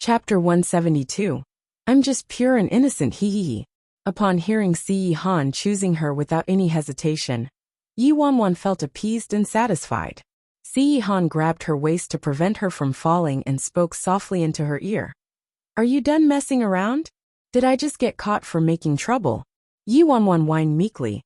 Chapter 172. I'm just pure and innocent, hee hee hee. Upon hearing Si Han choosing her without any hesitation, Yi Wanwan felt appeased and satisfied. Si Han grabbed her waist to prevent her from falling and spoke softly into her ear. Are you done messing around? Did I just get caught for making trouble? Yi Wanwan whined meekly.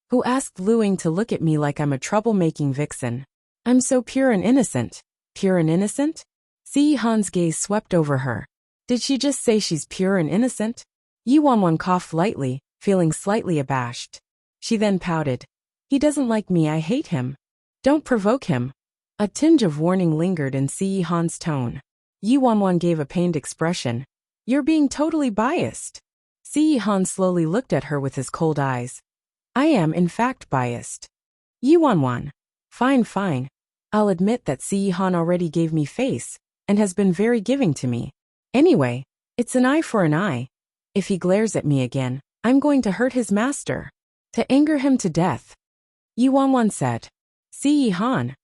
Who asked Luing to look at me like I'm a troublemaking vixen? I'm so pure and innocent. Pure and innocent? Si Han's gaze swept over her. Did she just say she's pure and innocent? Yi Wanwan coughed lightly, feeling slightly abashed. She then pouted. He doesn't like me, I hate him. Don't provoke him. A tinge of warning lingered in Si Han's tone. Yi Wanwan gave a pained expression. You're being totally biased. Si Han slowly looked at her with his cold eyes. I am in fact biased. Yi Wanwan. Fine. I'll admit that Si Han already gave me face, and has been very giving to me. Anyway, it's an eye for an eye. If he glares at me again, I'm going to hurt his master. To anger him to death. Yi Wanwan said. Si Han.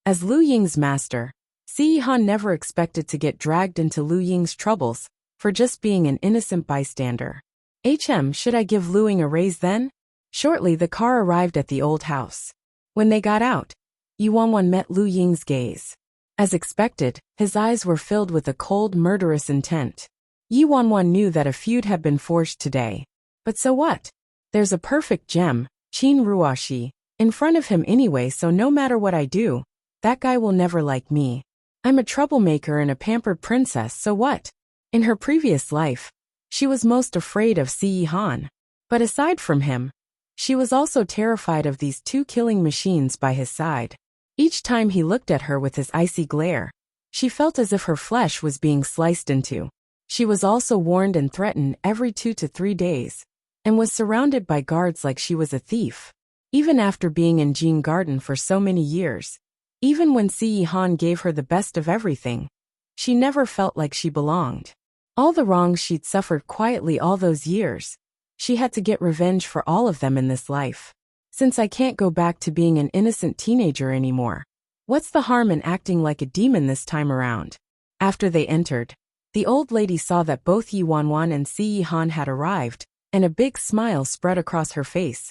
As Lu Ying's master, Si Han never expected to get dragged into Lu Ying's troubles, for just being an innocent bystander. Should I give Lu Ying a raise then? Shortly the car arrived at the old house. When they got out, Yi Wanwan met Lu Ying's gaze. As expected, his eyes were filled with a cold, murderous intent. Yi Wanwan knew that a feud had been forged today. But so what? There's a perfect gem, Qin Ruoxi, in front of him anyway, so no matter what I do, that guy will never like me. I'm a troublemaker and a pampered princess, so what? In her previous life, she was most afraid of Si Han. But aside from him, she was also terrified of these two killing machines by his side. Each time he looked at her with his icy glare, she felt as if her flesh was being sliced into. She was also warned and threatened every 2 to 3 days, and was surrounded by guards like she was a thief. Even after being in Jin Garden for so many years, even when Si Han gave her the best of everything, she never felt like she belonged. All the wrongs she'd suffered quietly all those years, she had to get revenge for all of them in this life. Since I can't go back to being an innocent teenager anymore, what's the harm in acting like a demon this time around? After they entered, the old lady saw that both Yi Wanwan and Si Han had arrived, and a big smile spread across her face.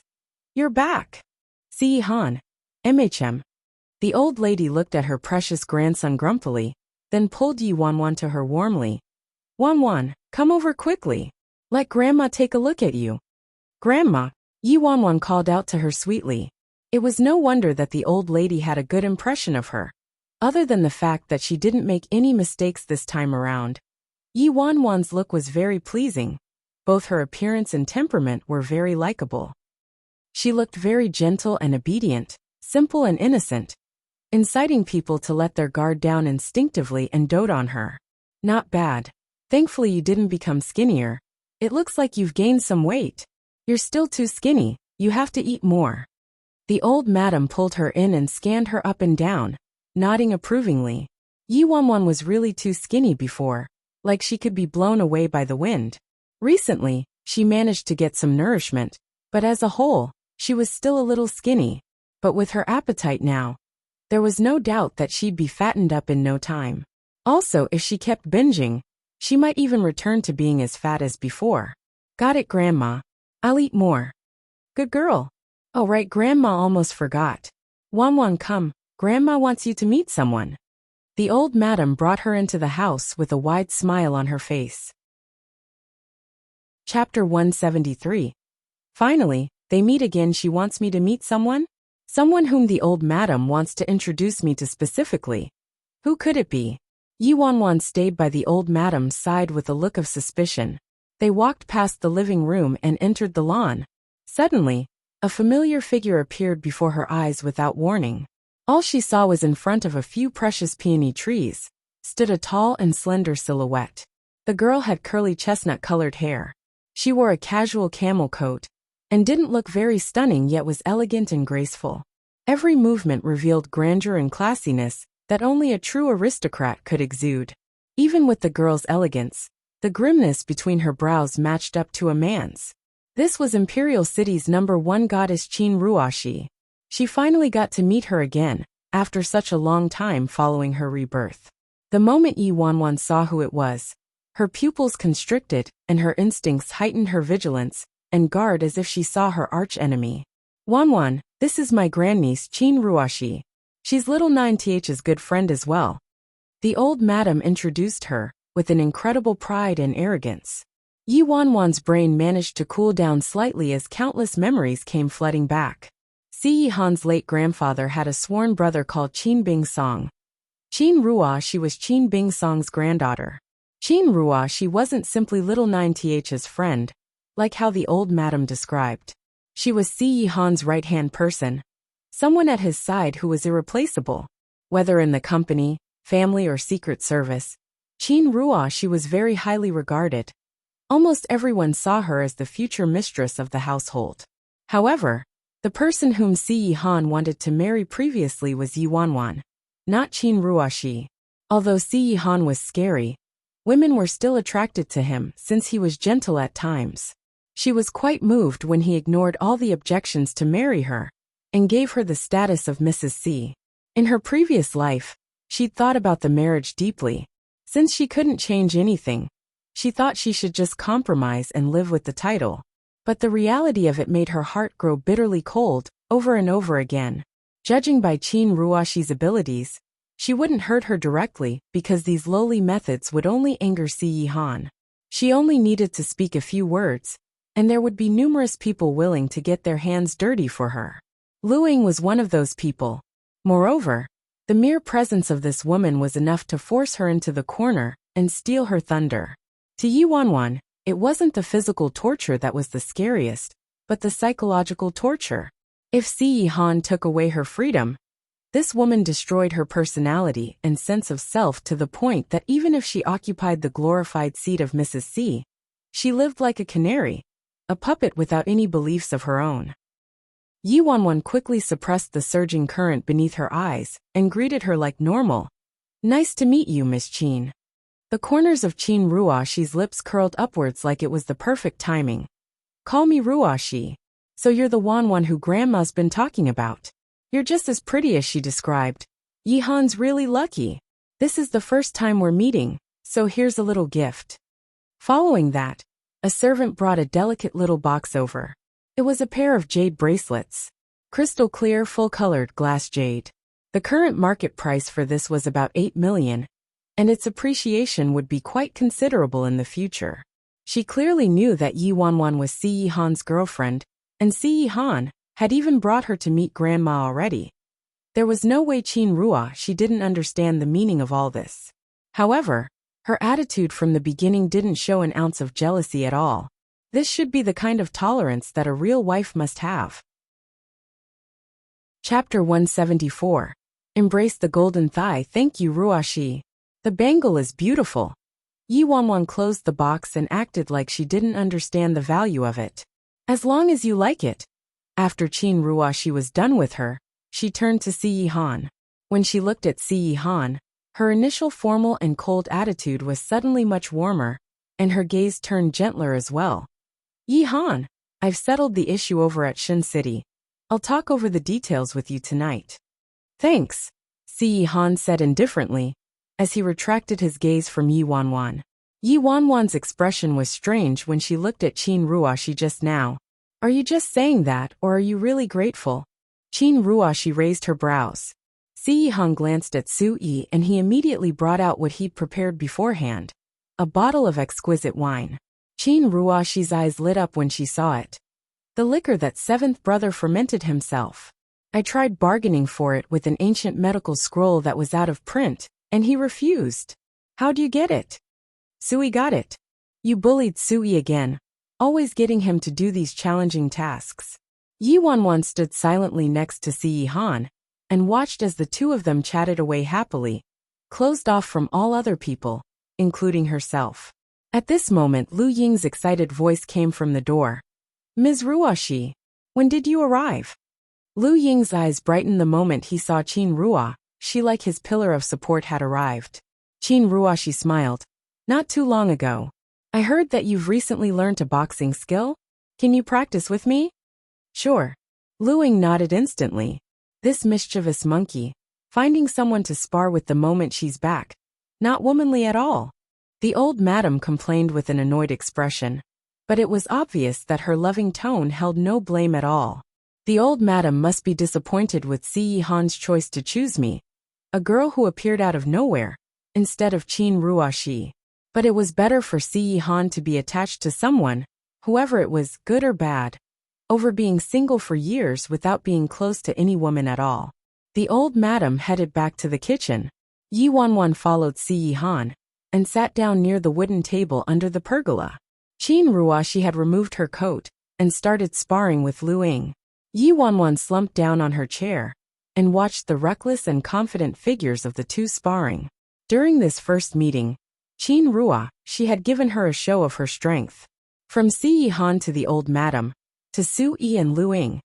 You're back. Si Han. MHM. The old lady looked at her precious grandson grumpily, then pulled Yi Wanwan to her warmly. Wanwan, come over quickly. Let Grandma take a look at you. Grandma, Yi Wanwan called out to her sweetly. It was no wonder that the old lady had a good impression of her. Other than the fact that she didn't make any mistakes this time around, Yi Wanwan's look was very pleasing. Both her appearance and temperament were very likable. She looked very gentle and obedient, simple and innocent, inciting people to let their guard down instinctively and dote on her. Not bad. Thankfully you didn't become skinnier. It looks like you've gained some weight. You're still too skinny, you have to eat more. The old madam pulled her in and scanned her up and down, nodding approvingly. Yi Wanwan was really too skinny before, like she could be blown away by the wind. Recently, she managed to get some nourishment, but as a whole, she was still a little skinny. But with her appetite now, there was no doubt that she'd be fattened up in no time. Also, if she kept binging, she might even return to being as fat as before. Got it, Grandma. I'll eat more. Good girl. Oh right, Grandma almost forgot. Wanwan, come, Grandma wants you to meet someone. The old madam brought her into the house with a wide smile on her face. Chapter 173. Finally, they meet again. She wants me to meet someone? Someone whom the old madam wants to introduce me to specifically. Who could it be? Yi Wanwan stayed by the old madam's side with a look of suspicion. They walked past the living room and entered the lawn. Suddenly, a familiar figure appeared before her eyes without warning. All she saw was in front of a few precious peony trees, stood a tall and slender silhouette. The girl had curly chestnut-colored hair. She wore a casual camel coat, and didn't look very stunning yet was elegant and graceful. Every movement revealed grandeur and classiness that only a true aristocrat could exude. Even with the girl's elegance, the grimness between her brows matched up to a man's. This was Imperial City's #1 goddess Qin Ruoxi. She finally got to meet her again, after such a long time following her rebirth. The moment Yi Wanwan saw who it was, Her pupils constricted, and her instincts heightened her vigilance and guard as if she saw her arch-enemy. Wanwan, this is my grandniece Qin Ruashi. She's little 9th's good friend as well. The old madam introduced her, with an incredible pride and arrogance. Yi Wanwan's brain managed to cool down slightly as countless memories came flooding back. Si Han's late grandfather had a sworn brother called Qin Bingsong. Qin Ruashi was Qin Bingsong's granddaughter. Qin Ruashi wasn't simply little 9th's friend, like how the old madam described. She was Si Han's right-hand person, someone at his side who was irreplaceable. Whether in the company, family or secret service, Qin Ruashi was very highly regarded. Almost everyone saw her as the future mistress of the household. However, the person whom Si Han wanted to marry previously was Yi Wanwan, not Qin Ruashi. Although Si Han was scary, women were still attracted to him since he was gentle at times. She was quite moved when he ignored all the objections to marry her and gave her the status of Mrs. C. In her previous life, she'd thought about the marriage deeply. Since she couldn't change anything, she thought she should just compromise and live with the title. But the reality of it made her heart grow bitterly cold, over and over again. Judging by Qin Ruashi's abilities, she wouldn't hurt her directly because these lowly methods would only anger Si Han. She only needed to speak a few words, and there would be numerous people willing to get their hands dirty for her. Lu Ying was one of those people. Moreover, the mere presence of this woman was enough to force her into the corner and steal her thunder. To Yi Wanwan, it wasn't the physical torture that was the scariest, but the psychological torture. If Si Han took away her freedom, this woman destroyed her personality and sense of self to the point that even if she occupied the glorified seat of Mrs. C, she lived like a canary, a puppet without any beliefs of her own. Yi Wanwan quickly suppressed the surging current beneath her eyes and greeted her like normal. Nice to meet you, Miss Qin. The corners of Qin Ruashi's lips curled upwards like it was the perfect timing. Call me Ruashi. So you're the Wanwan who Grandma's been talking about. You're just as pretty as she described. Yi Han's really lucky. This is the first time we're meeting, so here's a little gift. Following that, a servant brought a delicate little box over. It was a pair of jade bracelets. Crystal clear, full-colored glass jade. The current market price for this was about 8 million, and its appreciation would be quite considerable in the future. She clearly knew that Yi Wanwan was Si Han's girlfriend, and Si Han had even brought her to meet Grandma already. There was no way Qin Ruashi didn't understand the meaning of all this. However, her attitude from the beginning didn't show an ounce of jealousy at all. This should be the kind of tolerance that a real wife must have. Chapter 174. Embrace the golden thigh. Thank you, Ruashi. The bangle is beautiful. Yi Wanwan closed the box and acted like she didn't understand the value of it. As long as you like it. After Qin Ruashi was done with her, she turned to Si Han. When she looked at Si Han, her initial formal and cold attitude was suddenly much warmer, and her gaze turned gentler as well. Yi Han, I've settled the issue over at Shin City. I'll talk over the details with you tonight. Thanks, Si Han said indifferently, as he retracted his gaze from Yi Wanwan. Yi Wanwan's expression was strange when she looked at Qin Ruashi just now. Are you just saying that, or are you really grateful? Qin Ruashi raised her brows. Si Han glanced at Su Yi and he immediately brought out what he'd prepared beforehand, a bottle of exquisite wine. Qin Ruashi's eyes lit up when she saw it. The liquor that seventh brother fermented himself. I tried bargaining for it with an ancient medical scroll that was out of print, and he refused. How'd you get it? Sui got it. You bullied Sui again, always getting him to do these challenging tasks. Yi Wanwan stood silently next to Si Han and watched as the two of them chatted away happily, closed off from all other people, including herself. At this moment, Lu Ying's excited voice came from the door. Ms. Ruashi, when did you arrive? Lu Ying's eyes brightened the moment he saw Qin Ruashi like his pillar of support had arrived. Qin Ruashi smiled. Not too long ago. I heard that you've recently learned a boxing skill. Can you practice with me? Sure. Lu Ying nodded instantly. This mischievous monkey, finding someone to spar with the moment she's back. Not womanly at all. The old madam complained with an annoyed expression, but it was obvious that her loving tone held no blame at all. The old madam must be disappointed with Si Han's choice to choose me, a girl who appeared out of nowhere, instead of Qin Ruoxi. But it was better for Si Han to be attached to someone, whoever it was, good or bad, over being single for years without being close to any woman at all. The old madam headed back to the kitchen. Yi Wanwan followed Si Han and sat down near the wooden table under the pergola. Qin Ruoxi had removed her coat and started sparring with Lu Ying. Yi Wanwan slumped down on her chair and watched the reckless and confident figures of the two sparring. During this first meeting, Qin Ruoxi had given her a show of her strength. From Si Han to the old madam, to Su Yi and Lu Ying,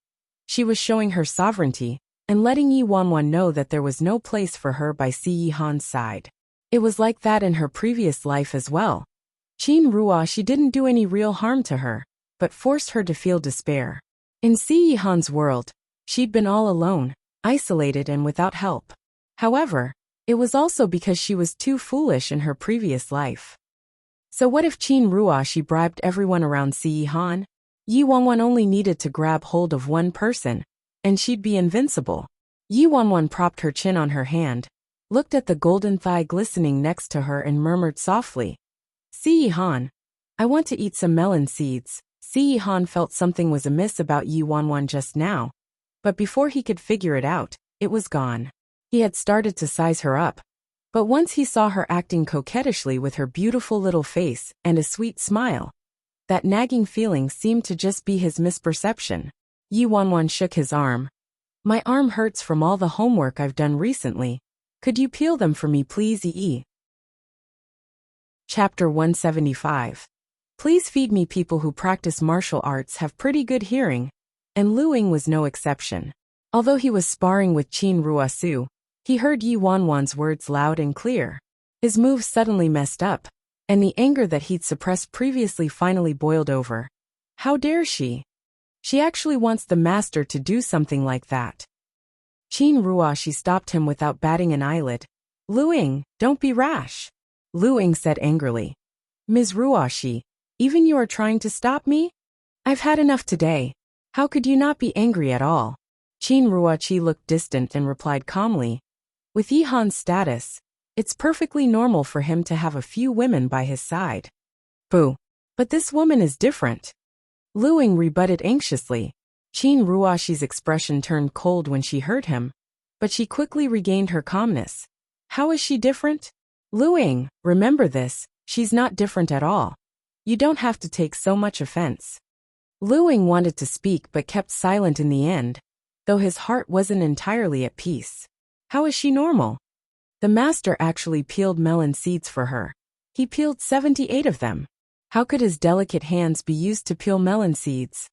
she was showing her sovereignty and letting Yi Wanwan know that there was no place for her by Si Han's side. It was like that in her previous life as well. Qin Ruoxi didn't do any real harm to her, but forced her to feel despair. In Si Han's world, she'd been all alone, isolated and without help. However, it was also because she was too foolish in her previous life. So what if Qin Ruoxi bribed everyone around Si Han? Yi Wanwan only needed to grab hold of one person, and she'd be invincible. Yi Wanwan propped her chin on her hand, looked at the golden thigh glistening next to her and murmured softly, Si Han, I want to eat some melon seeds. Si Han felt something was amiss about Yi Wanwan just now, but before he could figure it out, it was gone. He had started to size her up, but once he saw her acting coquettishly with her beautiful little face and a sweet smile, that nagging feeling seemed to just be his misperception. Yi Wanwan shook his arm. My arm hurts from all the homework I've done recently. Could you peel them for me please? Yi. Chapter 175. Please feed me. People who practice martial arts have pretty good hearing, and Lu Ying was no exception. Although he was sparring with Qin Ruoxi, he heard Yi Wanwan's words loud and clear. His moves suddenly messed up, and the anger that he'd suppressed previously finally boiled over. How dare she? She actually wants the master to do something like that. Qin Ruoxi stopped him without batting an eyelid. Lu Ying, don't be rash. Lu Ying said angrily. Ms. Ruoxi, even you are trying to stop me? I've had enough today. How could you not be angry at all? Qin Ruoxi looked distant and replied calmly. With Yi Han's status, it's perfectly normal for him to have a few women by his side. Boo. But this woman is different. Lu Ying rebutted anxiously. Qin Ruoxi's expression turned cold when she heard him, but she quickly regained her calmness. How is she different? Lu Ying, remember this, she's not different at all. You don't have to take so much offense. Lu Ying wanted to speak but kept silent in the end, though his heart wasn't entirely at peace. How is she normal? The master actually peeled melon seeds for her. He peeled 78 of them. How could his delicate hands be used to peel melon seeds?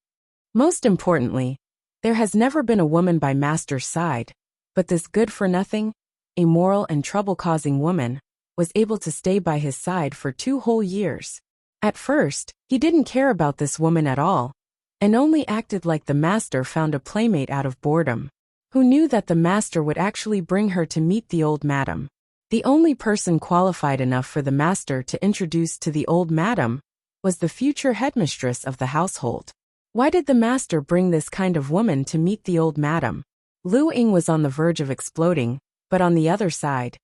Most importantly, there has never been a woman by master's side, but this good-for-nothing, immoral and trouble-causing woman was able to stay by his side for 2 whole years. At first, he didn't care about this woman at all, and only acted like the master found a playmate out of boredom. Who knew that the master would actually bring her to meet the old madam? The only person qualified enough for the master to introduce to the old madam was the future headmistress of the household. Why did the master bring this kind of woman to meet the old madam? Lu Ying was on the verge of exploding, but on the other side,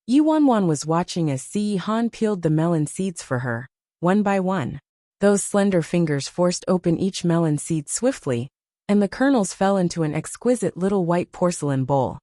Yi Wanwan was watching as Si Han peeled the melon seeds for her, one by one. Those slender fingers forced open each melon seed swiftly, and the kernels fell into an exquisite little white porcelain bowl.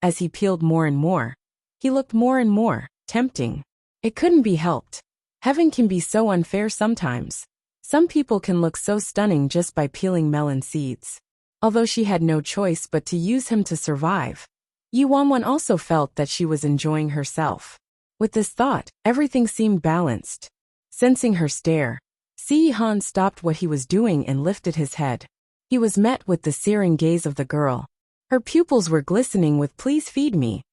As he peeled more and more, he looked more and more tempting. It couldn't be helped. Heaven can be so unfair sometimes. Some people can look so stunning just by peeling melon seeds. Although she had no choice but to use him to survive, Yi Wanwan also felt that she was enjoying herself. With this thought, everything seemed balanced. Sensing her stare, Si Han stopped what he was doing and lifted his head. He was met with the searing gaze of the girl. Her pupils were glistening with "Please feed me"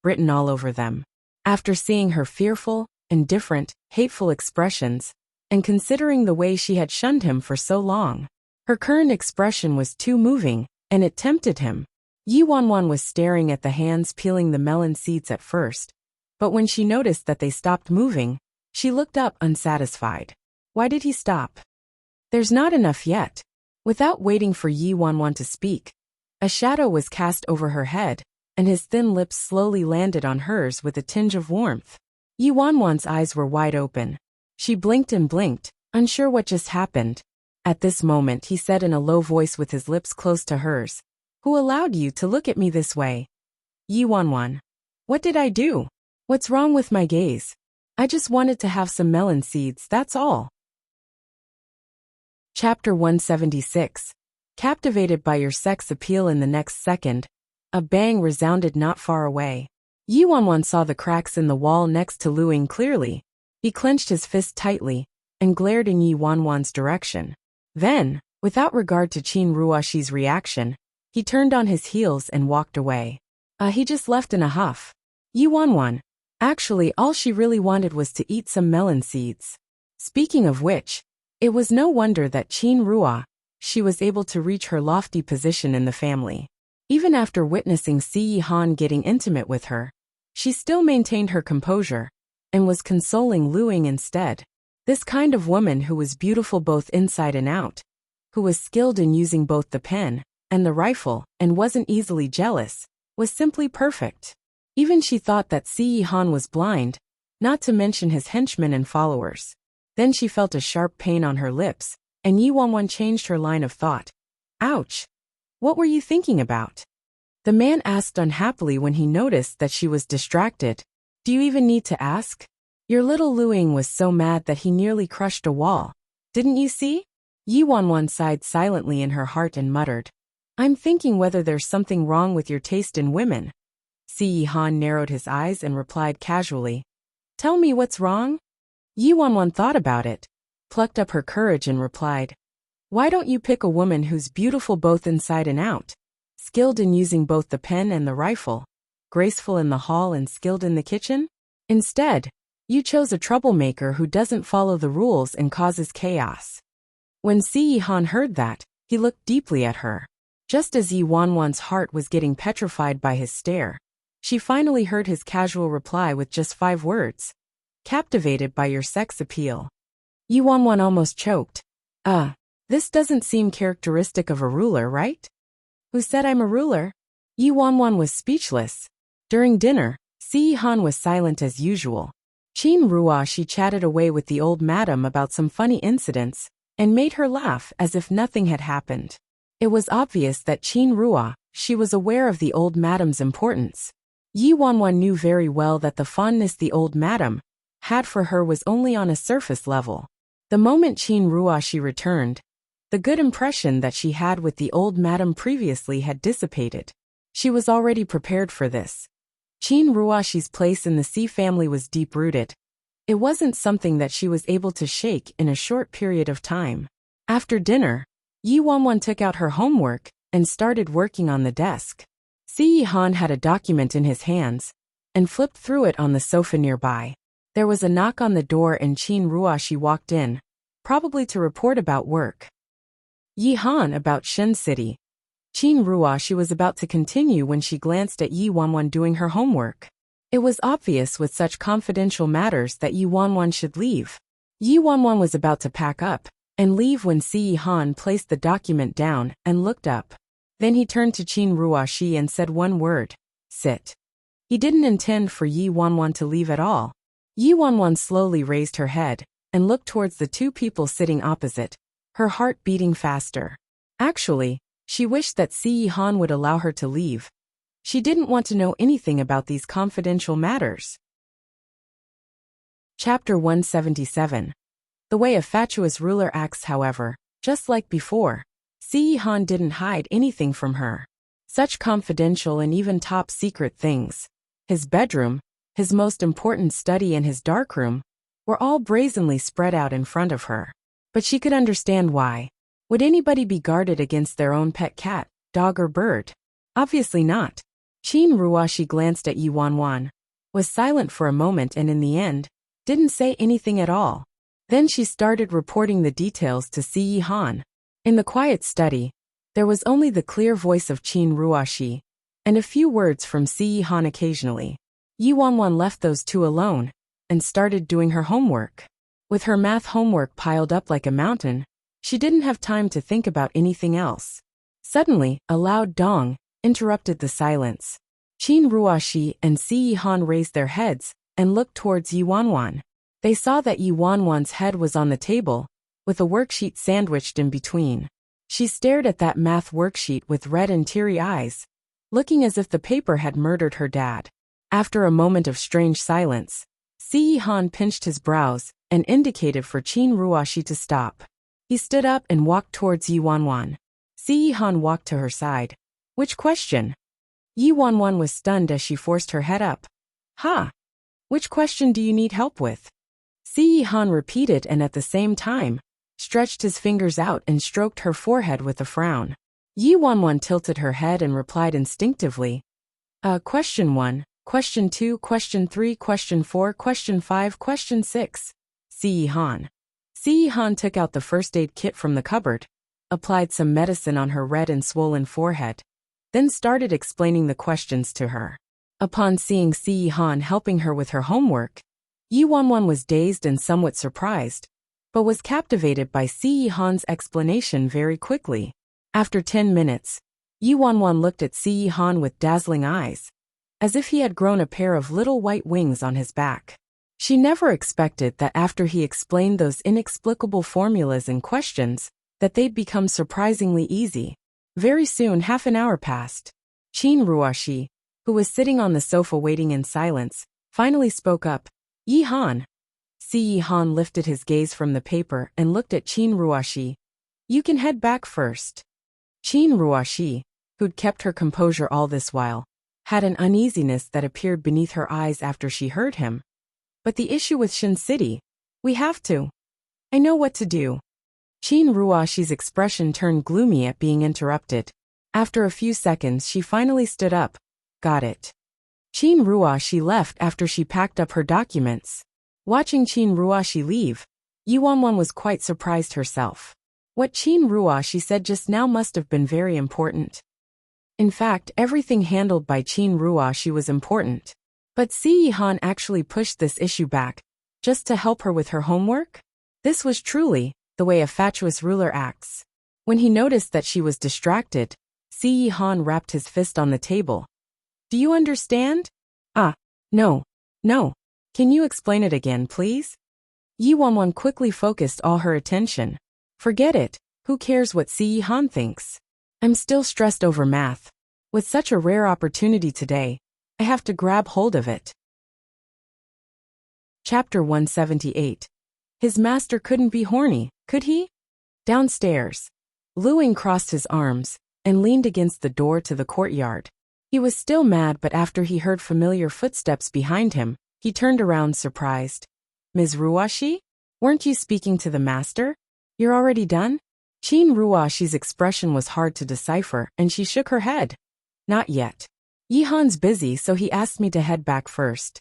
written all over them. After seeing her fearful, indifferent, hateful expressions, and considering the way she had shunned him for so long, her current expression was too moving, and it tempted him. Yi Wanwan was staring at the hands peeling the melon seeds at first, but when she noticed that they stopped moving, She looked up unsatisfied. Why did he stop? There's not enough yet. Without waiting for Yi Wanwan to speak, a shadow was cast over her head, and his thin lips slowly landed on hers with a tinge of warmth. Yi Wanwan's eyes were wide open. She blinked and blinked, unsure what just happened. At this moment he said in a low voice with his lips close to hers, "Who allowed you to look at me this way?" Yi Wanwan. What did I do? What's wrong with my gaze? I just wanted to have some melon seeds, that's all. Chapter 176. Captivated by your sex appeal. In the next second, a bang resounded not far away. Yi Wanwan saw the cracks in the wall next to Lu Ying clearly. He clenched his fist tightly and glared in Yi Wanwan's direction. Then, without regard to Qin Ruoxi's reaction, he turned on his heels and walked away. He just left in a huff. Yi Wanwan. Actually, all she really wanted was to eat some melon seeds. Speaking of which, it was no wonder that Qin Ruoxi was able to reach her lofty position in the family. Even after witnessing Si Han getting intimate with her, she still maintained her composure and was consoling Lu Ying instead. This kind of woman who was beautiful both inside and out, who was skilled in using both the pen and the rifle and wasn't easily jealous, was simply perfect. Even she thought that Si Han was blind, not to mention his henchmen and followers. Then she felt a sharp pain on her lips, and Yi Wanwan changed her line of thought. Ouch! What were you thinking about? The man asked unhappily when he noticed that she was distracted. Do you even need to ask? Your little Lu Ying was so mad that he nearly crushed a wall. Didn't you see? Yi Wanwan sighed silently in her heart and muttered, I'm thinking whether there's something wrong with your taste in women. Si Han narrowed his eyes and replied casually, Tell me what's wrong? Yi Wanwan thought about it, plucked up her courage and replied, Why don't you pick a woman who's beautiful both inside and out, skilled in using both the pen and the rifle, graceful in the hall and skilled in the kitchen? Instead, you chose a troublemaker who doesn't follow the rules and causes chaos. When Si Han heard that, he looked deeply at her. Just as Yi Wanwan's heart was getting petrified by his stare, she finally heard his casual reply with just 5 words. Captivated by your sex appeal. Yi Wanwan almost choked. This doesn't seem characteristic of a ruler, right? Who said I'm a ruler? Yi Wanwan was speechless. During dinner, Si Han was silent as usual. Qin Ruoxi chatted away with the old madam about some funny incidents, and made her laugh as if nothing had happened. It was obvious that Qin Ruoxi was aware of the old madam's importance. Yi Wanwan knew very well that the fondness the old madam had for her was only on a surface level. The moment Qin Ruoxi returned, the good impression that she had with the old madam previously had dissipated. She was already prepared for this. Qin Ruoxi's place in the Si family was deep-rooted. It wasn't something that she was able to shake in a short period of time. After dinner, Yi Wanwan took out her homework and started working on the desk. Si Han had a document in his hands and flipped through it on the sofa nearby. There was a knock on the door and Qin Ruoxi walked in, probably to report about work. Yi Han about Shen City. Qin Ruoxi was about to continue when she glanced at Yi Wanwan doing her homework. It was obvious with such confidential matters that Yi Wanwan should leave. Yi Wanwan was about to pack up and leave when Si Han placed the document down and looked up. Then he turned to Qin Ruoxi and said one word, sit. He didn't intend for Yi Wanwan to leave at all. Yi Wanwan slowly raised her head and looked towards the 2 people sitting opposite, her heart beating faster. Actually, she wished that Si Han would allow her to leave. She didn't want to know anything about these confidential matters. Chapter 177. The way a fatuous ruler acts. However, just like before, Si Han didn't hide anything from her. Such confidential and even top-secret things, his bedroom, his most important study and his darkroom, were all brazenly spread out in front of her. But she could understand why. Would anybody be guarded against their own pet cat, dog or bird? Obviously not. Qin Ruoxi glanced at Yi Wanwan, was silent for a moment and in the end, didn't say anything at all. Then she started reporting the details to Si Han. In the quiet study, there was only the clear voice of Qin Ruoxi, and a few words from Si Han occasionally. Yi Wanwan left those 2 alone, and started doing her homework. With her math homework piled up like a mountain, she didn't have time to think about anything else. Suddenly, a loud dong interrupted the silence. Qin Ruoxi and Si Han raised their heads and looked towards Yi Wanwan. They saw that Yi Wanwan's head was on the table, with a worksheet sandwiched in between. She stared at that math worksheet with red and teary eyes, looking as if the paper had murdered her dad. After a moment of strange silence, Si Han pinched his brows and indicated for Qin Ruoxi to stop. He stood up and walked towards Yi Wanwan. Si Han walked to her side. Which question? Yi Wanwan was stunned as she forced her head up. Ha! Which question do you need help with? Si Han repeated and at the same time, stretched his fingers out and stroked her forehead with a frown. Yi Wanwan tilted her head and replied instinctively. Question 1, question 2, question 3, question 4, question 5, question 6. Si Han. Si Han took out the first aid kit from the cupboard, applied some medicine on her red and swollen forehead, then started explaining the questions to her. Upon seeing Si Han helping her with her homework, Yi Wanwan was dazed and somewhat surprised, but was captivated by Si Han's explanation very quickly. After 10 minutes, Yi Wanwan looked at Si Han with dazzling eyes, as if he had grown a pair of little white wings on his back. She never expected that after he explained those inexplicable formulas and questions, that they'd become surprisingly easy. Very soon, half an hour passed. Qin Ruoxi, who was sitting on the sofa waiting in silence, finally spoke up. Yi Han. Si Han lifted his gaze from the paper and looked at Qin Ruoxi. You can head back first. Qin Ruoxi, who'd kept her composure all this while, had an uneasiness that appeared beneath her eyes after she heard him. But the issue with Shin City, we have to. I know what to do. Qin Ruoxi's expression turned gloomy at being interrupted. After a few seconds, she finally stood up. Got it. Qin Ruoxi left after she packed up her documents. Watching Qin Ruoxi leave, Yi Wanwan was quite surprised herself. What Qin Ruoxi said just now must have been very important. In fact, everything handled by Qin Ruoxi was important. But Si Han actually pushed this issue back, just to help her with her homework? This was truly the way a fatuous ruler acts. When he noticed that she was distracted, Si Han rapped his fist on the table. Do you understand? No. Can you explain it again, please? Yi Wanwan quickly focused all her attention. Forget it, who cares what Si Han thinks? I'm still stressed over math. With such a rare opportunity today, I have to grab hold of it. Chapter 178. His master couldn't be horny, could he? Downstairs, Luing crossed his arms and leaned against the door to the courtyard. He was still mad, but after he heard familiar footsteps behind him, he turned around surprised. Ms. Ruoxi? Weren't you speaking to the master? You're already done? Qin Ruoxi's expression was hard to decipher, and she shook her head. Not yet. Yi Han's busy, so he asked me to head back first.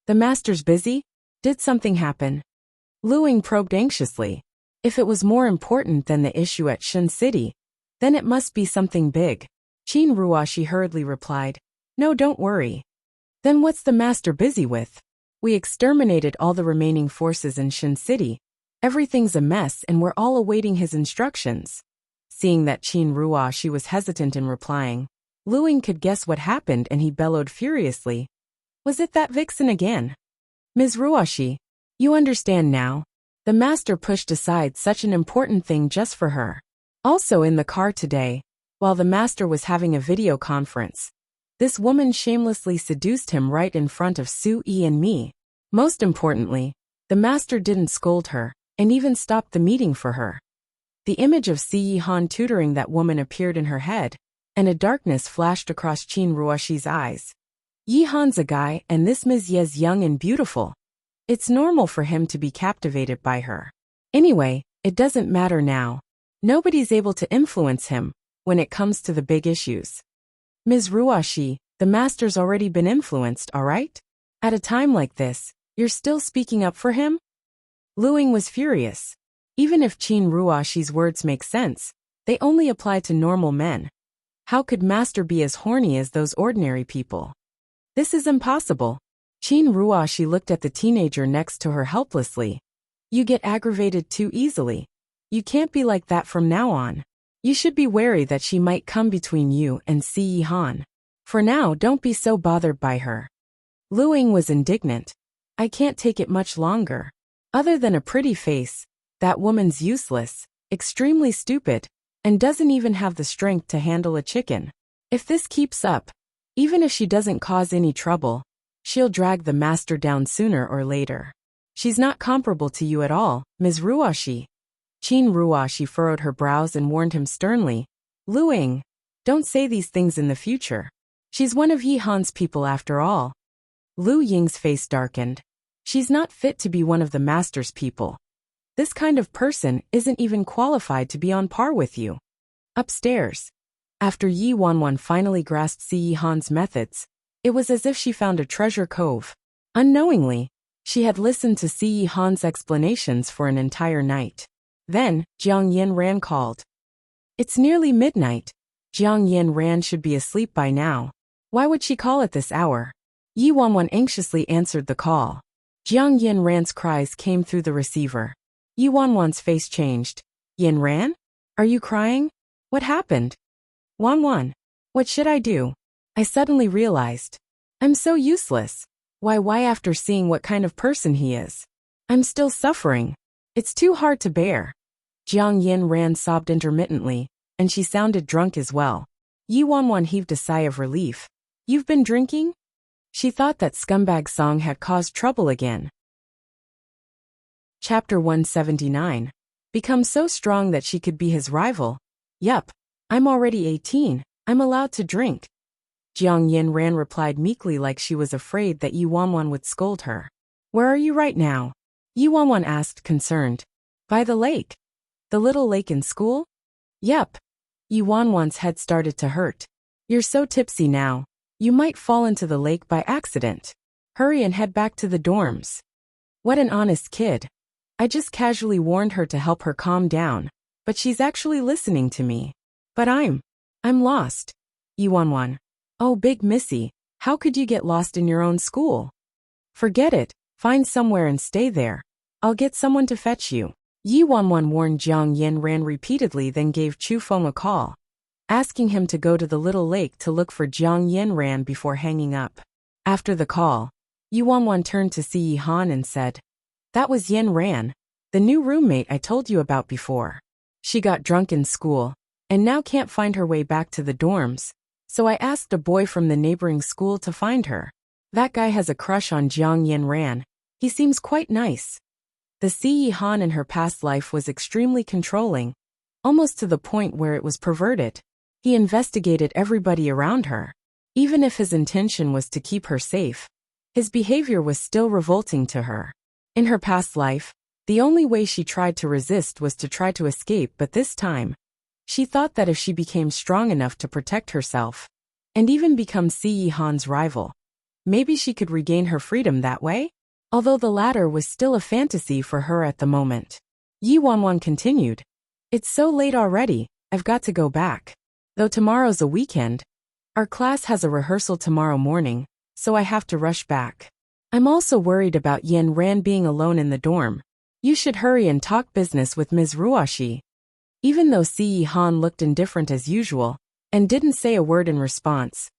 The master's busy? Did something happen? Luing probed anxiously. If it was more important than the issue at Shin City, then it must be something big. Qin Ruoxi hurriedly replied. No, don't worry. Then what's the master busy with? We exterminated all the remaining forces in Shin City. Everything's a mess and we're all awaiting his instructions. Seeing that Qin Ruoxi was hesitant in replying, Luing could guess what happened and he bellowed furiously. Was it that vixen again? Ms. Ruoxi, you understand now. The master pushed aside such an important thing just for her. Also in the car today, while the master was having a video conference, this woman shamelessly seduced him right in front of Su Yi and me. Most importantly, the master didn't scold her, and even stopped the meeting for her. The image of Si Han tutoring that woman appeared in her head, and a darkness flashed across Qin Ruoxi's eyes. Yi Han's a guy and this Ms. Ye's young and beautiful. It's normal for him to be captivated by her. Anyway, it doesn't matter now. Nobody's able to influence him when it comes to the big issues. Ms. Ruoxi, the master's already been influenced, all right? At a time like this, you're still speaking up for him? Luing was furious. Even if Qin Ruoxi's words make sense, they only apply to normal men. How could master be as horny as those ordinary people? This is impossible. Qin Ruoxi looked at the teenager next to her helplessly. You get aggravated too easily. You can't be like that from now on. You should be wary that she might come between you and Siyi Han. For now, don't be so bothered by her. Lu Ying was indignant. I can't take it much longer. Other than a pretty face, that woman's useless, extremely stupid, and doesn't even have the strength to handle a chicken. If this keeps up, even if she doesn't cause any trouble, she'll drag the master down sooner or later. She's not comparable to you at all, Ms. Ruoxi. Qin Ruoxi furrowed her brows and warned him sternly. Lu Ying, don't say these things in the future. She's one of Yi Han's people after all. Lu Ying's face darkened. She's not fit to be one of the master's people. This kind of person isn't even qualified to be on par with you. Upstairs. After Yi Wanwan finally grasped Siyi Han's methods, it was as if she found a treasure cove. Unknowingly, she had listened to Siyi Han's explanations for an entire night. Then, Jiang Yin called. It's nearly midnight. Jiang Yin should be asleep by now. Why would she call at this hour? Yi Wanwan anxiously answered the call. Jiang Yin's cries came through the receiver. Yi Wanwan's face changed. Yin? Are you crying? What happened? Wanwan, what should I do? I suddenly realized. I'm so useless. Why after seeing what kind of person he is? I'm still suffering. It's too hard to bear. Jiang Yin sobbed intermittently, and she sounded drunk as well. Yi Wanwan heaved a sigh of relief. You've been drinking? She thought that scumbag Song had caused trouble again. Chapter 179. Become so strong that she could be his rival. Yup. I'm already 18. I'm allowed to drink. Jiang Yin replied meekly like she was afraid that Yi Wanwan would scold her. Where are you right now? Yi Wanwan asked, concerned. By the lake. The little lake in school? Yup. Yi Wanwan's head started to hurt. You're so tipsy now. You might fall into the lake by accident. Hurry and head back to the dorms. What an honest kid. I just casually warned her to help her calm down, but she's actually listening to me. But I'm lost. Yi Wanwan. Oh, big missy, how could you get lost in your own school? Forget it, find somewhere and stay there. I'll get someone to fetch you. Yi Wanwan warned Jiang Yin repeatedly, then gave Chu Feng a call, asking him to go to the little lake to look for Jiang Yin before hanging up. After the call, Yi Wanwan turned to Siyi Han and said, That was Yin, the new roommate I told you about before. She got drunk in school, and now can't find her way back to the dorms, so I asked a boy from the neighboring school to find her. That guy has a crush on Jiang Yin. He seems quite nice. The Siyi Han in her past life was extremely controlling, almost to the point where it was perverted. He investigated everybody around her. Even if his intention was to keep her safe, his behavior was still revolting to her. In her past life, the only way she tried to resist was to try to escape, but this time, she thought that if she became strong enough to protect herself, and even become Siyi Han's rival, maybe she could regain her freedom that way? Although the latter was still a fantasy for her at the moment. Yi Wanwan continued. It's so late already, I've got to go back. Though tomorrow's a weekend, our class has a rehearsal tomorrow morning, so I have to rush back. I'm also worried about Yin being alone in the dorm. You should hurry and talk business with Ms. Ruoxi. Even though Siyi Han looked indifferent as usual, and didn't say a word in response,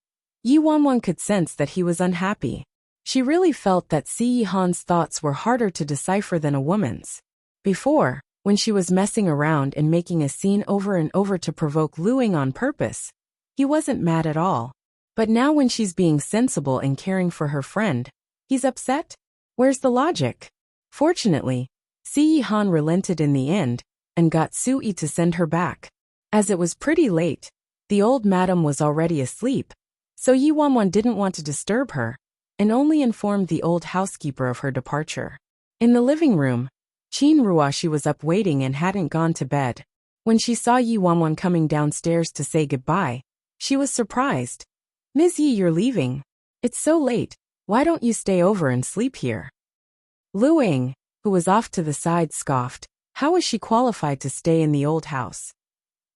Yi Wanwan could sense that he was unhappy. She really felt that Siyi Han's thoughts were harder to decipher than a woman's. Before, when she was messing around and making a scene over and over to provoke Lu Ying on purpose, he wasn't mad at all. But now when she's being sensible and caring for her friend, he's upset? Where's the logic? Fortunately, Siyi Han relented in the end, and got Sui to send her back. As it was pretty late, the old madam was already asleep, so Yi Wanwan didn't want to disturb her, and only informed the old housekeeper of her departure. In the living room, Qin Ruoxi was up waiting and hadn't gone to bed. When she saw Yi Wanwan coming downstairs to say goodbye, she was surprised. Ms. Yi, you're leaving. It's so late, why don't you stay over and sleep here? Lu Ying, who was off to the side, scoffed. How was she qualified to stay in the old house?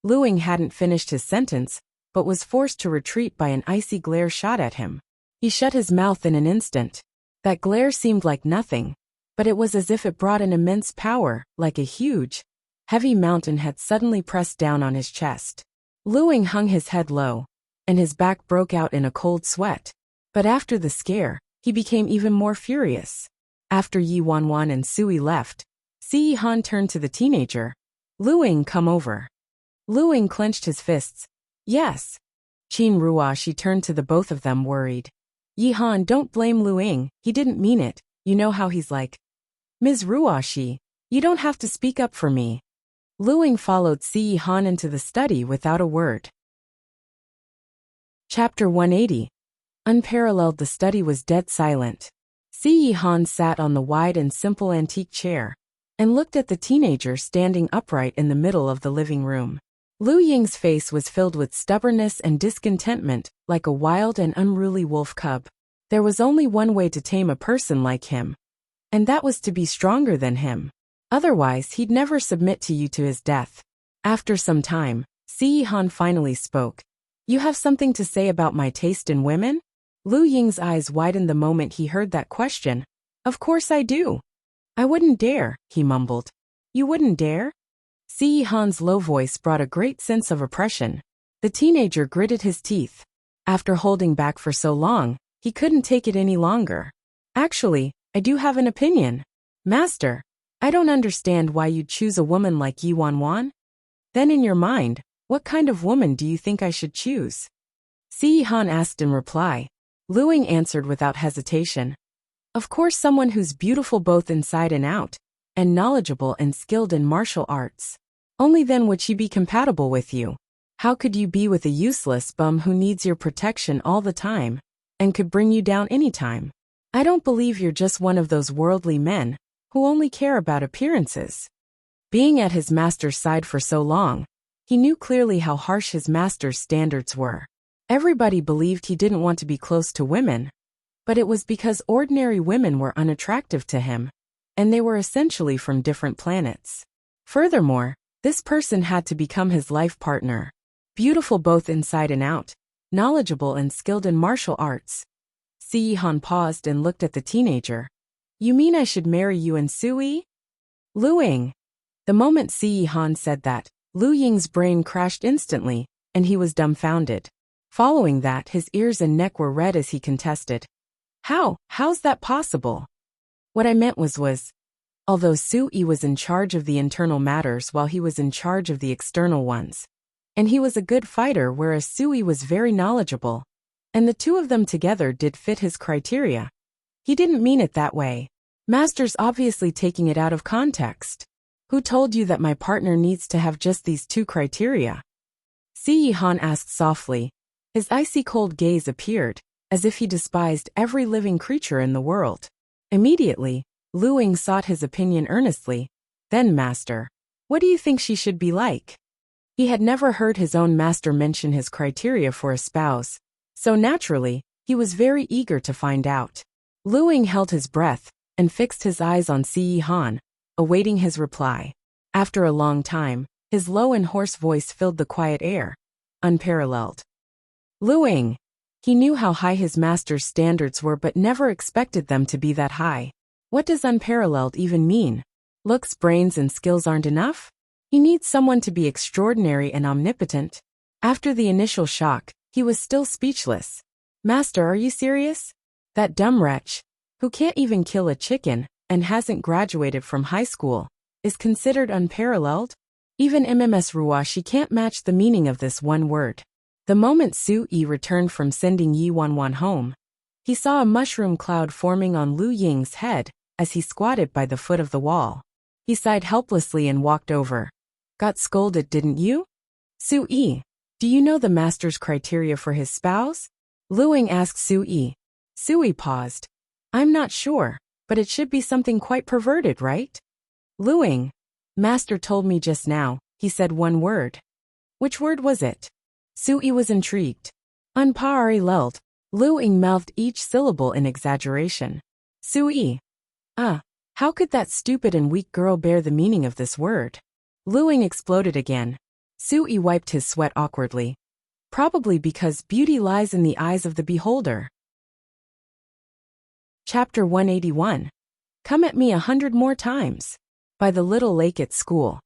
Lu Ying hadn't finished his sentence, but was forced to retreat by an icy glare shot at him. He shut his mouth in an instant. That glare seemed like nothing, but it was as if it brought an immense power, like a huge, heavy mountain had suddenly pressed down on his chest. Lu Ying hung his head low, and his back broke out in a cold sweat. But after the scare, he became even more furious. After Yi Wanwan and Sui left, Si Han turned to the teenager. Lu Ying, come over. Lu Ying clenched his fists. Yes. Qin Ruo, she turned to the both of them worried. Yi Han, don't blame Lu Ying, he didn't mean it, you know how he's like. Ms. Ruoshi, you don't have to speak up for me. Lu Ying followed Si Han into the study without a word. Chapter 180. Unparalleled. The study was dead silent. Si Han sat on the wide and simple antique chair and looked at the teenager standing upright in the middle of the living room. Lu Ying's face was filled with stubbornness and discontentment, like a wild and unruly wolf cub. There was only one way to tame a person like him, and that was to be stronger than him. Otherwise, he'd never submit to you to his death. After some time, Si Han finally spoke. You have something to say about my taste in women? Lu Ying's eyes widened the moment he heard that question. Of course I do. I wouldn't dare, he mumbled. You wouldn't dare? Si Han's low voice brought a great sense of oppression. The teenager gritted his teeth. After holding back for so long, he couldn't take it any longer. Actually, I do have an opinion. Master, I don't understand why you'd choose a woman like Yi Wanwan. Then in your mind, what kind of woman do you think I should choose? Si Han asked in reply. Lu Ying answered without hesitation. Of course, someone who's beautiful both inside and out, and knowledgeable and skilled in martial arts. Only then would she be compatible with you. How could you be with a useless bum who needs your protection all the time, and could bring you down anytime? I don't believe you're just one of those worldly men who only care about appearances. Being at his master's side for so long, he knew clearly how harsh his master's standards were. Everybody believed he didn't want to be close to women, but it was because ordinary women were unattractive to him, and they were essentially from different planets. Furthermore, this person had to become his life partner. Beautiful both inside and out, knowledgeable and skilled in martial arts. Si Han paused and looked at the teenager. You mean I should marry you and Sui? Lu Ying. The moment Si Han said that, Lu Ying's brain crashed instantly, and he was dumbfounded. Following that, his ears and neck were red as he contested. How's that possible? What I meant was, although Sui was in charge of the internal matters while he was in charge of the external ones, and he was a good fighter whereas Sui was very knowledgeable, and the two of them together did fit his criteria. He didn't mean it that way. Master's obviously taking it out of context. Who told you that my partner needs to have just these two criteria? Si Han asked softly. His icy cold gaze appeared, as if he despised every living creature in the world. Immediately, Lu Ying sought his opinion earnestly. Then, Master, what do you think she should be like? He had never heard his own master mention his criteria for a spouse, so naturally, he was very eager to find out. Lu Ying held his breath and fixed his eyes on Si Han, awaiting his reply. After a long time, his low and hoarse voice filled the quiet air. Unparalleled. Lu Ying. He knew how high his master's standards were but never expected them to be that high. What does unparalleled even mean? Looks, brains, and skills aren't enough? He needs someone to be extraordinary and omnipotent. After the initial shock, he was still speechless. Master, are you serious? That dumb wretch, who can't even kill a chicken and hasn't graduated from high school, is considered unparalleled? Even Ms. Ruoshi can't match the meaning of this one word. The moment Sui returned from sending Yi Wanwan home, he saw a mushroom cloud forming on Lu Ying's head as he squatted by the foot of the wall. He sighed helplessly and walked over. Got scolded, didn't you? Sui, do you know the master's criteria for his spouse? Lu Ying asked Sui. Sui paused. I'm not sure, but it should be something quite perverted, right? Lu Ying. Master told me just now, he said one word. Which word was it? Sui was intrigued. Unparalleled. Lu Ying mouthed each syllable in exaggeration. Sui. How could that stupid and weak girl bear the meaning of this word? Lu Ying exploded again. Sui wiped his sweat awkwardly. Probably because beauty lies in the eyes of the beholder. Chapter 181. Come at me 100 more times. By the little lake at school.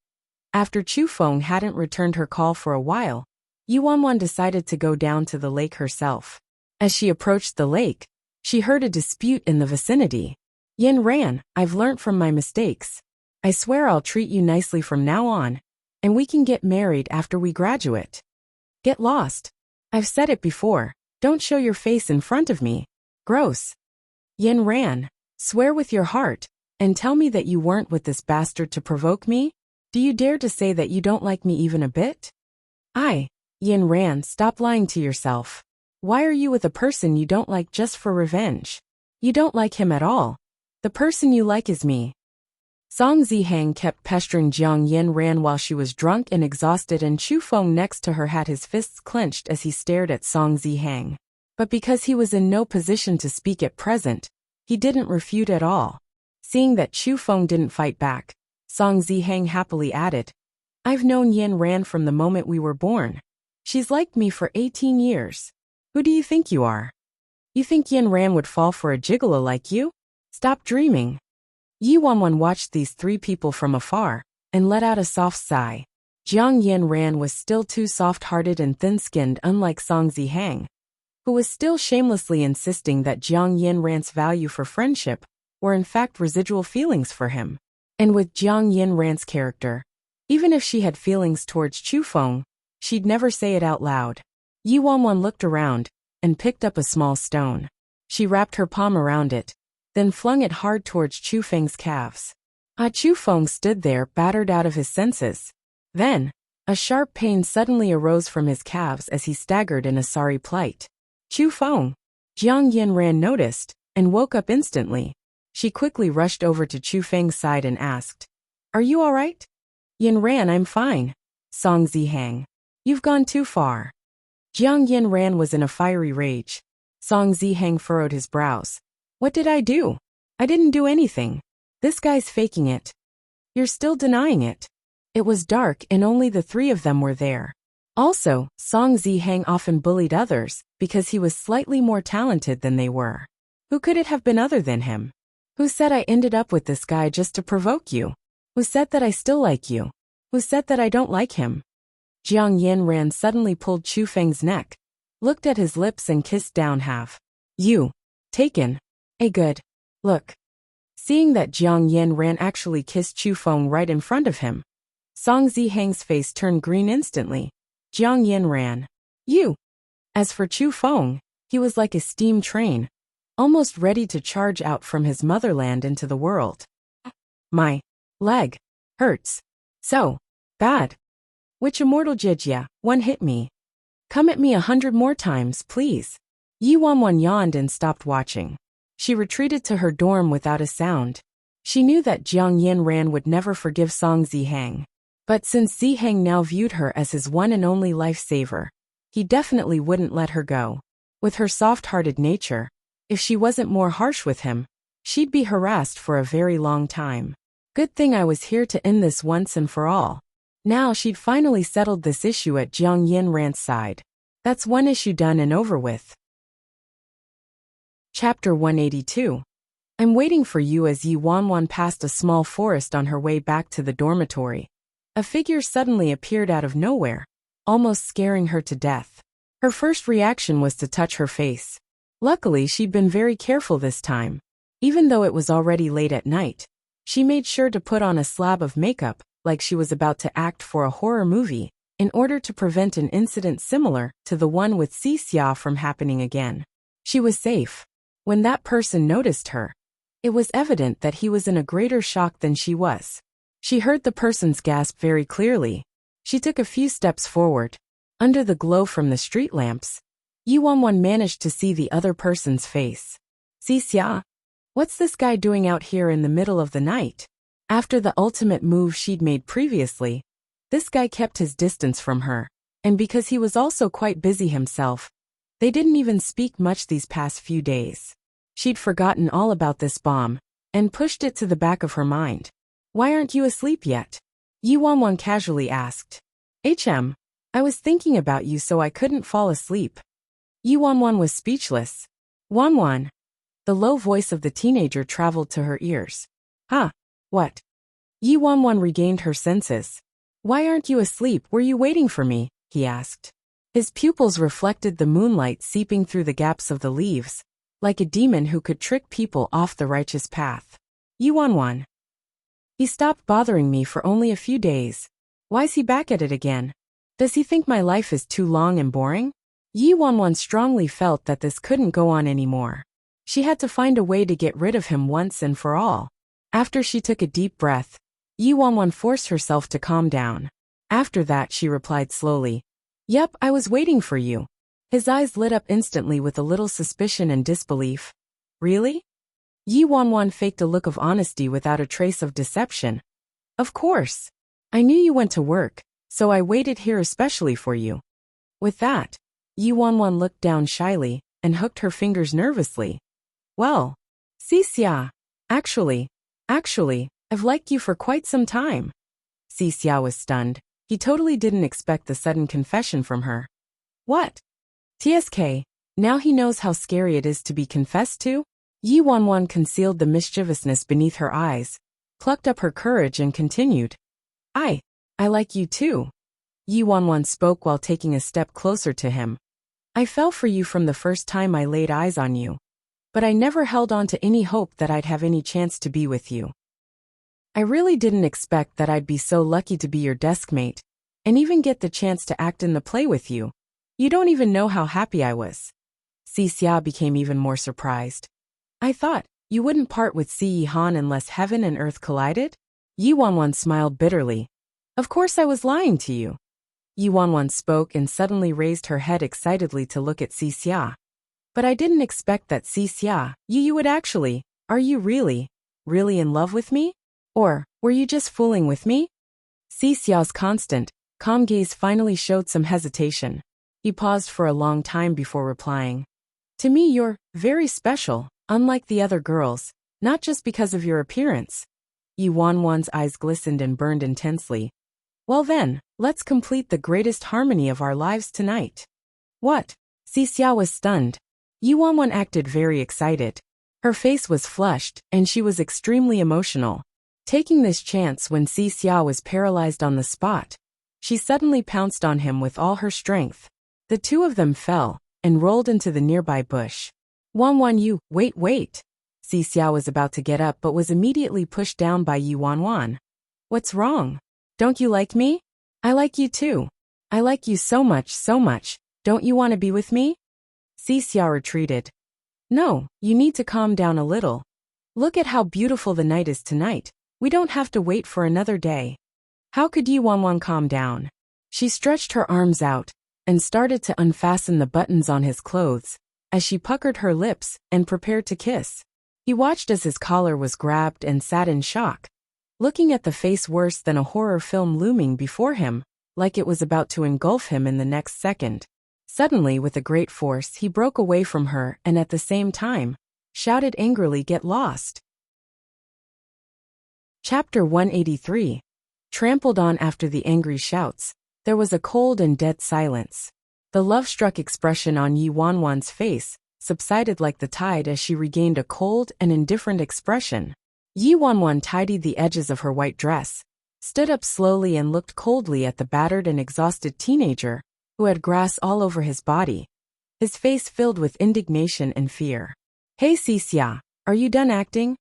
After Chu Feng hadn't returned her call for a while, Yuanwan decided to go down to the lake herself. As she approached the lake, she heard a dispute in the vicinity. Yin Ran, I've learnt from my mistakes. I swear I'll treat you nicely from now on, and we can get married after we graduate. Get lost. I've said it before, don't show your face in front of me. Gross. Yin Ran, swear with your heart, and tell me that you weren't with this bastard to provoke me? Do you dare to say that you don't like me even a bit? Yin Ran, stop lying to yourself. Why are you with a person you don't like just for revenge? You don't like him at all. The person you like is me. Song Zihang kept pestering Jiang Yin Ran while she was drunk and exhausted, and Chu Feng next to her had his fists clenched as he stared at Song Zihang. But because he was in no position to speak at present, he didn't refute at all. Seeing that Chu Feng didn't fight back, Song Zihang happily added, I've known Yin Ran from the moment we were born. She's liked me for 18 years. Who do you think you are? You think Yin Ran would fall for a gigolo like you? Stop dreaming. Yi Wanwan watched these three people from afar, and let out a soft sigh. Jiang Yin Ran was still too soft-hearted and thin-skinned, unlike Song Zihang, who was still shamelessly insisting that Jiang Yin Ran's value for friendship were in fact residual feelings for him. And with Jiang Yin Ran's character, even if she had feelings towards Chu Feng, she'd never say it out loud. Yi Wanwan looked around and picked up a small stone. She wrapped her palm around it, then flung it hard towards Chu Feng's calves. Chu Feng stood there, battered out of his senses. Then, a sharp pain suddenly arose from his calves as he staggered in a sorry plight. Chu Feng! Jiang Yin Ran noticed, and woke up instantly. She quickly rushed over to Chu Feng's side and asked, Are you all right? Yin Ran, I'm fine. Song Zihang. You've gone too far. Jiang Yin Ran was in a fiery rage. Song Zihang furrowed his brows. What did I do? I didn't do anything. This guy's faking it. You're still denying it. It was dark and only the three of them were there. Also, Song Zihang often bullied others because he was slightly more talented than they were. Who could it have been other than him? Who said I ended up with this guy just to provoke you? Who said that I still like you? Who said that I don't like him? Jiang Yin Ran suddenly pulled Chu Feng's neck, looked at his lips and kissed down half. You. Taken. A good. Look. Seeing that Jiang Yin Ran actually kissed Chu Feng right in front of him, Song Zihang's face turned green instantly. Jiang Yin Ran. You. As for Chu Feng, he was like a steam train, almost ready to charge out from his motherland into the world. My leg hurts. So bad. Which immortal Jijia, one hit me. Come at me 100 more times, please. Yi Wanwan yawned and stopped watching. She retreated to her dorm without a sound. She knew that Jiang Yin Ran would never forgive Song Zihang. But since Zihang now viewed her as his one and only lifesaver, he definitely wouldn't let her go. With her soft-hearted nature, if she wasn't more harsh with him, she'd be harassed for a very long time. Good thing I was here to end this once and for all. Now she'd finally settled this issue at Jiang Yin Ran's side. That's one issue done and over with. Chapter 182. I'm waiting for you. As Yi Wanwan passed a small forest on her way back to the dormitory, a figure suddenly appeared out of nowhere, almost scaring her to death. Her first reaction was to touch her face. Luckily, she'd been very careful this time. Even though it was already late at night, she made sure to put on a slab of makeup, like she was about to act for a horror movie, in order to prevent an incident similar to the one with Xia from happening again. She was safe. When that person noticed her, it was evident that he was in a greater shock than she was. She heard the person's gasp very clearly. She took a few steps forward. Under the glow from the street lamps, Yi Wanwan managed to see the other person's face. Xia? What's this guy doing out here in the middle of the night? After the ultimate move she'd made previously, this guy kept his distance from her, and because he was also quite busy himself, they didn't even speak much these past few days. She'd forgotten all about this bomb, and pushed it to the back of her mind. Why aren't you asleep yet? Yi Wanwan casually asked. I was thinking about you so I couldn't fall asleep. Yi Wanwan was speechless. Wanwan. The low voice of the teenager traveled to her ears. Huh? What? Yi Wanwan regained her senses. Why aren't you asleep? Were you waiting for me? He asked. His pupils reflected the moonlight seeping through the gaps of the leaves, like a demon who could trick people off the righteous path. Yi Wanwan. He stopped bothering me for only a few days. Why's he back at it again? Does he think my life is too long and boring? Yi Wanwan strongly felt that this couldn't go on anymore. She had to find a way to get rid of him once and for all. After she took a deep breath, Yi Wanwan forced herself to calm down. After that, she replied slowly, Yep, I was waiting for you. His eyes lit up instantly with a little suspicion and disbelief. Really? Yi Wanwan faked a look of honesty without a trace of deception. Of course. I knew you went to work, so I waited here especially for you. With that, Yi Wanwan looked down shyly and hooked her fingers nervously. Well, Xia, actually, I've liked you for quite some time. Xia was stunned. He totally didn't expect the sudden confession from her. What? TSK, now he knows how scary it is to be confessed to? Yi Wanwan concealed the mischievousness beneath her eyes, plucked up her courage and continued. I like you too. Yi Wanwan spoke while taking a step closer to him. I fell for you from the first time I laid eyes on you. But I never held on to any hope that I'd have any chance to be with you. I really didn't expect that I'd be so lucky to be your deskmate, and even get the chance to act in the play with you. You don't even know how happy I was. Xia became even more surprised. I thought you wouldn't part with Yi Han unless heaven and earth collided? Yi Wanwan smiled bitterly. Of course I was lying to you. Yi Wanwan spoke and suddenly raised her head excitedly to look at Xia. But I didn't expect that Xia, you would actually, are you really in love with me? Or, were you just fooling with me? Xiao's constant, calm gaze finally showed some hesitation. He paused for a long time before replying. To me you're very special, unlike the other girls, not just because of your appearance. Yi Wanwan's eyes glistened and burned intensely. Well then, let's complete the greatest harmony of our lives tonight. What? Xia was stunned. Yi Wanwan acted very excited. Her face was flushed, and she was extremely emotional. Taking this chance when Xia was paralyzed on the spot, she suddenly pounced on him with all her strength. The two of them fell and rolled into the nearby bush. Wanwan, you, wait. Xia was about to get up but was immediately pushed down by Yi Wanwan. What's wrong? Don't you like me? I like you too. I like you so much. Don't you want to be with me? Xia retreated. No, you need to calm down a little. Look at how beautiful the night is tonight. We don't have to wait for another day. How could Yi Wanwan calm down? She stretched her arms out and started to unfasten the buttons on his clothes as she puckered her lips and prepared to kiss. He watched as his collar was grabbed and sat in shock, looking at the face worse than a horror film looming before him, like it was about to engulf him in the next second. Suddenly, with a great force, he broke away from her and at the same time, shouted angrily, "Get lost!" Chapter 183. Trampled on. After the angry shouts, there was a cold and dead silence. The love-struck expression on Yi Wanwan's face subsided like the tide as she regained a cold and indifferent expression. Yi Wanwan tidied the edges of her white dress, stood up slowly and looked coldly at the battered and exhausted teenager, who had grass all over his body, his face filled with indignation and fear. Hey Xia, are you done acting?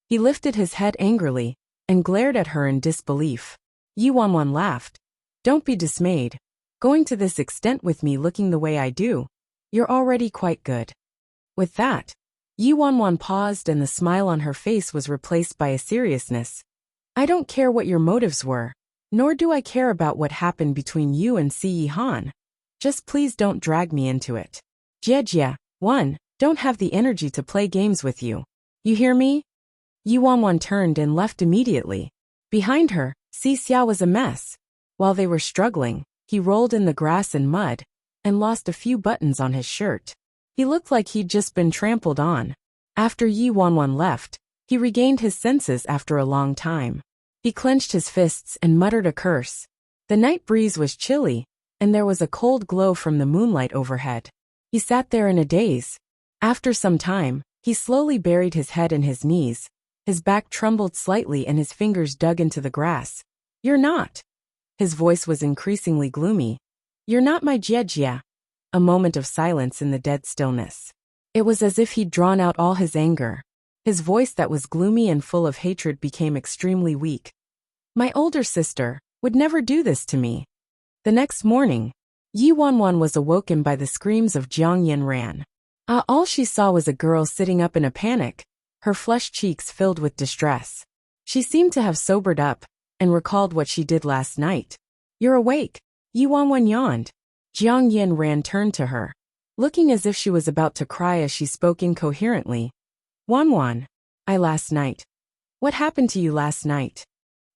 He lifted his head angrily and glared at her in disbelief. Yi Wanwan laughed. Don't be dismayed. Going to this extent with me looking the way I do, you're already quite good. With that, Yi Wanwan paused and the smile on her face was replaced by a seriousness. I don't care what your motives were, nor do I care about what happened between you and Yi Han. Just please don't drag me into it. Jie, don't have the energy to play games with you. You hear me? Yi Wanwan turned and left immediately. Behind her, Xia was a mess. While they were struggling, he rolled in the grass and mud, and lost a few buttons on his shirt. He looked like he'd just been trampled on. After Yi Wanwan left, he regained his senses after a long time. He clenched his fists and muttered a curse. The night breeze was chilly, and there was a cold glow from the moonlight overhead. He sat there in a daze. After some time, He slowly buried his head in his knees. His back trembled slightly and his fingers dug into the grass. You're not. His voice was increasingly gloomy. You're not my Jiejia. A moment of silence in the dead stillness. It was as if he'd drawn out all his anger. His voice that was gloomy and full of hatred became extremely weak. My older sister would never do this to me. The next morning, Yi Wanwan was awoken by the screams of Jiang Yanran. All she saw was a girl sitting up in a panic, her flushed cheeks filled with distress. She seemed to have sobered up and recalled what she did last night. You're awake, Yi Wanwan yawned. Jiang Yanran turned to her, looking as if she was about to cry as she spoke incoherently. Wanwan, last night. What happened to you last night?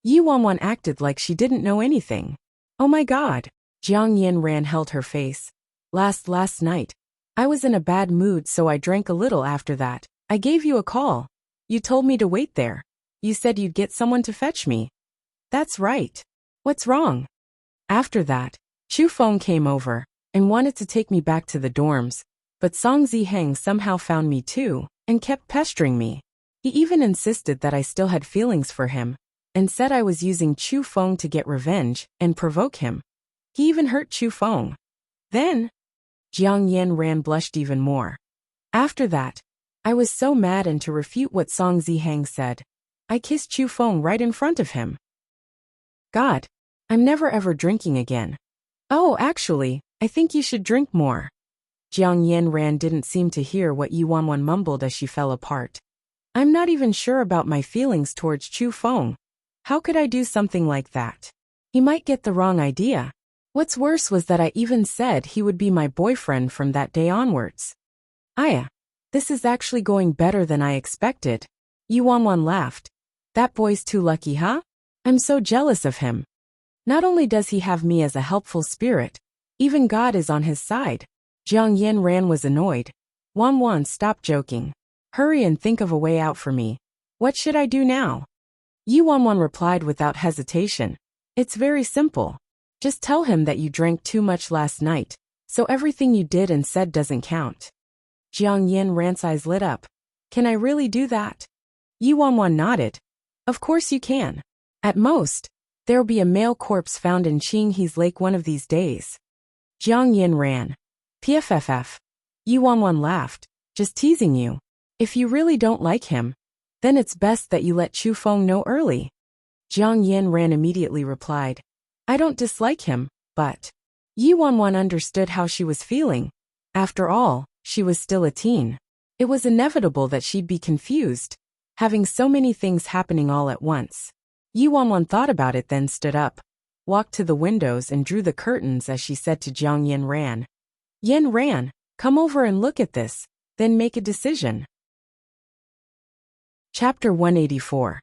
Yi Wanwan acted like she didn't know anything. Oh my god. Jiang Yanran held her face. Last night. I was in a bad mood so I drank a little after that. I gave you a call. You told me to wait there. You said you'd get someone to fetch me. That's right. What's wrong? After that, Chu Feng came over and wanted to take me back to the dorms, but Song Ziheng somehow found me too and kept pestering me. He even insisted that I still had feelings for him and said I was using Chu Feng to get revenge and provoke him. He even hurt Chu Feng. Then, Jiang Yanran blushed even more. After that, I was so mad, and to refute what Song Ziheng said, I kissed Chu Feng right in front of him. God, I'm never ever drinking again. Oh, actually, I think you should drink more. Jiang Yanran didn't seem to hear what Yi Wanwan mumbled as she fell apart. I'm not even sure about my feelings towards Chu Feng. How could I do something like that? He might get the wrong idea. What's worse was that I even said he would be my boyfriend from that day onwards. Aya, this is actually going better than I expected. Yi Wanwan laughed. That boy's too lucky, huh? I'm so jealous of him. Not only does he have me as a helpful spirit, even God is on his side. Jiang Yanran was annoyed. Wanwan, stop joking. Hurry and think of a way out for me. What should I do now? Yi Wanwan replied without hesitation. It's very simple. Just tell him that you drank too much last night, so everything you did and said doesn't count. Jiang Yanran's eyes lit up. Can I really do that? Yi Wanwan nodded. Of course you can. At most, there'll be a male corpse found in Qinghe's lake one of these days. Jiang Yanran. PFFF. Yi Wanwan laughed. Just teasing you. If you really don't like him, then it's best that you let Chu Feng know early. Jiang Yanran immediately replied. I don't dislike him, but... Yi Wanwan understood how she was feeling. After all, she was still a teen. It was inevitable that she'd be confused, having so many things happening all at once. Yi Wanwan thought about it, then stood up, walked to the windows and drew the curtains as she said to Jiang Yanran. Yanran, come over and look at this, then make a decision. Chapter 184.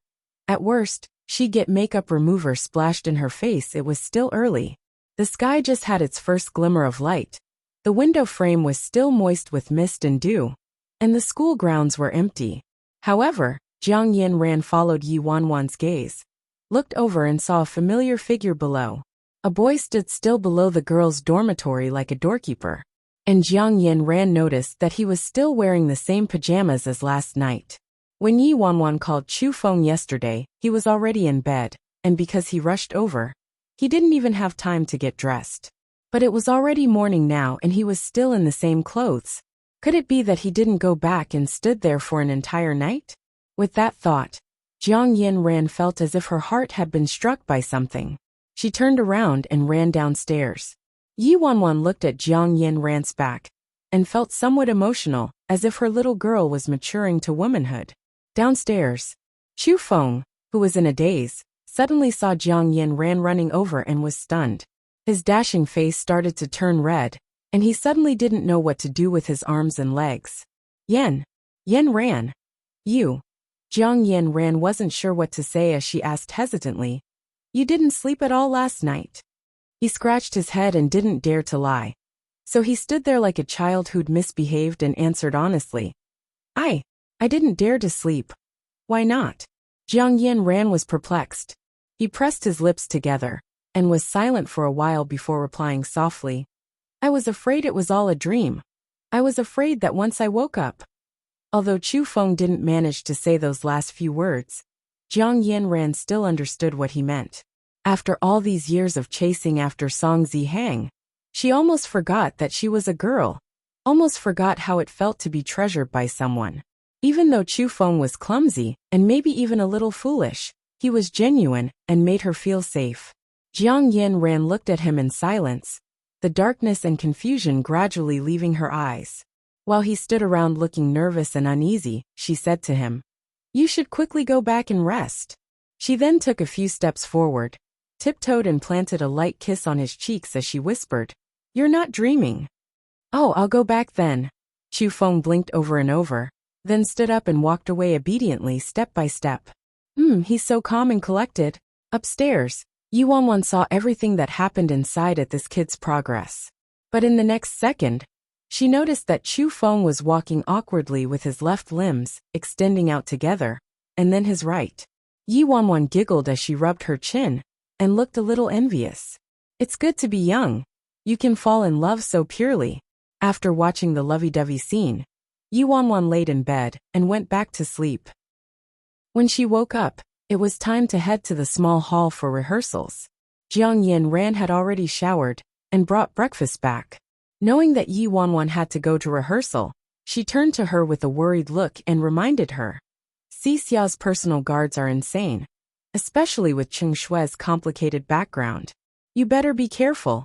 At worst, she'd get makeup remover splashed in her face. It was still early. The sky just had its first glimmer of light. The window frame was still moist with mist and dew, and the school grounds were empty. However, Jiang Yanran followed Yi Wanwan's gaze, looked over and saw a familiar figure below. A boy stood still below the girls' dormitory like a doorkeeper, and Jiang Yanran noticed that he was still wearing the same pajamas as last night. When Yi Wanwan called Chu Feng yesterday, he was already in bed, and because he rushed over, he didn't even have time to get dressed. But it was already morning now and he was still in the same clothes. Could it be that he didn't go back and stood there for an entire night? With that thought, Jiang Yanran felt as if her heart had been struck by something. She turned around and ran downstairs. Yi Wanwan looked at Jiang Yanran's back and felt somewhat emotional, as if her little girl was maturing to womanhood. Downstairs, Chu Feng, who was in a daze, suddenly saw Jiang Yanran running over and was stunned. His dashing face started to turn red, and he suddenly didn't know what to do with his arms and legs. Yanran. You. Jiang Yanran wasn't sure what to say as she asked hesitantly. You didn't sleep at all last night? He scratched his head and didn't dare to lie. So he stood there like a child who'd misbehaved and answered honestly. I didn't dare to sleep. Why not? Jiang Yanran was perplexed. He pressed his lips together and was silent for a while before replying softly. I was afraid it was all a dream. I was afraid that once I woke up, Although Chu Feng didn't manage to say those last few words, Jiang Yanran still understood what he meant. After all these years of chasing after Song Zihang, she almost forgot that she was a girl, almost forgot how it felt to be treasured by someone. Even though Chu Feng was clumsy and maybe even a little foolish, he was genuine and made her feel safe. Jiang Yanran looked at him in silence, the darkness and confusion gradually leaving her eyes. While he stood around looking nervous and uneasy, she said to him, "You should quickly go back and rest." She then took a few steps forward, tiptoed and planted a light kiss on his cheeks as she whispered, "You're not dreaming." "Oh, I'll go back then." Chu Feng blinked over and over, then stood up and walked away obediently step by step. He's so calm and collected. Upstairs, Yi Wanwan saw everything that happened inside at this kid's progress. But in the next second, she noticed that Chu Feng was walking awkwardly with his left limbs extending out together, and then his right. Yi Wanwan giggled as she rubbed her chin and looked a little envious. It's good to be young. You can fall in love so purely. After watching the lovey-dovey scene, Yi Wanwan laid in bed and went back to sleep. When she woke up, it was time to head to the small hall for rehearsals. Jiang Yanran had already showered and brought breakfast back. Knowing that Yi Wanwan had to go to rehearsal, she turned to her with a worried look and reminded her. Xixia's personal guards are insane, especially with Cheng Shui's complicated background. You better be careful.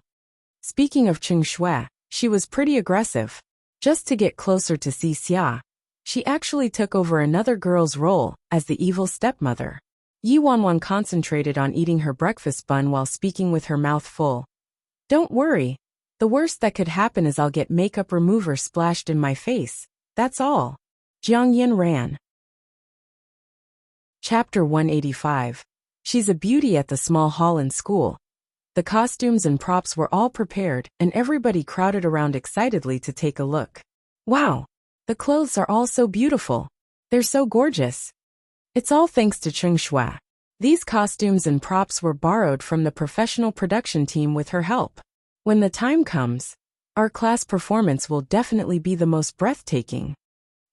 Speaking of Cheng Shui, she was pretty aggressive. Just to get closer to Xixia, she actually took over another girl's role as the evil stepmother. Yi Wanwan concentrated on eating her breakfast bun while speaking with her mouth full. Don't worry. The worst that could happen is I'll get makeup remover splashed in my face. That's all. Jiang Yin ran. Chapter 185. She's a beauty at the small hall in school. The costumes and props were all prepared and everybody crowded around excitedly to take a look. Wow! The clothes are all so beautiful. They're so gorgeous. It's all thanks to Cheng Shui. These costumes and props were borrowed from the professional production team with her help. When the time comes, our class performance will definitely be the most breathtaking.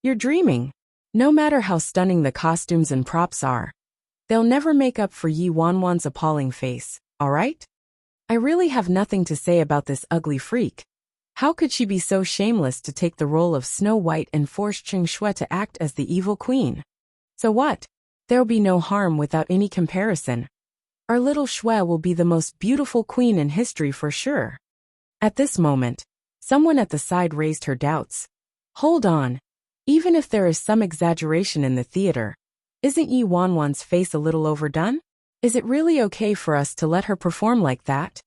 You're dreaming. No matter how stunning the costumes and props are, they'll never make up for Yi Wanwan's appalling face, alright? I really have nothing to say about this ugly freak. How could she be so shameless to take the role of Snow White and force Cheng Shui to act as the evil queen? So what? There'll be no harm without any comparison. Our little Shui will be the most beautiful queen in history for sure. At this moment, someone at the side raised her doubts. Hold on. Even if there is some exaggeration in the theater, isn't Yi Wanwan's face a little overdone? Is it really okay for us to let her perform like that?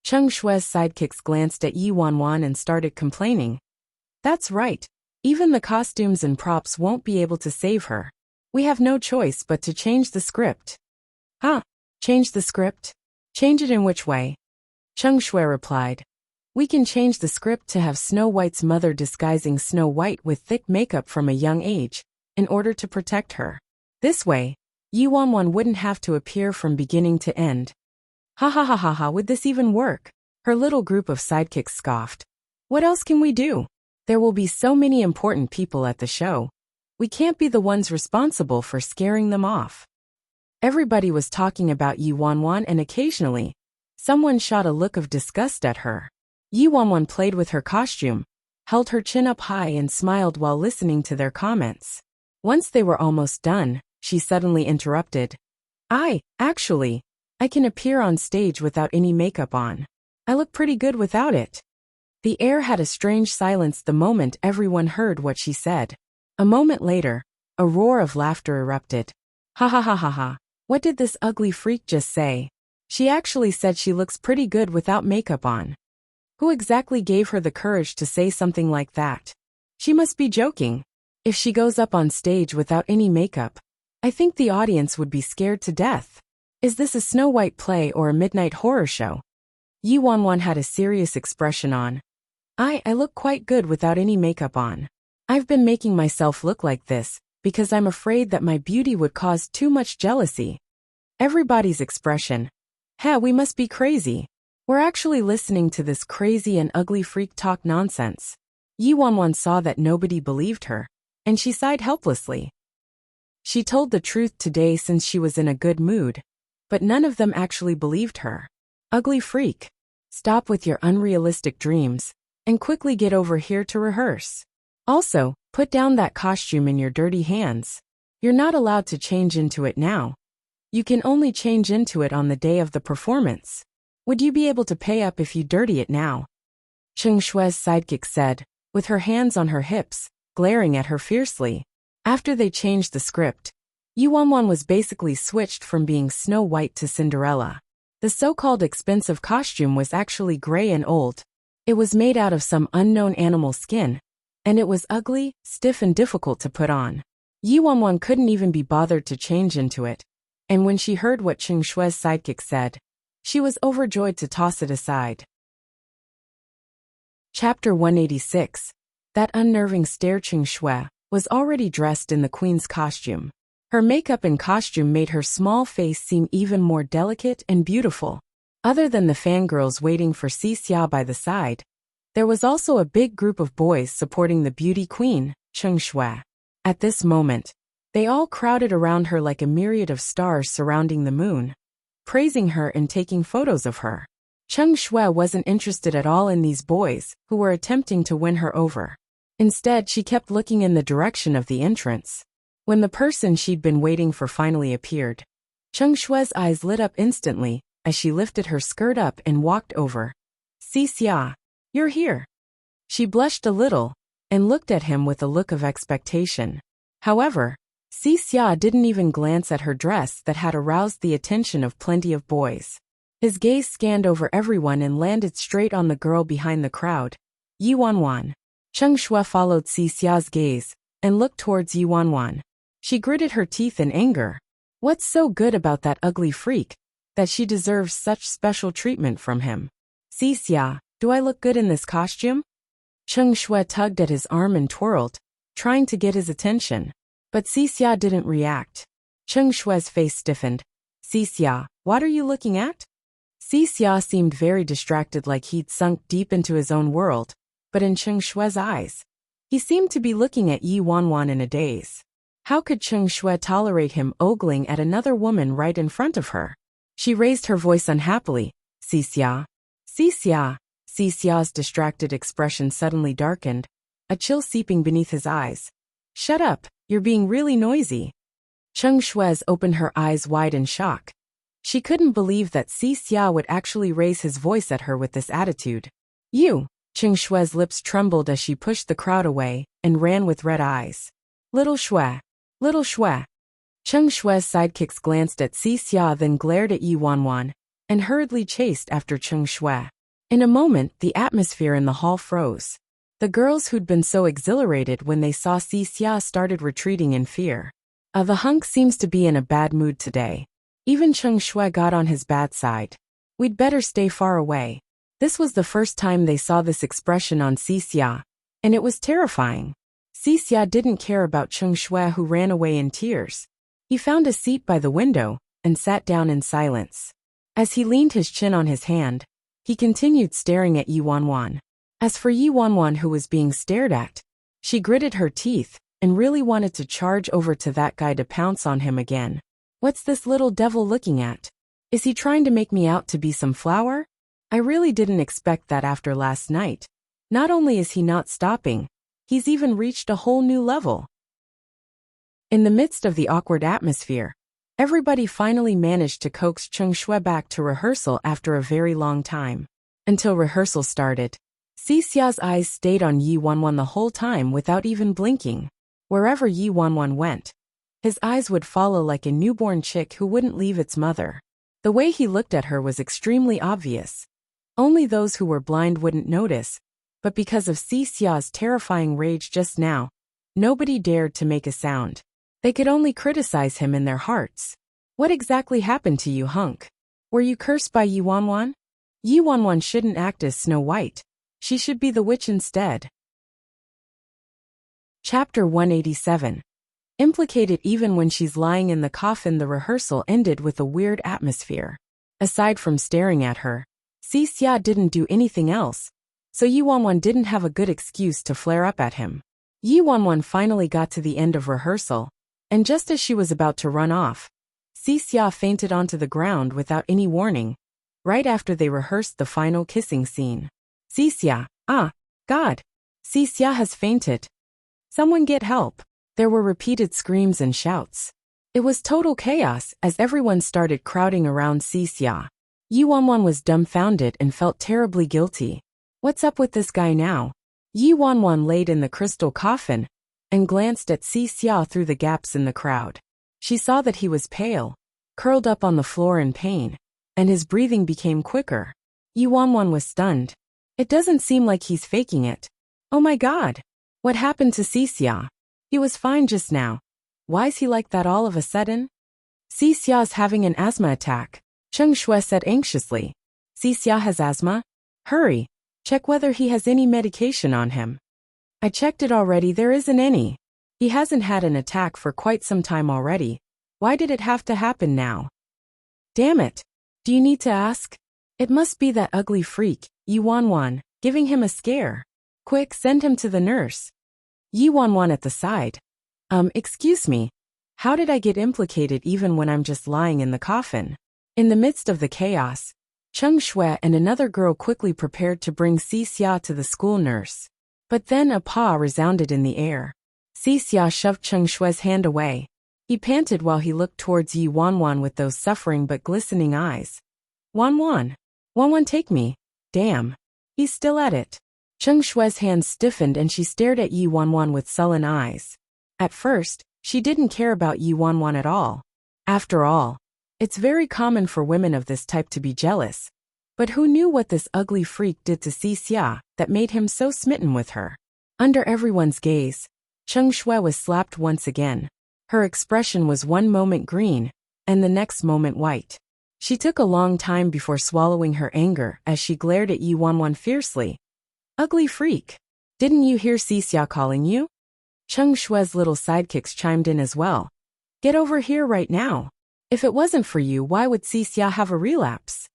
Cheng Shui's sidekicks glanced at Yi Wanwan and started complaining. That's right. Even the costumes and props won't be able to save her. We have no choice but to change the script. Huh? Change the script? Change it in which way? Cheng Shui replied. We can change the script to have Snow White's mother disguising Snow White with thick makeup from a young age, in order to protect her. This way, Yi Wanwan wouldn't have to appear from beginning to end. Ha ha ha ha ha, would this even work? Her little group of sidekicks scoffed. What else can we do? There will be so many important people at the show. We can't be the ones responsible for scaring them off. Everybody was talking about Yi Wanwan and occasionally, someone shot a look of disgust at her. Yi Wanwan played with her costume, held her chin up high and smiled while listening to their comments. Once they were almost done, she suddenly interrupted. Actually, I can appear on stage without any makeup on. I look pretty good without it. The air had a strange silence the moment everyone heard what she said. A moment later, a roar of laughter erupted. Ha ha ha ha ha. What did this ugly freak just say? She actually said she looks pretty good without makeup on. Who exactly gave her the courage to say something like that? She must be joking. If she goes up on stage without any makeup, I think the audience would be scared to death. Is this a Snow White play or a midnight horror show? Yi Wanwan had a serious expression on. I look quite good without any makeup on. I've been making myself look like this because I'm afraid that my beauty would cause too much jealousy. Everybody's expression. We must be crazy. We're actually listening to this crazy and ugly freak talk nonsense. Yi Wanwan saw that nobody believed her, and she sighed helplessly. She told the truth today since she was in a good mood, but none of them actually believed her. Ugly freak. Stop with your unrealistic dreams, and quickly get over here to rehearse. Also, put down that costume in your dirty hands. You're not allowed to change into it now. You can only change into it on the day of the performance. Would you be able to pay up if you dirty it now? Cheng Shui's sidekick said, with her hands on her hips, glaring at her fiercely. After they changed the script, Yu Wanwan was basically switched from being Snow White to Cinderella. The so-called expensive costume was actually gray and old. It was made out of some unknown animal skin, and it was ugly, stiff and difficult to put on. Yu Wanwan couldn't even be bothered to change into it, and when she heard what Cheng Shui's sidekick said, she was overjoyed to toss it aside. Chapter 186. That unnerving stare. Cheng Shui was already dressed in the queen's costume. Her makeup and costume made her small face seem even more delicate and beautiful. Other than the fangirls waiting for Xia by the side, there was also a big group of boys supporting the beauty queen, Cheng Shui. At this moment, they all crowded around her like a myriad of stars surrounding the moon, praising her and taking photos of her. Cheng Shui wasn't interested at all in these boys, who were attempting to win her over. Instead, she kept looking in the direction of the entrance. When the person she'd been waiting for finally appeared, Cheng Shui's eyes lit up instantly as she lifted her skirt up and walked over. Xia, you're here. She blushed a little and looked at him with a look of expectation. However, Xia didn't even glance at her dress that had aroused the attention of plenty of boys. His gaze scanned over everyone and landed straight on the girl behind the crowd, Yu Wanwan. Cheng Shui followed Xia's gaze and looked towards Yu Wanwan. She gritted her teeth in anger. What's so good about that ugly freak that she deserves such special treatment from him? Xia, do I look good in this costume? Cheng Shui tugged at his arm and twirled, trying to get his attention. But Xia didn't react. Cheng Shui's face stiffened. Xia, what are you looking at? Xia seemed very distracted, like he'd sunk deep into his own world, but in Cheng Shui's eyes, he seemed to be looking at Yu Wanwan in a daze. How could Cheng Shui tolerate him ogling at another woman right in front of her? She raised her voice unhappily. Xia. Xia's distracted expression suddenly darkened, a chill seeping beneath his eyes. Shut up, you're being really noisy. Cheng Shui opened her eyes wide in shock. She couldn't believe that Xia would actually raise his voice at her with this attitude. You! Cheng Shui's lips trembled as she pushed the crowd away and ran with red eyes. Little Shui. Cheng Shui's sidekicks glanced at Xia, then glared at Yu Wanwan, and hurriedly chased after Cheng Shui. In a moment, the atmosphere in the hall froze. The girls who'd been so exhilarated when they saw Xia started retreating in fear. The hunk seems to be in a bad mood today. Even Cheng Shui got on his bad side. We'd better stay far away. This was the first time they saw this expression on Xia, and it was terrifying. Xia didn't care about Cheng Shui, who ran away in tears. He found a seat by the window and sat down in silence. As he leaned his chin on his hand, he continued staring at Yu Wanwan. As for Yu Wanwan, who was being stared at, she gritted her teeth and really wanted to charge over to that guy to pounce on him again. What's this little devil looking at? Is he trying to make me out to be some flower? I really didn't expect that after last night. Not only is he not stopping, he's even reached a whole new level. In the midst of the awkward atmosphere, everybody finally managed to coax Cheng Shui back to rehearsal after a very long time. Until rehearsal started, Xia's eyes stayed on Yu Wanwan the whole time without even blinking. Wherever Yu Wanwan went, his eyes would follow like a newborn chick who wouldn't leave its mother. The way he looked at her was extremely obvious. Only those who were blind wouldn't notice, but because of Xia's terrifying rage just now, nobody dared to make a sound. They could only criticize him in their hearts. What exactly happened to you, hunk? Were you cursed by Yu Wanwan? Yu Wanwan shouldn't act as Snow White. She should be the witch instead. Chapter 187. Implicated. Even when she's lying in the coffin, the rehearsal ended with a weird atmosphere. Aside from staring at her, Xia didn't do anything else, so Yu Wanwan didn't have a good excuse to flare up at him. Yi Wanwan finally got to the end of rehearsal, and just as she was about to run off, Xia fainted onto the ground without any warning, right after they rehearsed the final kissing scene. Xia, ah, God! Xia has fainted. Someone get help. There were repeated screams and shouts. It was total chaos as everyone started crowding around Xia. Yi Wanwan was dumbfounded and felt terribly guilty. What's up with this guy now? Yi Wanwan laid in the crystal coffin and glanced at Xia through the gaps in the crowd. She saw that he was pale, curled up on the floor in pain, and his breathing became quicker. Yi Wanwan was stunned. It doesn't seem like he's faking it. Oh my God! What happened to Xia? He was fine just now. Why's he like that all of a sudden? Xia's having an asthma attack, Cheng Shui said anxiously. Xia has asthma? Hurry! Check whether he has any medication on him. I checked it already, there isn't any. He hasn't had an attack for quite some time already. Why did it have to happen now? Damn it! Do you need to ask? It must be that ugly freak, Yi Wanwan, giving him a scare. Quick, send him to the nurse. Yi Wanwan at the side. Excuse me. How did I get implicated even when I'm just lying in the coffin? In the midst of the chaos, Cheng Shui and another girl quickly prepared to bring Xia to the school nurse. But then a paw resounded in the air. Xia shoved Cheng Shui's hand away. He panted while he looked towards Yi Wanwan with those suffering but glistening eyes. Wanwan! Wanwan, take me! Damn! He's still at it. Cheng Shui's hand stiffened and she stared at Yi Wanwan with sullen eyes. At first, she didn't care about Yi Wanwan at all. After all, it's very common for women of this type to be jealous. But who knew what this ugly freak did to Xia that made him so smitten with her? Under everyone's gaze, Cheng Shui was slapped once again. Her expression was one moment green, and the next moment white. She took a long time before swallowing her anger as she glared at Yi Wanwan fiercely. Ugly freak! Didn't you hear Xia calling you? Cheng Shui's little sidekicks chimed in as well. Get over here right now. If it wasn't for you, why would Xia have a relapse?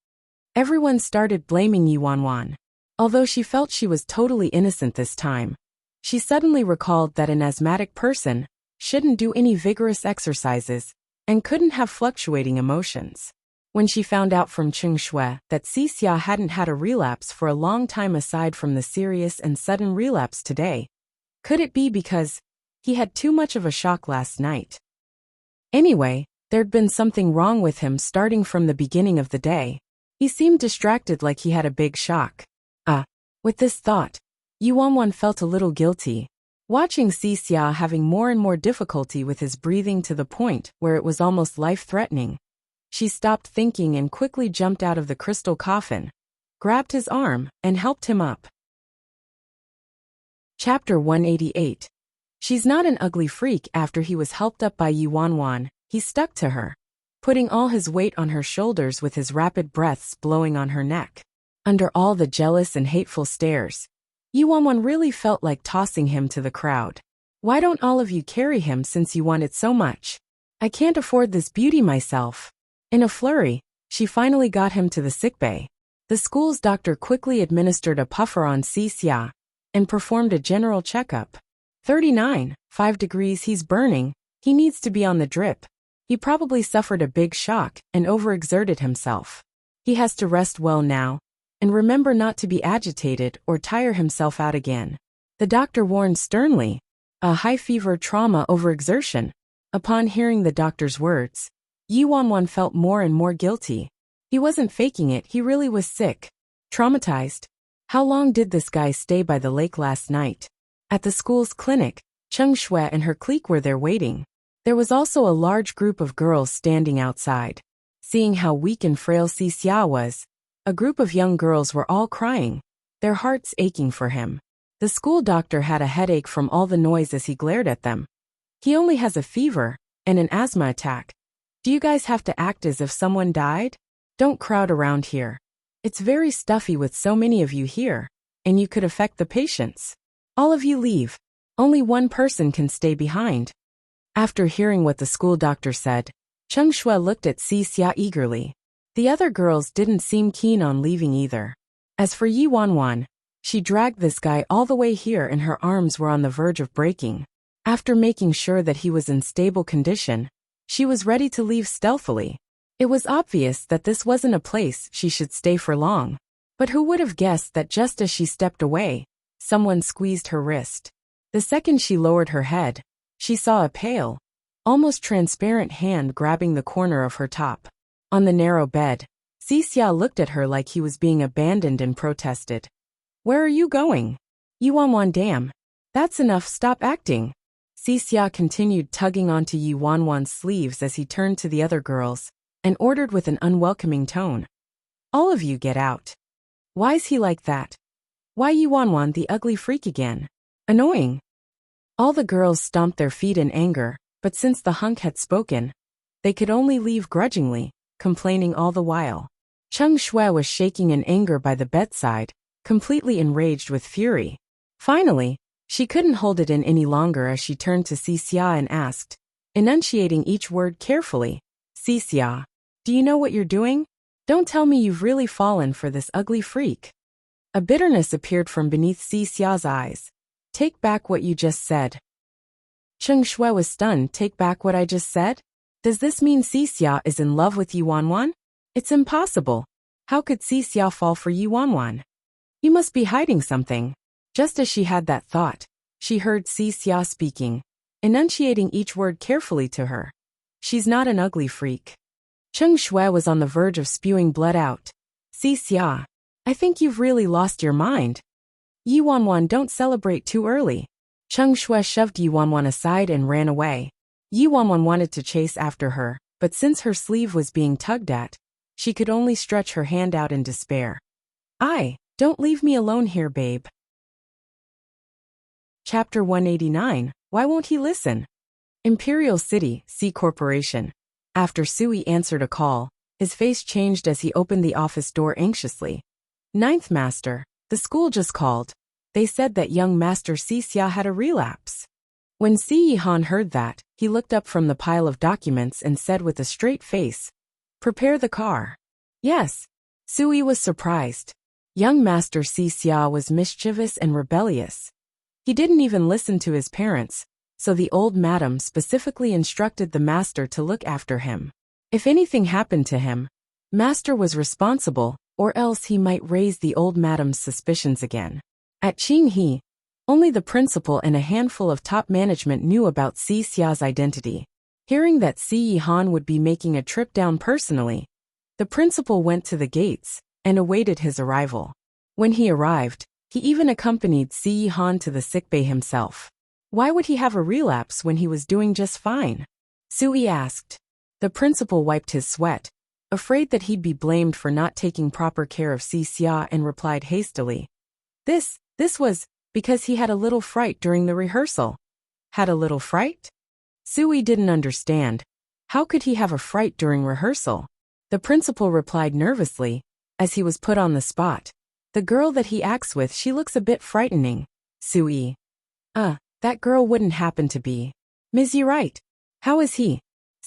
Everyone started blaming Yi Wanwan. Although she felt she was totally innocent this time, she suddenly recalled that an asthmatic person shouldn't do any vigorous exercises and couldn't have fluctuating emotions. When she found out from Cheng Shui that Xia hadn't had a relapse for a long time aside from the serious and sudden relapse today, could it be because he had too much of a shock last night? Anyway, there'd been something wrong with him starting from the beginning of the day. He seemed distracted like he had a big shock. With this thought, Yi Wanwan felt a little guilty. Watching Xia having more and more difficulty with his breathing to the point where it was almost life-threatening. She stopped thinking and quickly jumped out of the crystal coffin, grabbed his arm, and helped him up. Chapter 188. She's not an ugly freak. After he was helped up by Yi Wanwan, he stuck to her, putting all his weight on her shoulders with his rapid breaths blowing on her neck. Under all the jealous and hateful stares, Yi Wanwan really felt like tossing him to the crowd. Why don't all of you carry him since you want it so much? I can't afford this beauty myself. In a flurry, she finally got him to the sickbay. The school's doctor quickly administered a puffer on Xia and performed a general checkup. 39, 5 degrees, he's burning. He needs to be on the drip. He probably suffered a big shock and overexerted himself. He has to rest well now, and remember not to be agitated or tire himself out again. The doctor warned sternly. A high fever, trauma, overexertion. Upon hearing the doctor's words, Yi Wanwan felt more and more guilty. He wasn't faking it, he really was sick. Traumatized. How long did this guy stay by the lake last night? At the school's clinic, Cheng Shui and her clique were there waiting. There was also a large group of girls standing outside. Seeing how weak and frail Xia was, a group of young girls were all crying, their hearts aching for him. The school doctor had a headache from all the noise as he glared at them. He only has a fever and an asthma attack. Do you guys have to act as if someone died? Don't crowd around here. It's very stuffy with so many of you here, and you could affect the patients. All of you leave. Only one person can stay behind. After hearing what the school doctor said, Cheng Shui looked at Xia eagerly. The other girls didn't seem keen on leaving either. As for Yi Wanwan, She dragged this guy all the way here and her arms were on the verge of breaking. After making sure that he was in stable condition, she was ready to leave stealthily. It was obvious that this wasn't a place she should stay for long. But who would have guessed that just as she stepped away, someone squeezed her wrist. The second she lowered her head, she saw a pale, almost transparent hand grabbing the corner of her top. On the narrow bed, Xia looked at her like he was being abandoned and protested. "Where are you going? Yuanwan, damn. That's enough, stop acting." Xia continued tugging onto Yuanwan's sleeves as he turned to the other girls and ordered with an unwelcoming tone. "All of you get out." "Why's he like that? Why Yuanwan the ugly freak again? Annoying." All the girls stomped their feet in anger, but since the hunk had spoken, they could only leave grudgingly, complaining all the while. Cheng Shui was shaking in anger by the bedside, completely enraged with fury. Finally, she couldn't hold it in any longer as she turned to Xia and asked, enunciating each word carefully, "Xia, do you know what you're doing? Don't tell me you've really fallen for this ugly freak." A bitterness appeared from beneath Xia's eyes. "Take back what you just said." Cheng Shui was stunned. "Take back what I just said? Does this mean Xia is in love with Yuanwan? It's impossible. How could Xia fall for Yuanwan? You must be hiding something." Just as she had that thought, she heard Xia speaking, enunciating each word carefully to her. "She's not an ugly freak." Cheng Shui was on the verge of spewing blood out. "Xia, I think you've really lost your mind. Yuanwan, don't celebrate too early." Cheng Shui shoved Yuanwan aside and ran away. Yuanwan wanted to chase after her, but since her sleeve was being tugged at, she could only stretch her hand out in despair. Don't leave me alone here, babe." Chapter 189, Why Won't He Listen? Imperial City, C Corporation. After Sui answered a call, his face changed as he opened the office door anxiously. "Ninth Master, the school just called. They said that young Master Xia had a relapse." When Han heard that, he looked up from the pile of documents and said with a straight face, "Prepare the car." "Yes." Sui was surprised. Young Master Xia was mischievous and rebellious. He didn't even listen to his parents, so the old madam specifically instructed the master to look after him. If anything happened to him, master was responsible, or else he might raise the old madam's suspicions again. At Qinghe, only the principal and a handful of top management knew about Xia's identity. Hearing that Han would be making a trip down personally, the principal went to the gates and awaited his arrival. When he arrived, he even accompanied Han to the sickbay himself. Why would he have a relapse when he was doing just fine? Sui asked. The principal wiped his sweat, afraid that he'd be blamed for not taking proper care of Xia, and replied hastily. This was because he had a little fright during the rehearsal." "Had a little fright?" Sui didn't understand. How could he have a fright during rehearsal? The principal replied nervously, as he was put on the spot. "The girl that he acts with, she looks a bit frightening." Sui. That girl wouldn't happen to be Ms. Yi, right? How is he?"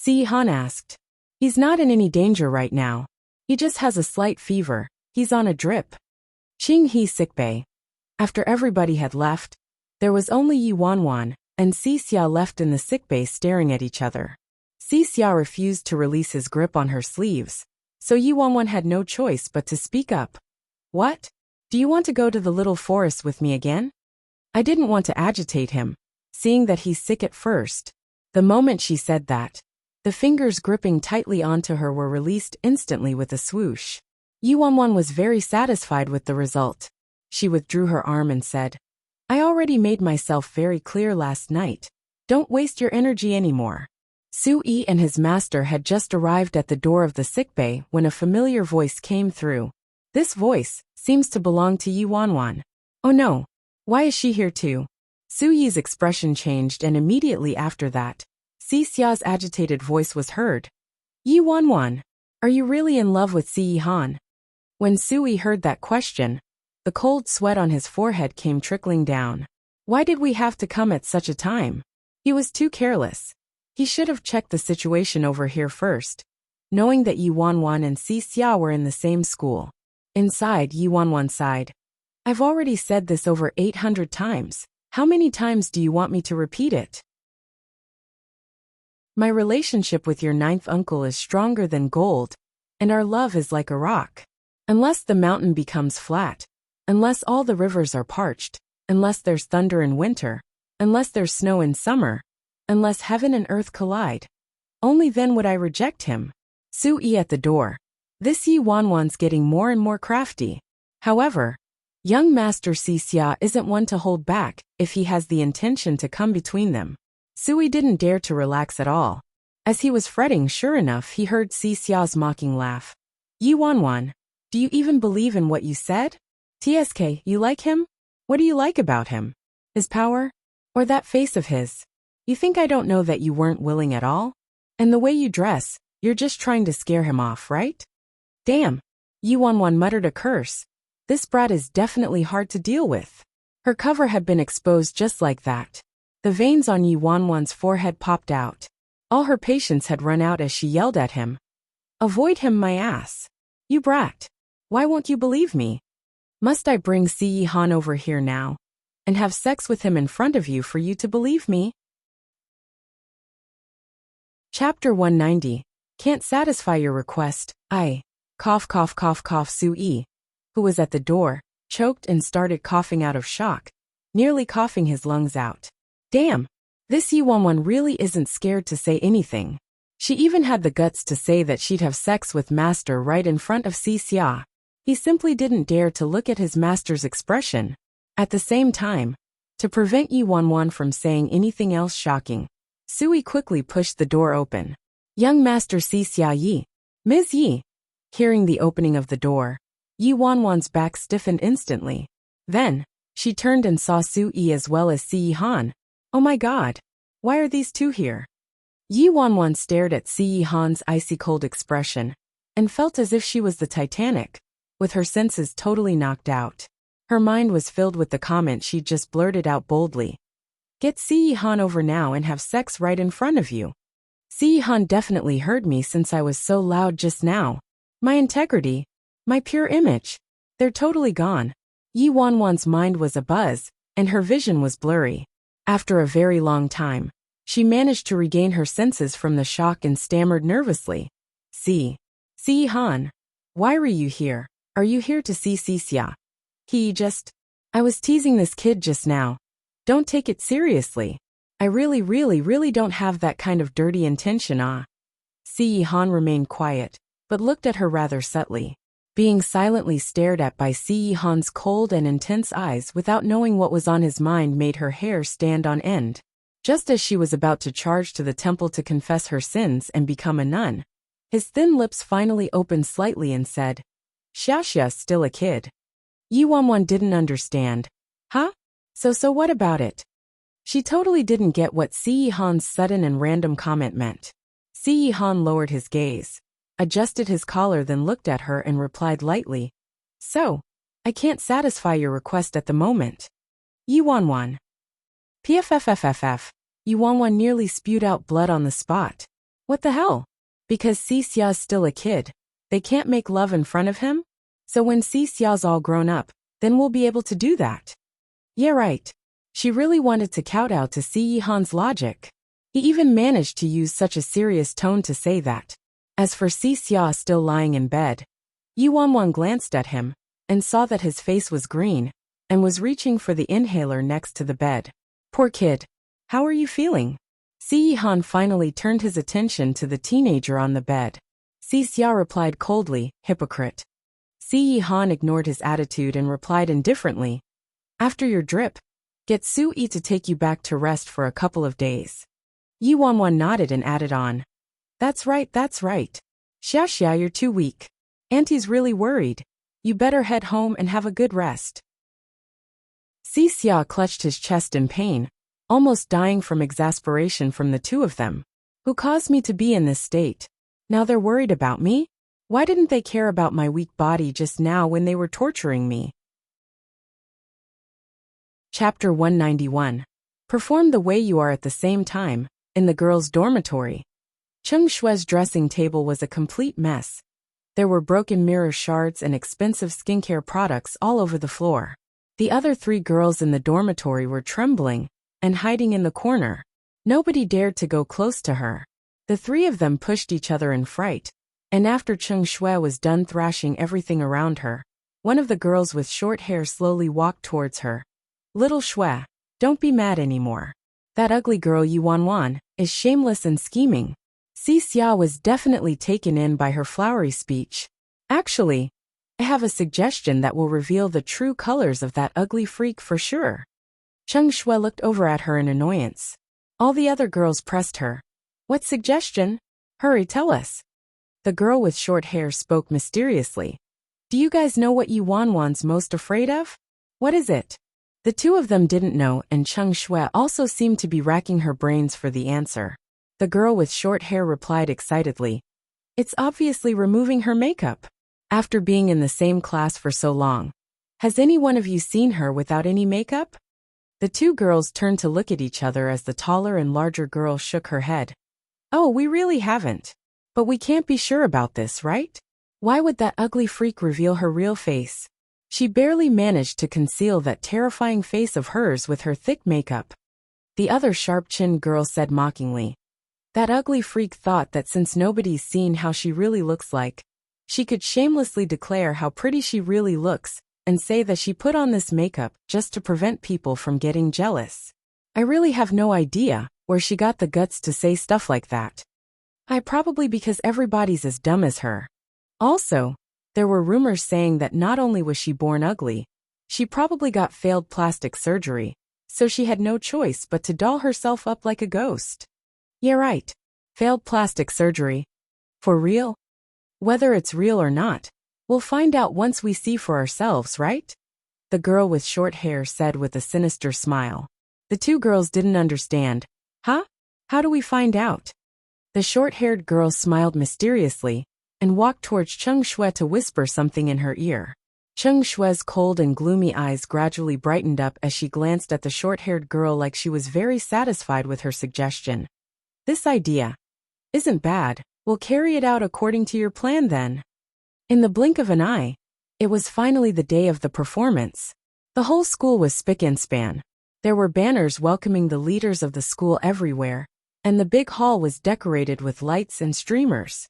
Han asked. "He's not in any danger right now. He just has a slight fever. He's on a drip." Qinghe sickbay. After everybody had left, there was only Yuanwan and Xia left in the sickbay staring at each other. Xia refused to release his grip on her sleeves, so Yuanwan had no choice but to speak up. "What? Do you want to go to the little forest with me again?" I didn't want to agitate him, seeing that he's sick at first. The moment she said that, the fingers gripping tightly onto her were released instantly with a swoosh. Yuanwan was very satisfied with the result. She withdrew her arm and said, "I already made myself very clear last night. Don't waste your energy anymore." Sui and his master had just arrived at the door of the sickbay when a familiar voice came through. This voice seems to belong to Yuanwan. "Oh no. Why is she here too?" Suyi's expression changed, and immediately after that, Xia's agitated voice was heard. "Yuanwan, are you really in love with Han?" When Sui heard that question, the cold sweat on his forehead came trickling down. Why did we have to come at such a time? He was too careless. He should have checked the situation over here first, knowing that Yuanwan and Xia were in the same school. Inside, Yuanwan sighed. I've already said this over 800 times. How many times do you want me to repeat it? My relationship with your ninth uncle is stronger than gold, and our love is like a rock. Unless the mountain becomes flat, unless all the rivers are parched, unless there's thunder in winter, unless there's snow in summer, unless heaven and earth collide, only then would I reject him. Sui at the door. This Yi Wanwan's getting more and more crafty. However, young Master Xia isn't one to hold back if he has the intention to come between them. Sui didn't dare to relax at all. As he was fretting, sure enough, he heard Xia's mocking laugh. Yi Wanwan, do you even believe in what you said? TSK, you like him? What do you like about him? His power? Or that face of his? You think I don't know that you weren't willing at all? And the way you dress, you're just trying to scare him off, right? Damn. Yi Wanwan muttered a curse. This brat is definitely hard to deal with. Her cover had been exposed just like that. The veins on Yi Wanwan's forehead popped out. All her patience had run out as she yelled at him. Avoid him, my ass. You brat. Why won't you believe me? Must I bring Yi Han over here now and have sex with him in front of you for you to believe me? Chapter 190. Can't satisfy your request. Cough, cough, cough, cough. Sui, who was at the door, choked and started coughing out of shock, nearly coughing his lungs out. Damn, this Yi Wanwan really isn't scared to say anything. She even had the guts to say that she'd have sex with Master right in front of Xia. He simply didn't dare to look at his master's expression. At the same time, to prevent Yi Wanwan from saying anything else shocking, Sui quickly pushed the door open. Young Master Xia Yi. Ms. Yi. Hearing the opening of the door, Yi Wanwan's back stiffened instantly. Then, she turned and saw Sui as well as Yi Han. Oh my god. Why are these two here? Yi Wanwan stared at Yi Han's icy-cold expression and felt as if she was the Titanic, with her senses totally knocked out. Her mind was filled with the comment she'd just blurted out boldly. Get Yi Han over now and have sex right in front of you. Yi Han definitely heard me since I was so loud just now. My integrity, my pure image, they're totally gone. Yi Wanwan's mind was abuzz, and her vision was blurry. After a very long time, she managed to regain her senses from the shock and stammered nervously. Yi Han, why were you here? Are you here to see Xia? I was teasing this kid just now. Don't take it seriously. I really don't have that kind of dirty intention. Yi Han remained quiet, but looked at her rather subtly. Being silently stared at by Yi Han's cold and intense eyes without knowing what was on his mind made her hair stand on end. Just as she was about to charge to the temple to confess her sins and become a nun, his thin lips finally opened slightly and said, Xiaxia's still a kid. Yi Wanwan didn't understand. Huh? So what about it? She totally didn't get what Yi Han's sudden and random comment meant. Yi Han lowered his gaze, adjusted his collar, then looked at her and replied lightly, So, I can't satisfy your request at the moment. Yi Wanwan. PFFFFF. Yi Wanwan nearly spewed out blood on the spot. What the hell? Because Xia's still a kid, they can't make love in front of him? So when Xia's all grown up, then we'll be able to do that. Yeah, right. She really wanted to kowtow to Yi Han's logic. He even managed to use such a serious tone to say that. As for Xia still lying in bed, Yi Wanwan glanced at him and saw that his face was green and was reaching for the inhaler next to the bed. Poor kid. How are you feeling? Yi Han finally turned his attention to the teenager on the bed. Xia replied coldly, hypocrite. Yi Han ignored his attitude and replied indifferently, After your drip, get Sui to take you back to rest for a couple of days. Yi Wanwan nodded and added on. That's right. Xia, you're too weak. Auntie's really worried. You better head home and have a good rest. Xia clutched his chest in pain, almost dying from exasperation from the two of them. Who caused me to be in this state? Now they're worried about me? Why didn't they care about my weak body just now when they were torturing me? Chapter 191. Perform the way you are at the same time. In the girls' dormitory, Cheng Shue's dressing table was a complete mess. There were broken mirror shards and expensive skincare products all over the floor. The other 3 girls in the dormitory were trembling and hiding in the corner. Nobody dared to go close to her. The 3 of them pushed each other in fright, and after Cheng Shui was done thrashing everything around her, one of the girls with short hair slowly walked towards her. Little Shui, don't be mad anymore. That ugly girl Yuan is shameless and scheming. Si Xia was definitely taken in by her flowery speech. Actually, I have a suggestion that will reveal the true colors of that ugly freak for sure. Cheng Shui looked over at her in annoyance. All the other girls pressed her. What suggestion? Hurry, tell us. The girl with short hair spoke mysteriously. Do you guys know what Yuan's most afraid of? What is it? The 2 of them didn't know, and Cheng Shui also seemed to be racking her brains for the answer. The girl with short hair replied excitedly. It's obviously removing her makeup. After being in the same class for so long, has any one of you seen her without any makeup? The 2 girls turned to look at each other as the taller and larger girl shook her head. Oh, we really haven't. But we can't be sure about this, right? Why would that ugly freak reveal her real face? She barely managed to conceal that terrifying face of hers with her thick makeup. The other sharp-chinned girl said mockingly. That ugly freak thought that since nobody's seen how she really looks like, she could shamelessly declare how pretty she really looks and say that she put on this makeup just to prevent people from getting jealous. I really have no idea where she got the guts to say stuff like that. Probably because everybody's as dumb as her. Also, there were rumors saying that not only was she born ugly, she probably got failed plastic surgery, so she had no choice but to doll herself up like a ghost. Yeah, right. Failed plastic surgery. For real? Whether it's real or not, we'll find out once we see for ourselves, right? The girl with short hair said with a sinister smile. The 2 girls didn't understand. Huh? How do we find out? The short-haired girl smiled mysteriously and walked towards Cheng Shui to whisper something in her ear. Cheng Shui's cold and gloomy eyes gradually brightened up as she glanced at the short-haired girl like she was very satisfied with her suggestion. This idea isn't bad. We'll carry it out according to your plan then. In the blink of an eye, it was finally the day of the performance. The whole school was spick and span. There were banners welcoming the leaders of the school everywhere, and the big hall was decorated with lights and streamers.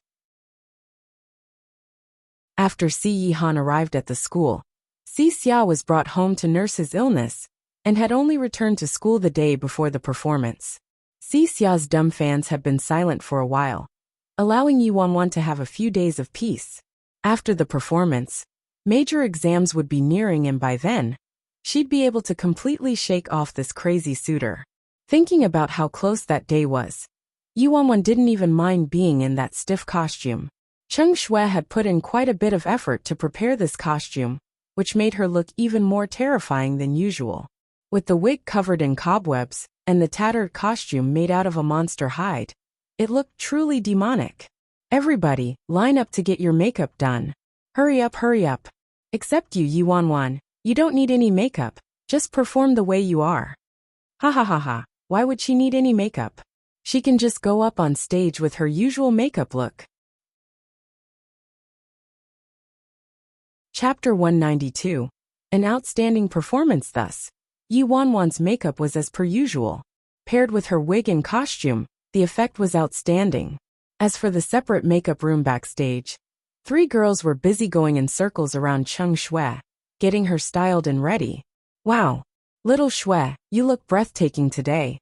After Si Yihan arrived at the school, Si Xia was brought home to nurse his illness and had only returned to school the day before the performance. Si Xia's dumb fans had been silent for a while, allowing Yuan to have a few days of peace. After the performance, major exams would be nearing, and by then, she'd be able to completely shake off this crazy suitor. Thinking about how close that day was, Yuan didn't even mind being in that stiff costume. Cheng Shui had put in quite a bit of effort to prepare this costume, which made her look even more terrifying than usual. With the wig covered in cobwebs and the tattered costume made out of a monster hide, it looked truly demonic. Everybody, line up to get your makeup done. Hurry up, hurry up. Except you, Yuan. You don't need any makeup, just perform the way you are. Ha ha ha ha, why would she need any makeup? She can just go up on stage with her usual makeup look. Chapter 192. An outstanding performance thus. Yuan's makeup was as per usual. Paired with her wig and costume, the effect was outstanding. As for the separate makeup room backstage, 3 girls were busy going in circles around Cheng Shui, getting her styled and ready. Wow, little Shui, you look breathtaking today.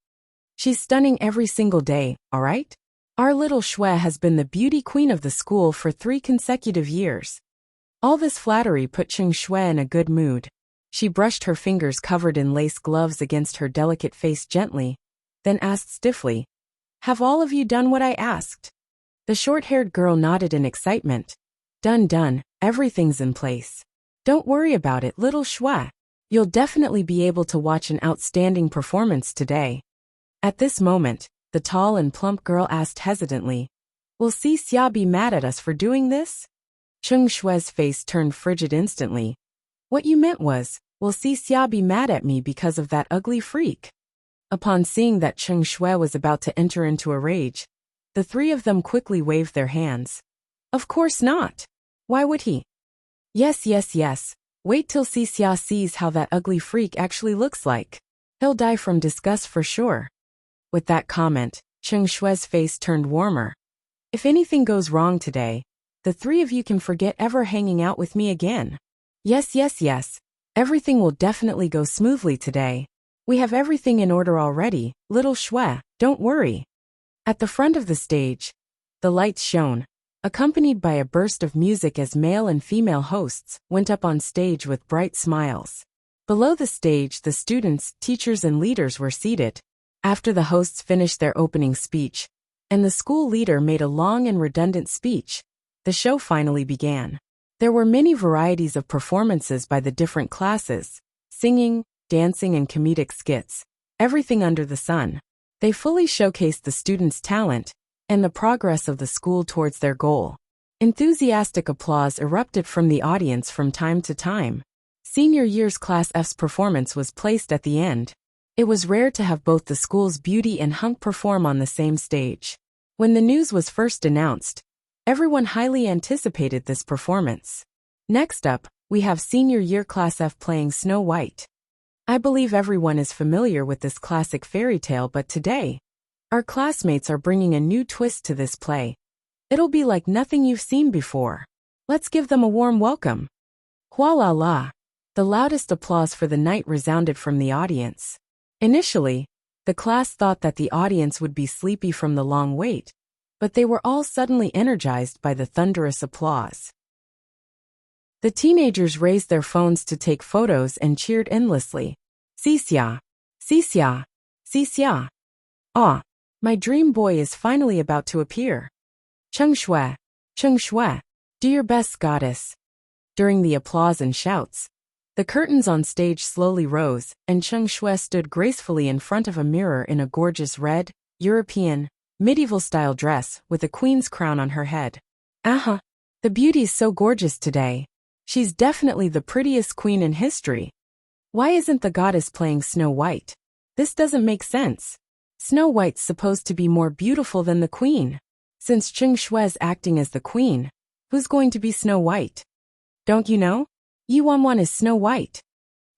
She's stunning every single day, alright? Our little Shui has been the beauty queen of the school for 3 consecutive years. All this flattery put Cheng Shui in a good mood. She brushed her fingers covered in lace gloves against her delicate face gently, then asked stiffly, "Have all of you done what I asked?" The short-haired girl nodded in excitement. Done, everything's in place. Don't worry about it, little Shui. You'll definitely be able to watch an outstanding performance today. At this moment, the tall and plump girl asked hesitantly, "Will Si Xia be mad at us for doing this?" Cheng Shui's face turned frigid instantly. What you meant was, will Si Xia be mad at me because of that ugly freak? Upon seeing that Cheng Shui was about to enter into a rage, the 3 of them quickly waved their hands. Of course not. Why would he? Yes. Wait till Wuxia sees how that ugly freak actually looks like. He'll die from disgust for sure. With that comment, Cheng Shui's face turned warmer. If anything goes wrong today, the three of you can forget ever hanging out with me again. Yes, yes, yes. Everything will definitely go smoothly today. We have everything in order already, little Shui, don't worry. At the front of the stage, the lights shone, accompanied by a burst of music as male and female hosts went up on stage with bright smiles. Below the stage, the students, teachers, and leaders were seated. After the hosts finished their opening speech, and the school leader made a long and redundant speech, the show finally began. There were many varieties of performances by the different classes, singing, dancing, and comedic skits, everything under the sun. They fully showcased the students' talent and the progress of the school towards their goal. Enthusiastic applause erupted from the audience from time to time. Senior year's Class F's performance was placed at the end. It was rare to have both the school's beauty and hunk perform on the same stage. When the news was first announced, everyone highly anticipated this performance. Next up, we have Senior Year Class F playing Snow White. I believe everyone is familiar with this classic fairy tale, but today, our classmates are bringing a new twist to this play. It'll be like nothing you've seen before. Let's give them a warm welcome. Hua la la. The loudest applause for the night resounded from the audience. Initially, the class thought that the audience would be sleepy from the long wait, but they were all suddenly energized by the thunderous applause. The teenagers raised their phones to take photos and cheered endlessly. Wuxia, Wuxia, Wuxia. Ah, my dream boy is finally about to appear. Cheng Shui, do your best, goddess. During the applause and shouts, the curtains on stage slowly rose, and Cheng Shui stood gracefully in front of a mirror in a gorgeous red, European, medieval-style dress with a queen's crown on her head. The beauty's so gorgeous today. She's definitely the prettiest queen in history. Why isn't the goddess playing Snow White? This doesn't make sense. Snow White's supposed to be more beautiful than the queen. Since Cheng Shui's acting as the queen, who's going to be Snow White? Don't you know? Yuanwan is Snow White.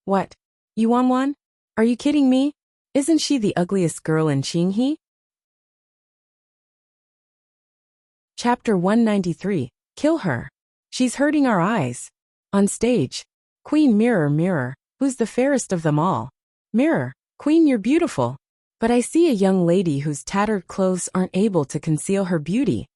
What? Yuanwan? Are you kidding me? Isn't she the ugliest girl in Qinghe? Chapter 193, Kill Her. She's hurting our eyes. On stage, Queen, mirror, mirror, who's the fairest of them all? Mirror, Queen, you're beautiful. But I see a young lady whose tattered clothes aren't able to conceal her beauty.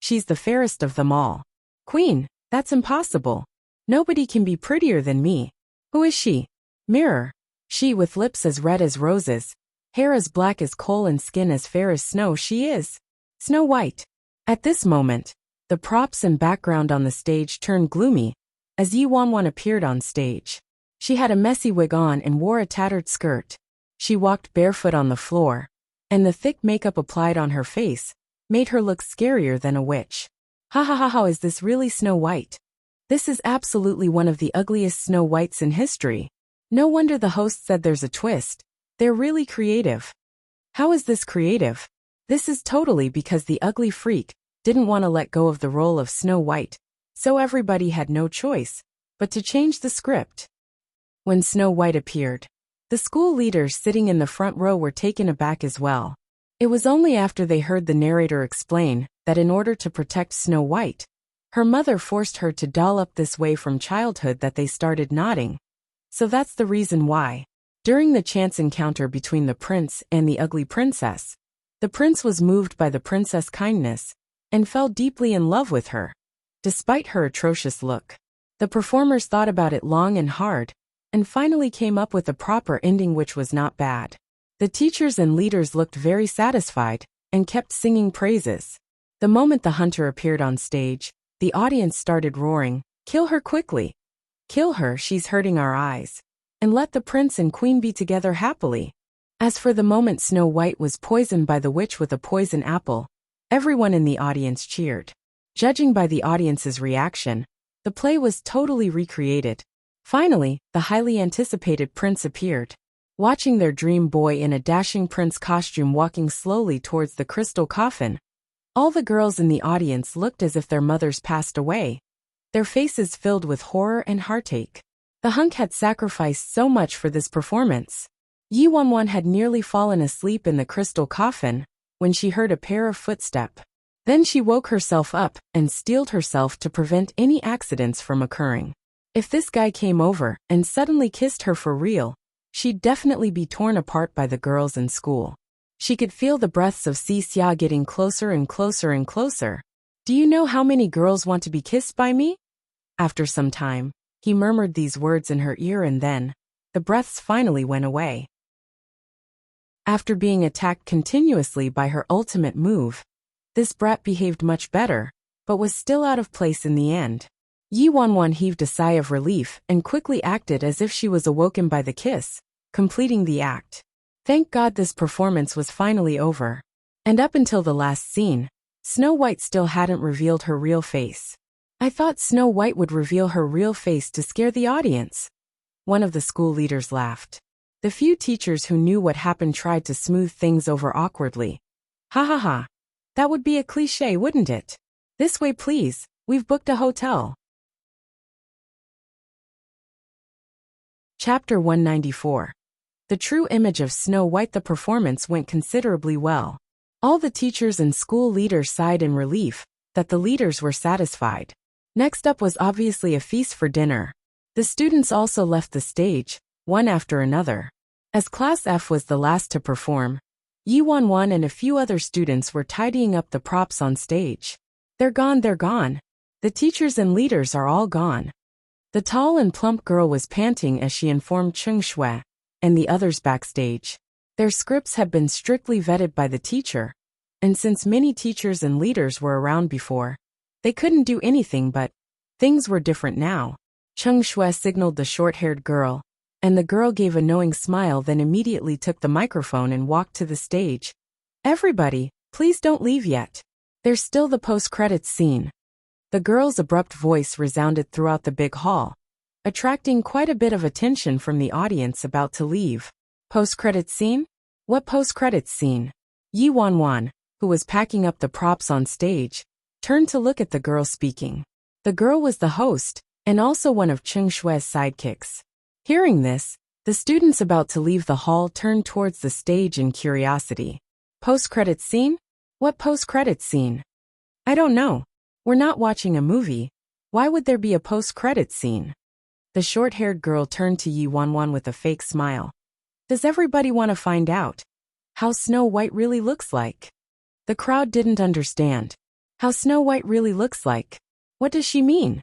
She's the fairest of them all. Queen, that's impossible. Nobody can be prettier than me. Who is she? Mirror, she with lips as red as roses, hair as black as coal and skin as fair as snow, she is Snow White. At this moment, the props and background on the stage turned gloomy as Yuanwan appeared on stage. She had a messy wig on and wore a tattered skirt. She walked barefoot on the floor, and the thick makeup applied on her face made her look scarier than a witch. Ha ha ha ha, is this really Snow White? This is absolutely one of the ugliest Snow Whites in history. No wonder the host said there's a twist. They're really creative. How is this creative? This is totally because the ugly freak didn't want to let go of the role of Snow White, so everybody had no choice but to change the script. When Snow White appeared, the school leaders sitting in the front row were taken aback as well. It was only after they heard the narrator explain that in order to protect Snow White, her mother forced her to doll up this way from childhood that they started nodding. So that's the reason why. During the chance encounter between the prince and the ugly princess, the prince was moved by the princess' kindness and fell deeply in love with her. Despite her atrocious look, the performers thought about it long and hard, and finally came up with a proper ending which was not bad. The teachers and leaders looked very satisfied and kept singing praises. The moment the hunter appeared on stage, the audience started roaring, "Kill her quickly! Kill her, she's hurting our eyes! And let the prince and queen be together happily." As for the moment Snow White was poisoned by the witch with a poison apple, everyone in the audience cheered. Judging by the audience's reaction, the play was totally recreated. Finally, the highly anticipated prince appeared. Watching their dream boy in a dashing prince costume walking slowly towards the crystal coffin, all the girls in the audience looked as if their mothers passed away, their faces filled with horror and heartache. The hunk had sacrificed so much for this performance. Yi Wanwan had nearly fallen asleep in the crystal coffin when she heard a pair of footsteps. Then she woke herself up and steeled herself to prevent any accidents from occurring. If this guy came over and suddenly kissed her for real, she'd definitely be torn apart by the girls in school. She could feel the breaths of Xia getting closer and closer and closer. Do you know how many girls want to be kissed by me? After some time, he murmured these words in her ear, and then the breaths finally went away. After being attacked continuously by her ultimate move, this brat behaved much better, but was still out of place in the end. Yi Wanwan heaved a sigh of relief and quickly acted as if she was awoken by the kiss, completing the act. Thank God this performance was finally over. And up until the last scene, Snow White still hadn't revealed her real face. I thought Snow White would reveal her real face to scare the audience. One of the school leaders laughed. The few teachers who knew what happened tried to smooth things over awkwardly. Ha ha ha. That would be a cliché, wouldn't it? This way please, we've booked a hotel. Chapter 194. The true image of Snow White. The performance went considerably well. All the teachers and school leaders sighed in relief that the leaders were satisfied. Next up was obviously a feast for dinner. The students also left the stage, one after another. As Class F was the last to perform, Yi Wanwan and a few other students were tidying up the props on stage. They're gone, they're gone. The teachers and leaders are all gone. The tall and plump girl was panting as she informed Cheng Shui and the others backstage. Their scripts had been strictly vetted by the teacher, and since many teachers and leaders were around before, they couldn't do anything, but things were different now. Cheng Shui signaled the short-haired girl, and the girl gave a knowing smile, then immediately took the microphone and walked to the stage. Everybody, please don't leave yet. There's still the post-credits scene. The girl's abrupt voice resounded throughout the big hall, attracting quite a bit of attention from the audience about to leave. Post-credits scene? What post-credits scene? Yi Wanwan, who was packing up the props on stage, turned to look at the girl speaking. The girl was the host, and also one of Cheng Shui's sidekicks. Hearing this, the students about to leave the hall turned towards the stage in curiosity. Post-credits scene? What post-credits scene? I don't know. We're not watching a movie. Why would there be a post-credits scene? The short-haired girl turned to Yi Wanwan with a fake smile. Does everybody want to find out how Snow White really looks like? The crowd didn't understand. How Snow White really looks like? What does she mean?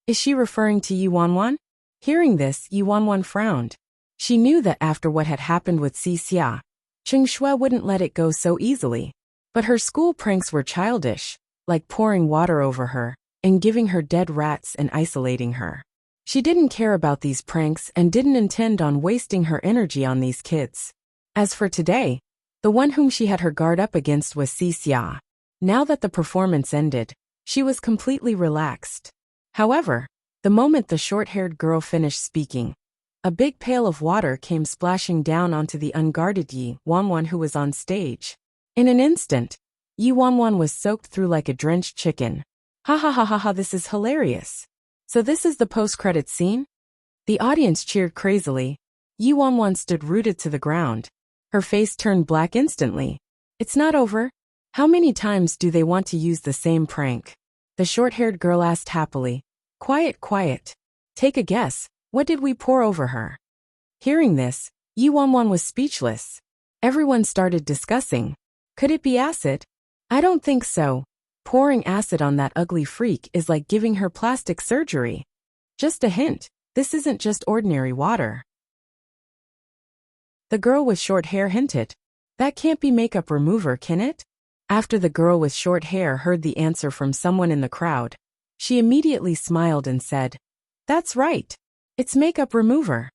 Is she referring to Yi Wanwan? Hearing this, Yi Wanwan frowned. She knew that after what had happened with Xia, Cheng Shui wouldn't let it go so easily. But her school pranks were childish, like pouring water over her and giving her dead rats and isolating her. She didn't care about these pranks and didn't intend on wasting her energy on these kids. As for today, the one whom she had her guard up against was Xia. Now that the performance ended, she was completely relaxed. However, the moment the short-haired girl finished speaking, a big pail of water came splashing down onto the unguarded Yi Wanwan who was on stage. In an instant, Yi Wanwan was soaked through like a drenched chicken. Ha ha ha ha ha, this is hilarious. So this is the post-credits scene? The audience cheered crazily. Yi Wanwan stood rooted to the ground. Her face turned black instantly. It's not over. How many times do they want to use the same prank? The short-haired girl asked happily. Quiet, quiet. Take a guess. What did we pour over her? Hearing this, Yi Wanwan was speechless. Everyone started discussing. Could it be acid? I don't think so. Pouring acid on that ugly freak is like giving her plastic surgery. Just a hint, this isn't just ordinary water. The girl with short hair hinted. That can't be makeup remover, can it? After the girl with short hair heard the answer from someone in the crowd, she immediately smiled and said, That's right. It's makeup remover.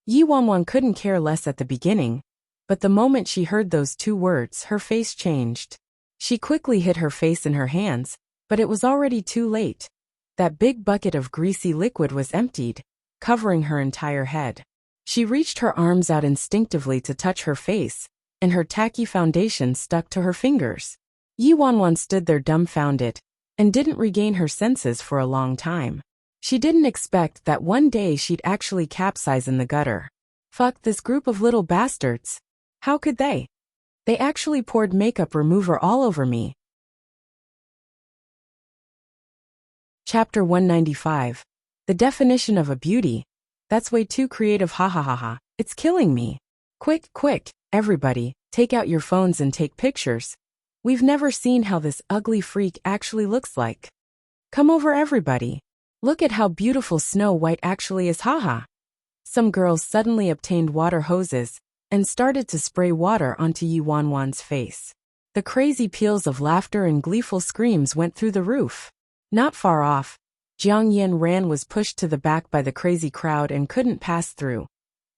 Yi Wanwan couldn't care less at the beginning, but the moment she heard those two words, her face changed. She quickly hid her face in her hands, but it was already too late. That big bucket of greasy liquid was emptied, covering her entire head. She reached her arms out instinctively to touch her face, and her tacky foundation stuck to her fingers. Yi Wanwan stood there dumbfounded, and didn't regain her senses for a long time. She didn't expect that one day she'd actually capsize in the gutter. Fuck this group of little bastards. How could they? They actually poured makeup remover all over me. Chapter 195. The definition of a beauty. That's way too creative, ha ha ha ha. It's killing me. Quick, quick, everybody, take out your phones and take pictures. We've never seen how this ugly freak actually looks like. Come over everybody. Look at how beautiful Snow White actually is, haha. Some girls suddenly obtained water hoses and started to spray water onto Yi Wanwan's face. The crazy peals of laughter and gleeful screams went through the roof. Not far off, Jiang Yin Ran was pushed to the back by the crazy crowd and couldn't pass through.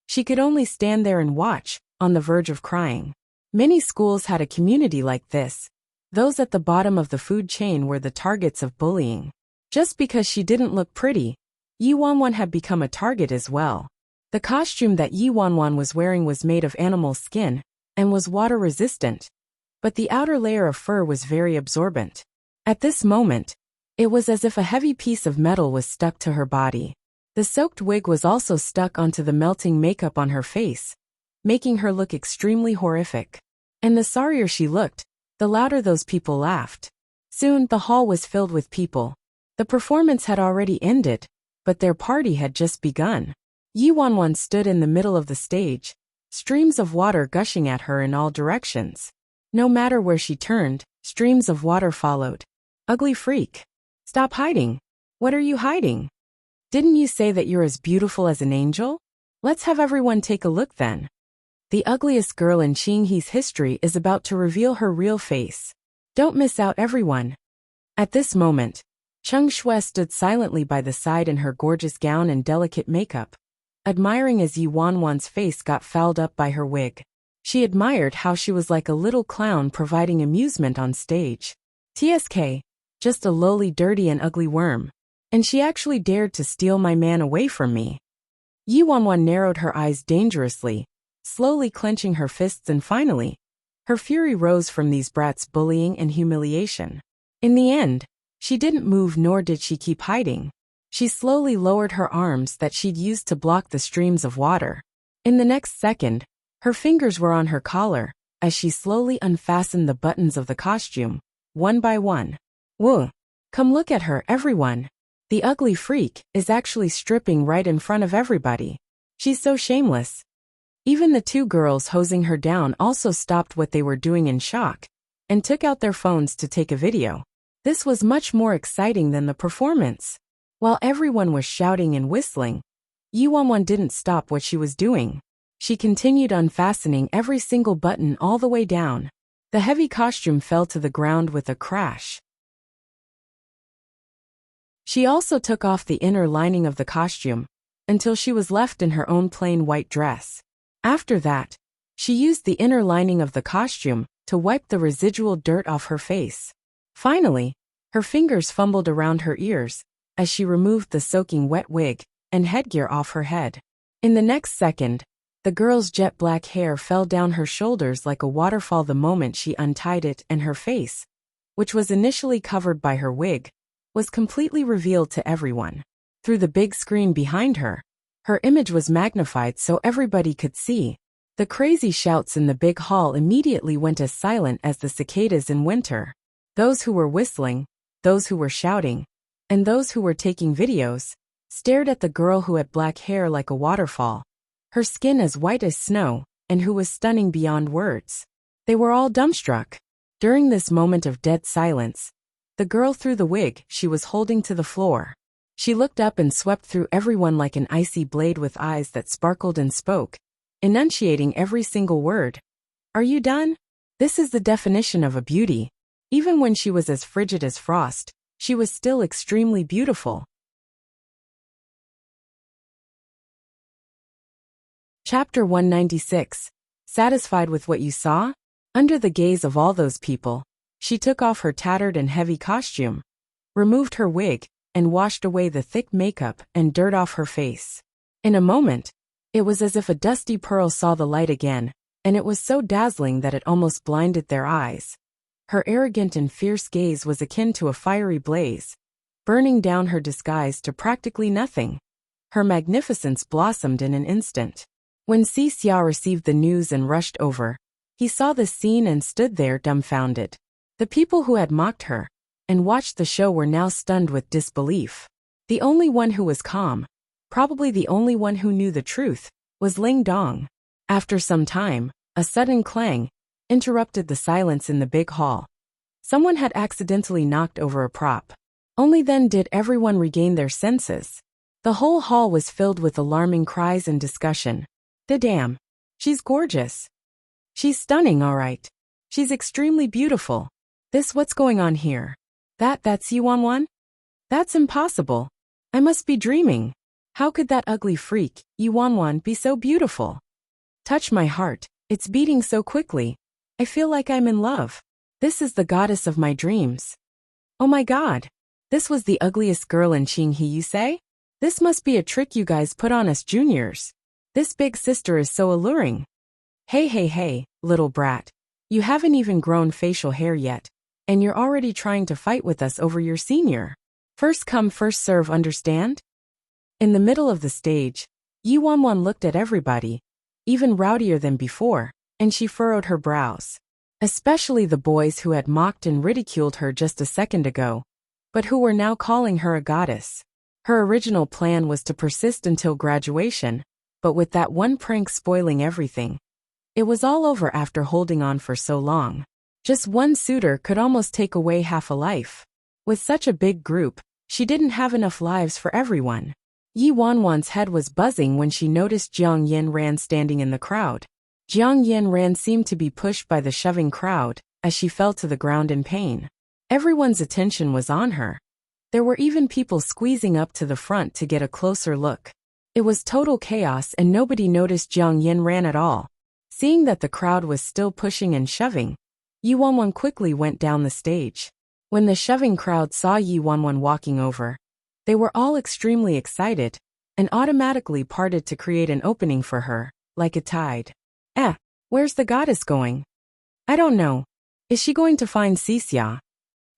She could only stand there and watch, on the verge of crying. Many schools had a community like this. Those at the bottom of the food chain were the targets of bullying. Just because she didn't look pretty, Yi Wanwan had become a target as well. The costume that Yi Wanwan was wearing was made of animal skin and was water resistant, but the outer layer of fur was very absorbent. At this moment, it was as if a heavy piece of metal was stuck to her body. The soaked wig was also stuck onto the melting makeup on her face, making her look extremely horrific. And the sorrier she looked, the louder those people laughed. Soon the hall was filled with people. The performance had already ended, but their party had just begun. Yi Wanwan stood in the middle of the stage, streams of water gushing at her in all directions. No matter where she turned, streams of water followed. Ugly freak. Stop hiding. What are you hiding? Didn't you say that you're as beautiful as an angel? Let's have everyone take a look then. The ugliest girl in Qinghe's history is about to reveal her real face. Don't miss out, everyone. At this moment, Cheng Shui stood silently by the side in her gorgeous gown and delicate makeup, admiring as Yi Wanwan's face got fouled up by her wig. She admired how she was like a little clown providing amusement on stage. TSK. Just a lowly, dirty and ugly worm. And she actually dared to steal my man away from me. Yi Wanwan narrowed her eyes dangerously, slowly clenching her fists, and finally, her fury rose from these brats' bullying and humiliation. In the end, she didn't move, nor did she keep hiding. She slowly lowered her arms that she'd used to block the streams of water. In the next second, her fingers were on her collar, as she slowly unfastened the buttons of the costume, one by one. Whoa! Come look at her, everyone. The ugly freak is actually stripping right in front of everybody. She's so shameless. Even the two girls hosing her down also stopped what they were doing in shock and took out their phones to take a video. This was much more exciting than the performance. While everyone was shouting and whistling, Yi Wanwan didn't stop what she was doing. She continued unfastening every single button all the way down. The heavy costume fell to the ground with a crash. She also took off the inner lining of the costume, until she was left in her own plain white dress. After that, she used the inner lining of the costume to wipe the residual dirt off her face. Finally, her fingers fumbled around her ears, as she removed the soaking wet wig and headgear off her head. In the next second, the girl's jet black hair fell down her shoulders like a waterfall the moment she untied it, and her face, which was initially covered by her wig, was completely revealed to everyone. Through the big screen behind her, her image was magnified so everybody could see. The crazy shouts in the big hall immediately went as silent as the cicadas in winter. Those who were whistling, those who were shouting, and those who were taking videos, stared at the girl who had black hair like a waterfall, her skin as white as snow, and who was stunning beyond words. They were all dumbstruck. During this moment of dead silence, the girl threw the wig she was holding to the floor. She looked up and swept through everyone like an icy blade with eyes that sparkled and spoke, enunciating every single word. Are you done? This is the definition of a beauty. Even when she was as frigid as frost, she was still extremely beautiful. Chapter 196. Satisfied with what you saw? Under the gaze of all those people, she took off her tattered and heavy costume, removed her wig, and washed away the thick makeup and dirt off her face. In a moment, it was as if a dusty pearl saw the light again, and it was so dazzling that it almost blinded their eyes. Her arrogant and fierce gaze was akin to a fiery blaze, burning down her disguise to practically nothing. Her magnificence blossomed in an instant. When Xia received the news and rushed over, he saw the scene and stood there dumbfounded. The people who had mocked her and watched the show were now stunned with disbelief. The only one who was calm, probably the only one who knew the truth, was Ling Dong. After some time, a sudden clang interrupted the silence in the big hall. Someone had accidentally knocked over a prop. Only then did everyone regain their senses. The whole hall was filled with alarming cries and discussion. Damn. She's gorgeous. She's stunning, all right. She's extremely beautiful. What's going on here? That's Yuan? That's impossible. I must be dreaming. How could that ugly freak, Yuan, be so beautiful? Touch my heart, it's beating so quickly. I feel like I'm in love. This is the goddess of my dreams. Oh my god. This was the ugliest girl in Qinghe, you say? This must be a trick you guys put on us juniors. This big sister is so alluring. Hey, little brat. You haven't even grown facial hair yet, and you're already trying to fight with us over your senior. First come, first serve, understand? In the middle of the stage, Yuan looked at everybody, even rowdier than before, and she furrowed her brows. Especially the boys who had mocked and ridiculed her just a second ago, but who were now calling her a goddess. Her original plan was to persist until graduation, but with that one prank spoiling everything. It was all over after holding on for so long. Just one suitor could almost take away half a life. With such a big group, she didn't have enough lives for everyone. Yuan's head was buzzing when she noticed Jiang Yinran standing in the crowd. Jiang Yinran seemed to be pushed by the shoving crowd as she fell to the ground in pain. Everyone's attention was on her. There were even people squeezing up to the front to get a closer look. It was total chaos and nobody noticed Jiang Yinran at all. Seeing that the crowd was still pushing and shoving, Yuan quickly went down the stage. When the shoving crowd saw Yuan walking over, they were all extremely excited and automatically parted to create an opening for her, like a tide. Where's the goddess going? I don't know. Is she going to find Xia?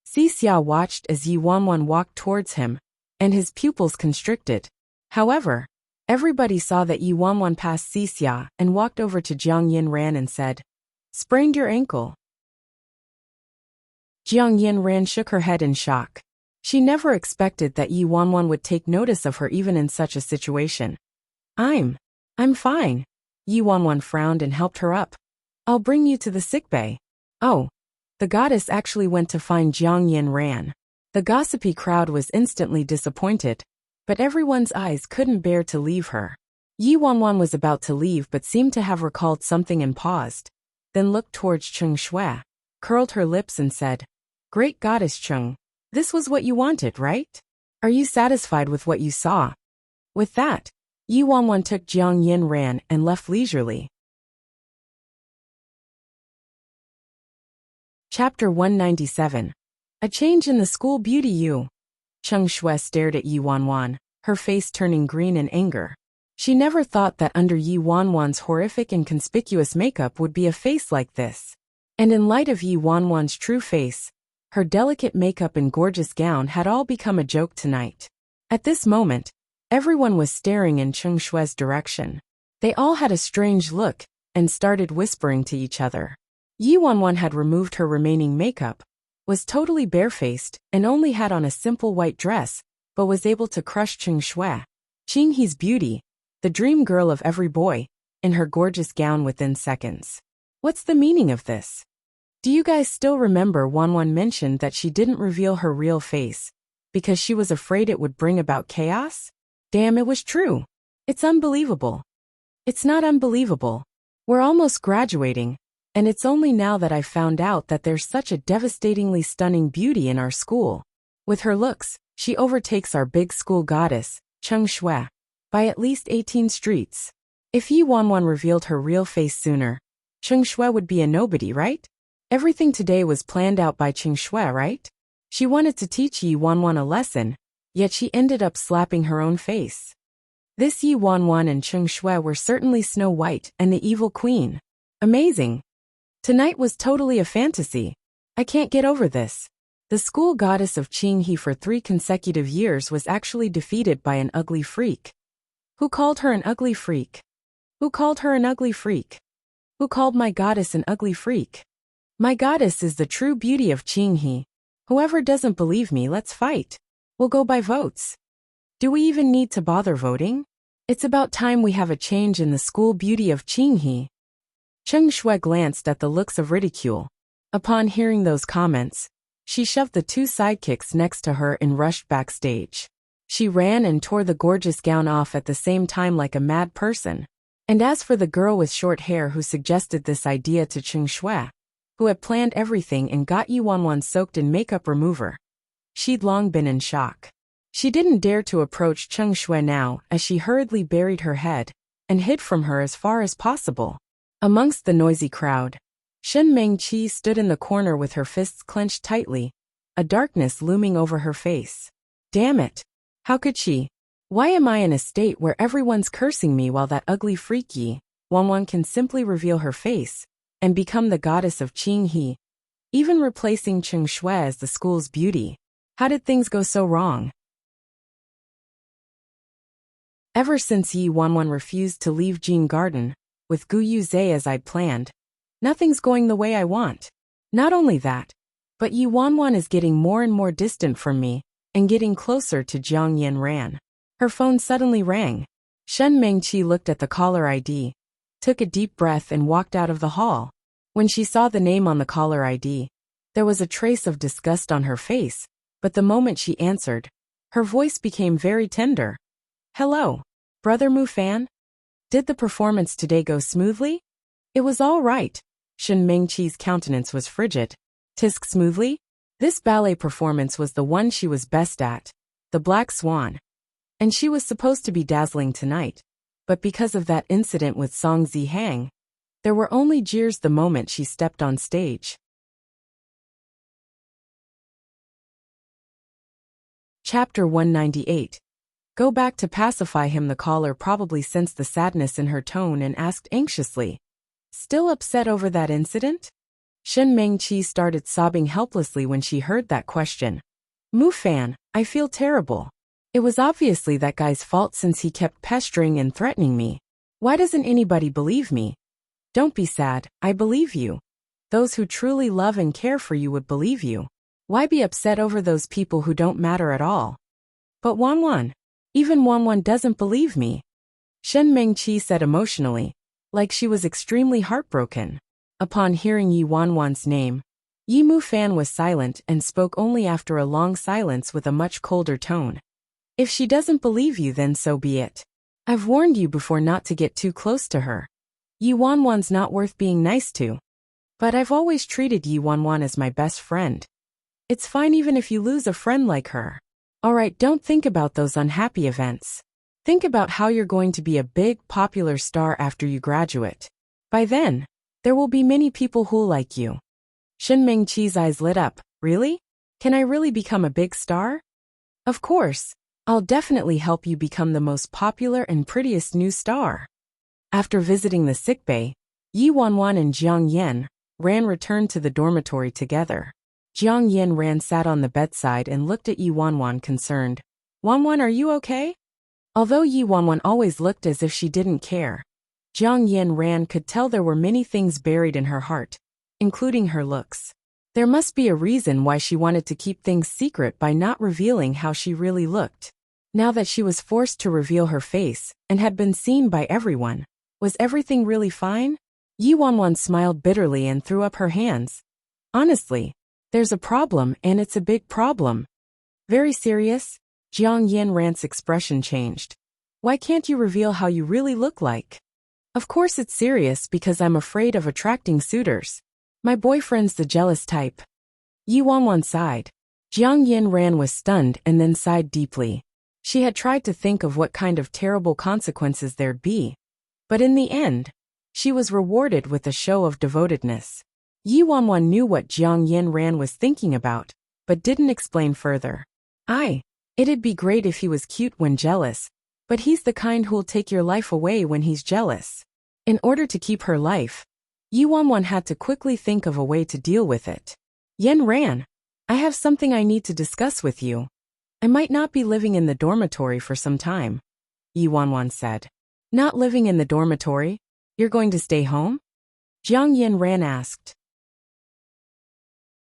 Xia watched as Yuan walked towards him, and his pupils constricted. However, everybody saw that Yuan passed Xia and walked over to Jiang Yinran and said, "Sprained your ankle." Jiang Yinran shook her head in shock. She never expected that Yuan would take notice of her even in such a situation. I'm fine. Yuan frowned and helped her up. I'll bring you to the sickbay. Oh. The goddess actually went to find Jiang Yinran. The gossipy crowd was instantly disappointed, but everyone's eyes couldn't bear to leave her. Yuan was about to leave but seemed to have recalled something and paused, then looked towards Cheng Shui, curled her lips and said, "Great goddess Cheng, this was what you wanted, right? Are you satisfied with what you saw?" With that, Yuan took Jiang Yinran and left leisurely. Chapter 197. A change in the school beauty. Cheng Shui stared at Yuan, her face turning green in anger. She never thought that under Yuan's horrific and conspicuous makeup would be a face like this. And in light of Yuan's true face, her delicate makeup and gorgeous gown had all become a joke tonight. At this moment, everyone was staring in Cheng Shui's direction. They all had a strange look and started whispering to each other. Yuan had removed her remaining makeup, was totally barefaced, and only had on a simple white dress, but was able to crush Cheng Shui, Qinghe's beauty, the dream girl of every boy, in her gorgeous gown within seconds. What's the meaning of this? Do you guys still remember Wan mentioned that she didn't reveal her real face because she was afraid it would bring about chaos? Damn, it was true. It's unbelievable. It's not unbelievable. We're almost graduating. And it's only now that I found out that there's such a devastatingly stunning beauty in our school. With her looks, she overtakes our big school goddess, Cheng Shui, by at least 18 streets. If Yuan revealed her real face sooner, Cheng Shui would be a nobody, right? Everything today was planned out by Cheng Shui, right? She wanted to teach Yuan a lesson, yet she ended up slapping her own face. This Yuan and Cheng Shui were certainly Snow White and the Evil Queen. Amazing. Tonight was totally a fantasy. I can't get over this. The school goddess of Qinghe for 3 consecutive years was actually defeated by an ugly freak. Who called her an ugly freak? Who called her an ugly freak? Who called my goddess an ugly freak? My goddess is the true beauty of Qinghe. Whoever doesn't believe me, let's fight. We'll go by votes. Do we even need to bother voting? It's about time we have a change in the school beauty of Qinghe. Cheng Shui glanced at the looks of ridicule. Upon hearing those comments, she shoved the 2 sidekicks next to her and rushed backstage. She ran and tore the gorgeous gown off at the same time like a mad person. And as for the girl with short hair who suggested this idea to Cheng Shui, who had planned everything and got Yi Wanwan soaked in makeup remover, she'd long been in shock. She didn't dare to approach Cheng Shui now as she hurriedly buried her head and hid from her as far as possible. Amongst the noisy crowd, Shen Mengqi stood in the corner with her fists clenched tightly, a darkness looming over her face. Damn it! How could she? Why am I in a state where everyone's cursing me while that ugly freak Yi Wanwan can simply reveal her face and become the goddess of Qinghe, even replacing Cheng Shui as the school's beauty? How did things go so wrong? Ever since Yi Wanwan refused to leave Jin Garden, with Gu Yuzhe as I'd planned, nothing's going the way I want. Not only that, but Yi Wanwan is getting more and more distant from me, and getting closer to Jiang Yanran. Her phone suddenly rang. Shen Mengqi looked at the caller ID, took a deep breath and walked out of the hall. When she saw the name on the caller ID, there was a trace of disgust on her face, but the moment she answered, her voice became very tender. Hello, Brother Mu Fan? Did the performance today go smoothly? It was all right. Shen Mengqi's countenance was frigid. Tisk smoothly? This ballet performance was the one she was best at, the Black Swan. And she was supposed to be dazzling tonight, but because of that incident with Song Zihang, there were only jeers the moment she stepped on stage. Chapter 198. Go back to pacify him. The caller probably sensed the sadness in her tone and asked anxiously, still upset over that incident? Shen Mengqi started sobbing helplessly when she heard that question. Mu Fan, I feel terrible. It was obviously that guy's fault since he kept pestering and threatening me. Why doesn't anybody believe me? Don't be sad, I believe you. Those who truly love and care for you would believe you. Why be upset over those people who don't matter at all? But Wanwan, even Wanwan doesn't believe me. Shen Mengqi said emotionally, like she was extremely heartbroken. Upon hearing Yi Wanwan's name, Yi Mu Fan was silent and spoke only after a long silence with a much colder tone. If she doesn't believe you, then so be it. I've warned you before not to get too close to her. Yi Wanwan's not worth being nice to. But I've always treated Yi Wanwan as my best friend. It's fine even if you lose a friend like her. Alright, don't think about those unhappy events. Think about how you're going to be a big, popular star after you graduate. By then, there will be many people who'll like you. Shen Mengqi's eyes lit up. Really? Can I really become a big star? Of course. I'll definitely help you become the most popular and prettiest new star. After visiting the sickbay, Yi Wanwan and Jiang Yan returned to the dormitory together. Jiang Yanran sat on the bedside and looked at Yi Wanwan concerned. Wanwan, are you okay? Although Yi Wanwan always looked as if she didn't care, Jiang Yanran could tell there were many things buried in her heart, including her looks. There must be a reason why she wanted to keep things secret by not revealing how she really looked. Now that she was forced to reveal her face and had been seen by everyone, was everything really fine? Yi Wanwan smiled bitterly and threw up her hands. Honestly, there's a problem and it's a big problem. Very serious? Jiang Yanran's expression changed. Why can't you reveal how you really look like? Of course it's serious because I'm afraid of attracting suitors. My boyfriend's the jealous type. Yi Wanwan sighed. Jiang Yanran was stunned and then sighed deeply. She had tried to think of what kind of terrible consequences there'd be. But in the end, she was rewarded with a show of devotedness. Yi Wanwan knew what Jiang Yanran was thinking about, but didn't explain further. It'd be great if he was cute when jealous, but he's the kind who'll take your life away when he's jealous. In order to keep her life, Yi Wanwan had to quickly think of a way to deal with it. Yanran, I have something I need to discuss with you. I might not be living in the dormitory for some time, Yi Wanwan said. Not living in the dormitory? You're going to stay home? Jiang Yinran asked.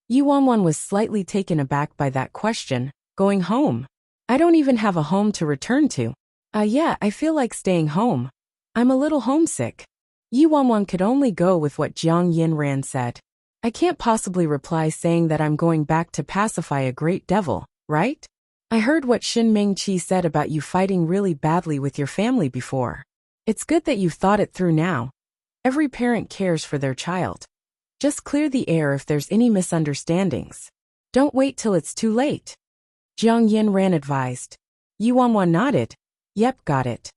Yi Wanwan was slightly taken aback by that question. Going home? I don't even have a home to return to. Yeah, I feel like staying home. I'm a little homesick. Yi Wanwan could only go with what Jiang Yinran said. I can't possibly reply saying that I'm going back to pacify a great devil, right? I heard what Shin Mengqi said about you fighting really badly with your family before. It's good that you've thought it through now. Every parent cares for their child. Just clear the air if there's any misunderstandings. Don't wait till it's too late. Jiang Yinran advised. Yi Wanwan nodded. Yep, got it.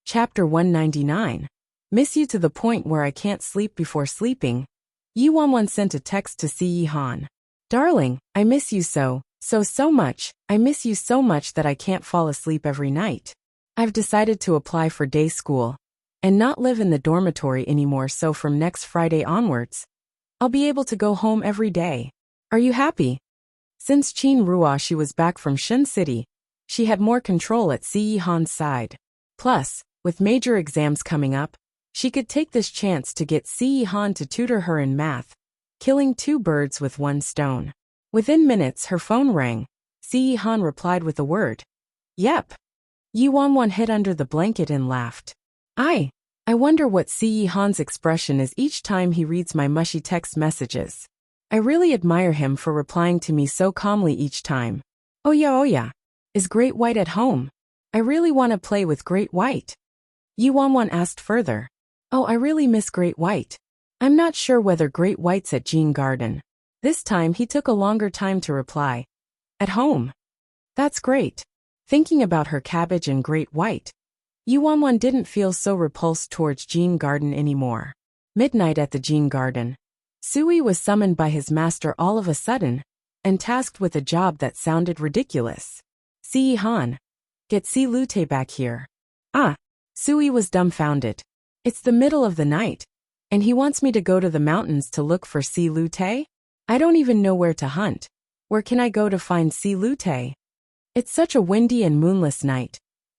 Chapter 199. Miss you to the point where I can't sleep before sleeping. Yi Wanwan sent a text to Si Han. Darling, I miss you so much. I miss you so much that I can't fall asleep every night. I've decided to apply for day school and not live in the dormitory anymore, so from next Friday onwards, I'll be able to go home every day. Are you happy? Since Qin Ruo she was back from Shen City, she had more control at Si Han's side. Plus, with major exams coming up, she could take this chance to get Si Han to tutor her in math, killing two birds with one stone. Within minutes her phone rang. Si Han replied with a word. Yep. Yi Wanwan hid under the blanket and laughed. I wonder what Si Han's expression is each time he reads my mushy text messages. I really admire him for replying to me so calmly each time. Oh yeah. Is Great White at home? I really want to play with Great White. Yi Wanwan asked further. Oh, I really miss Great White. I'm not sure whether Great White's at Jean Garden. This time he took a longer time to reply. At home. That's great. Thinking about her cabbage and Great White, Yi Wanwan didn't feel so repulsed towards Jean Garden anymore. Midnight at the Jean Garden. Sui was summoned by his master all of a sudden, and tasked with a job that sounded ridiculous. Si Han. Get Si Lute back here. Sui was dumbfounded. It's the middle of the night, and he wants me to go to the mountains to look for Si Lute? I don't even know where to hunt. Where can I go to find Si Lute? It's such a windy and moonless night.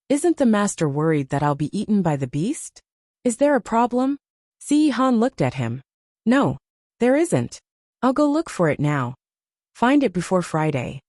Isn't the master worried that I'll be eaten by the beast? Is there a problem? Si Han looked at him. No, there isn't. I'll go look for it now. Find it before Friday.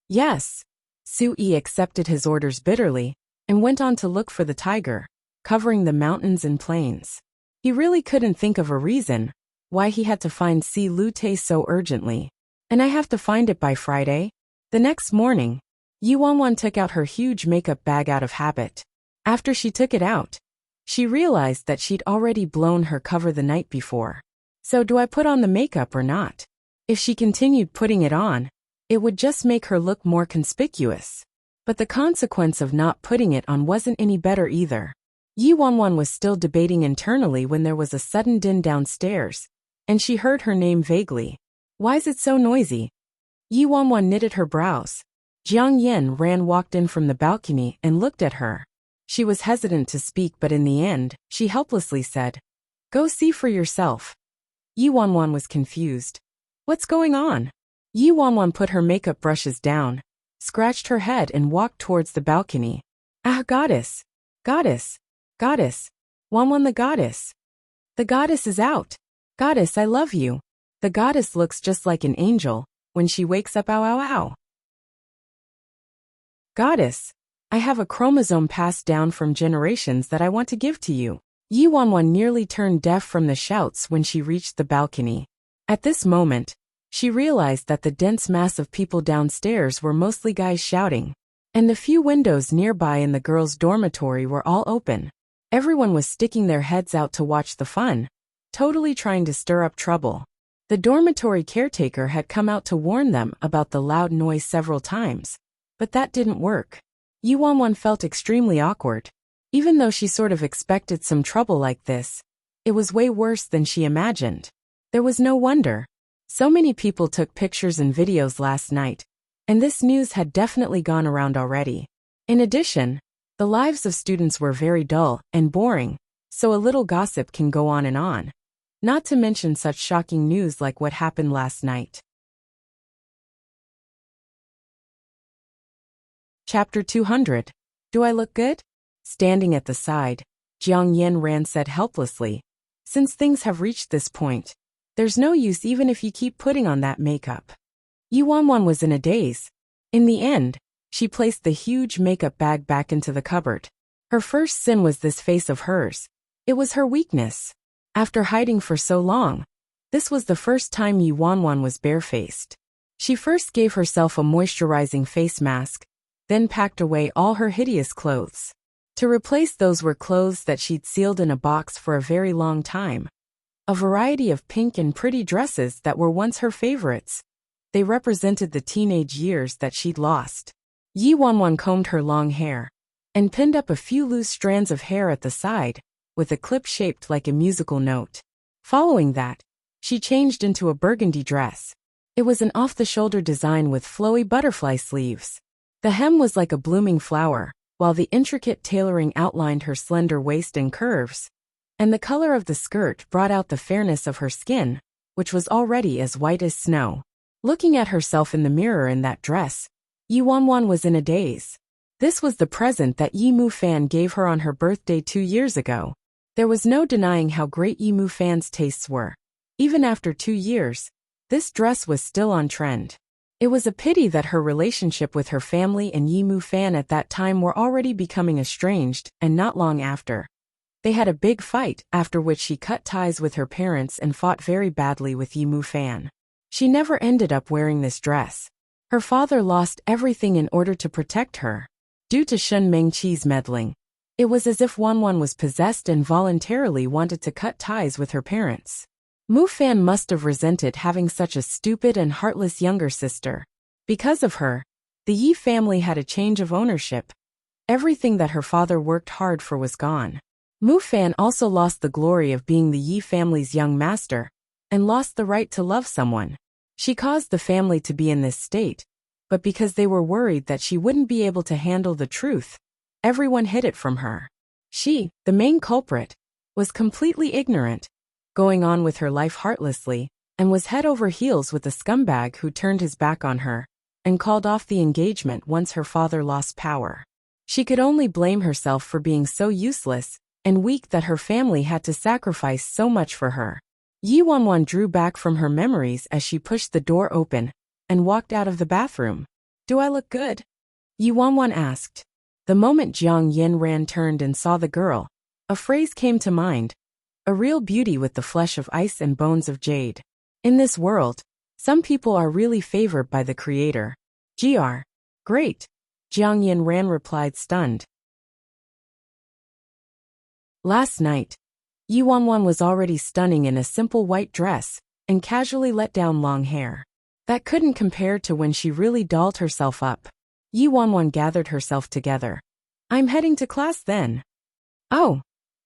Yes. Sui accepted his orders bitterly and went on to look for the tiger, covering the mountains and plains. He really couldn't think of a reason why he had to find Si Lute so urgently. And I have to find it by Friday? The next morning, Yi Wanwan took out her huge makeup bag out of habit. After she took it out, she realized that she'd already blown her cover the night before. So do I put on the makeup or not? If she continued putting it on, it would just make her look more conspicuous. But the consequence of not putting it on wasn't any better either. Yi Wanwan was still debating internally when there was a sudden din downstairs, and she heard her name vaguely. Why's it so noisy? Yi Wanwan knitted her brows. Jiang Yinran walked in from the balcony and looked at her. She was hesitant to speak, but in the end, she helplessly said, Go see for yourself. Yi Wanwan was confused. What's going on? Yi Wanwan put her makeup brushes down, scratched her head and walked towards the balcony. Goddess! Goddess! Goddess! Wanwan the goddess! The goddess is out! Goddess, I love you! The goddess looks just like an angel when she wakes up. Ow. Goddess, I have a chromosome passed down from generations that I want to give to you. Yi Wanwan nearly turned deaf from the shouts when she reached the balcony. At this moment, she realized that the dense mass of people downstairs were mostly guys shouting, and the few windows nearby in the girls' dormitory were all open. Everyone was sticking their heads out to watch the fun, totally trying to stir up trouble. The dormitory caretaker had come out to warn them about the loud noise several times, but that didn't work. Yi Wanwan felt extremely awkward. Even though she sort of expected some trouble like this, it was way worse than she imagined. There was no wonder. So many people took pictures and videos last night, and this news had definitely gone around already. In addition, the lives of students were very dull and boring, so a little gossip can go on and on. Not to mention such shocking news like what happened last night. Chapter 200. Do I look good? Standing at the side, Jiang Yanran said helplessly. Since things have reached this point, there's no use even if you keep putting on that makeup. Yi Wanwan was in a daze. In the end, she placed the huge makeup bag back into the cupboard. Her first sin was this face of hers. It was her weakness. After hiding for so long, this was the first time Yi Wanwan was barefaced. She first gave herself a moisturizing face mask, then packed away all her hideous clothes. To replace those were clothes that she'd sealed in a box for a very long time. A variety of pink and pretty dresses that were once her favorites. They represented the teenage years that she'd lost. Yi Wanwan combed her long hair and pinned up a few loose strands of hair at the side, with a clip shaped like a musical note. Following that, she changed into a burgundy dress. It was an off-the-shoulder design with flowy butterfly sleeves. The hem was like a blooming flower, while the intricate tailoring outlined her slender waist and curves. And the color of the skirt brought out the fairness of her skin, which was already as white as snow. Looking at herself in the mirror in that dress, Yi Wanwan was in a daze. This was the present that Yi Mufan gave her on her birthday 2 years ago. There was no denying how great Yi Mufan's tastes were. Even after 2 years, this dress was still on trend. It was a pity that her relationship with her family and Yi Mufan at that time were already becoming estranged, and not long after. They had a big fight, after which she cut ties with her parents and fought very badly with Yi Mufan. She never ended up wearing this dress. Her father lost everything in order to protect her. Due to Shun Mengqi's meddling, it was as if Wanwan was possessed and voluntarily wanted to cut ties with her parents. Mufan must have resented having such a stupid and heartless younger sister. Because of her, the Yi family had a change of ownership. Everything that her father worked hard for was gone. Mufan also lost the glory of being the Yi family's young master, and lost the right to love someone. She caused the family to be in this state, but because they were worried that she wouldn't be able to handle the truth, everyone hid it from her. She, the main culprit, was completely ignorant, going on with her life heartlessly, and was head over heels with a scumbag who turned his back on her and called off the engagement once her father lost power. She could only blame herself for being so useless and weak that her family had to sacrifice so much for her. Yi Wanwan drew back from her memories as she pushed the door open and walked out of the bathroom. Do I look good? Yi Wanwan asked. The moment Jiang Yanran turned and saw the girl, a phrase came to mind. A real beauty with the flesh of ice and bones of jade. In this world, some people are really favored by the Creator. Gr. Great, Jiang Yanran replied stunned. Last night, Yi Wanwan was already stunning in a simple white dress and casually let down long hair. That couldn't compare to when she really dolled herself up. Yi Wanwan gathered herself together. I'm heading to class then. Oh.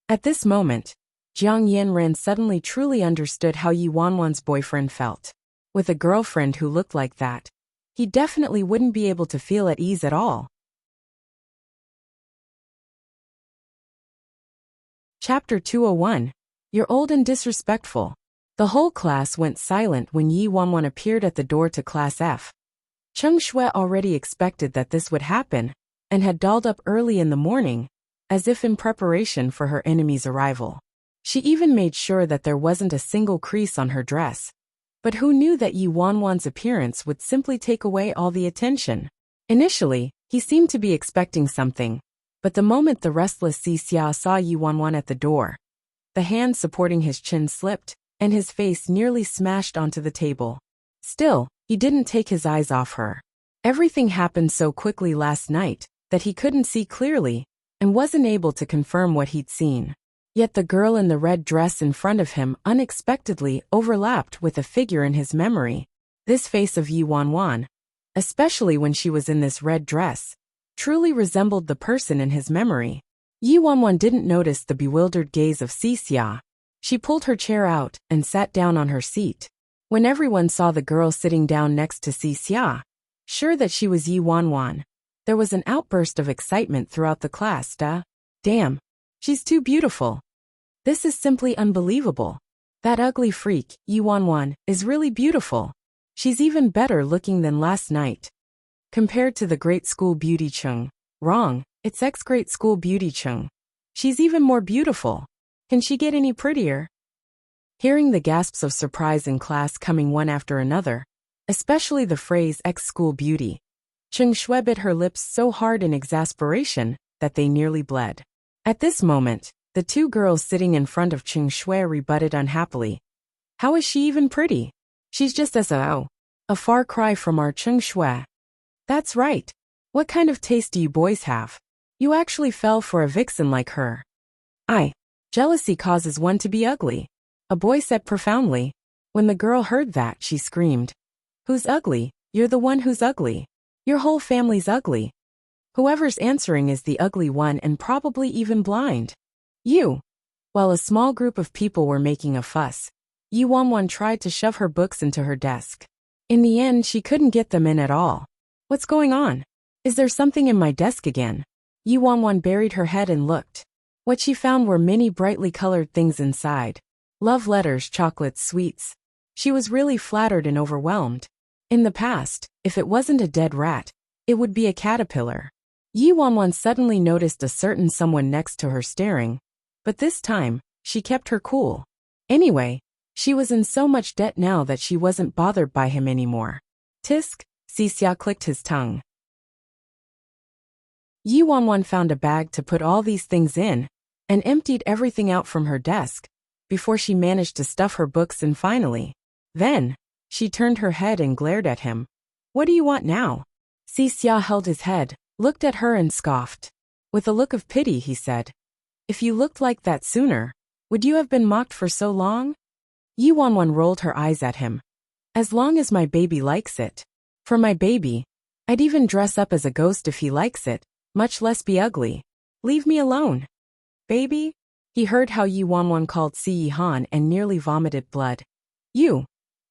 At this moment, Jiang Yanran suddenly truly understood how Yi Wanwan's boyfriend felt. With a girlfriend who looked like that, he definitely wouldn't be able to feel at ease at all. Chapter 201. You're old and disrespectful. The whole class went silent when Yi Wanwan appeared at the door to Class F. Cheng Shui already expected that this would happen, and had dolled up early in the morning, as if in preparation for her enemy's arrival. She even made sure that there wasn't a single crease on her dress. But who knew that Yi Wanwan's appearance would simply take away all the attention? Initially, he seemed to be expecting something, but the moment the restless Xia saw Yi Wanwan at the door, the hand supporting his chin slipped, and his face nearly smashed onto the table. Still, he didn't take his eyes off her. Everything happened so quickly last night that he couldn't see clearly, and wasn't able to confirm what he'd seen. Yet the girl in the red dress in front of him unexpectedly overlapped with a figure in his memory. This face of Yi Wanwan, especially when she was in this red dress, truly resembled the person in his memory. Yi Wanwan didn't notice the bewildered gaze of Xia. She pulled her chair out and sat down on her seat. When everyone saw the girl sitting down next to Xia, sure that she was Yi Wanwan, there was an outburst of excitement throughout the class. Damn, she's too beautiful. This is simply unbelievable. That ugly freak, Yuanwan, is really beautiful. She's even better looking than last night. Compared to the great school beauty Chung. Wrong, it's ex-great school beauty Chung. She's even more beautiful. Can she get any prettier? Hearing the gasps of surprise in class coming one after another, especially the phrase ex-school beauty, Chung Shui bit her lips so hard in exasperation that they nearly bled. At this moment, the two girls sitting in front of Chung Shui rebutted unhappily. How is she even pretty? She's just a far cry from our Chung Shui. That's right. What kind of taste do you boys have? You actually fell for a vixen like her. Jealousy causes one to be ugly, a boy said profoundly. When the girl heard that, she screamed. Who's ugly? You're the one who's ugly. Your whole family's ugly. Whoever's answering is the ugly one and probably even blind. You. While a small group of people were making a fuss, Yuanwan tried to shove her books into her desk. In the end, she couldn't get them in at all. What's going on? Is there something in my desk again? Yuanwan buried her head and looked. What she found were many brightly colored things inside. Love letters, chocolates, sweets. She was really flattered and overwhelmed. In the past, if it wasn't a dead rat, it would be a caterpillar. Yuanwan suddenly noticed a certain someone next to her staring, but this time, she kept her cool. Anyway, she was in so much debt now that she wasn't bothered by him anymore. Tisk, Xia clicked his tongue. Yuanwan found a bag to put all these things in, and emptied everything out from her desk, before she managed to stuff her books in finally. Then, she turned her head and glared at him. What do you want now? Xia held his head, looked at her and scoffed. With a look of pity, he said, if you looked like that sooner, would you have been mocked for so long? Yuanwan rolled her eyes at him. As long as my baby likes it. For my baby, I'd even dress up as a ghost if he likes it, much less be ugly. Leave me alone. Baby? He heard how Yuanwan called Siyi Han and nearly vomited blood. You.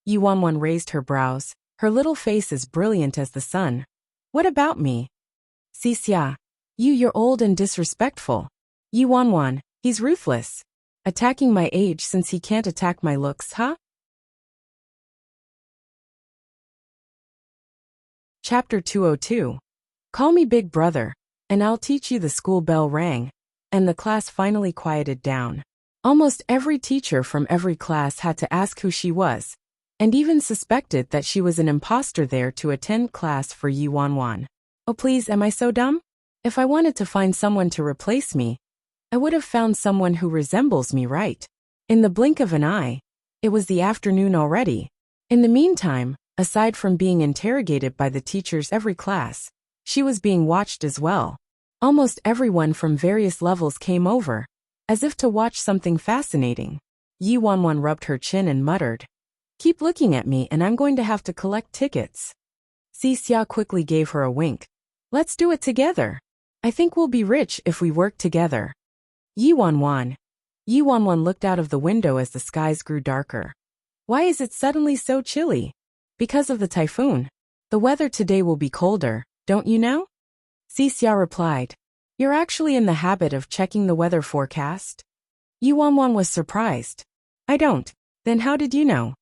Yuanwan raised her brows, her little face as brilliant as the sun. What about me? Xia. You're old and disrespectful. Yuanwan, he's ruthless. Attacking my age since he can't attack my looks, huh? Chapter 202. Call me Big Brother, and I'll teach you. The school bell rang, and the class finally quieted down. Almost every teacher from every class had to ask who she was, and even suspected that she was an imposter there to attend class for Yuanwan. Oh please, am I so dumb? If I wanted to find someone to replace me, I would have found someone who resembles me, right? In the blink of an eye, it was the afternoon already. In the meantime, aside from being interrogated by the teachers every class, she was being watched as well. Almost everyone from various levels came over, as if to watch something fascinating. Yuanwan rubbed her chin and muttered, keep looking at me and I'm going to have to collect tickets. Xia quickly gave her a wink. Let's do it together. I think we'll be rich if we work together. Yuanwan looked out of the window as the skies grew darker. Why is it suddenly so chilly? Because of the typhoon. The weather today will be colder, don't you know? Xia replied. You're actually in the habit of checking the weather forecast? Yuanwan was surprised. I don't. Then how did you know?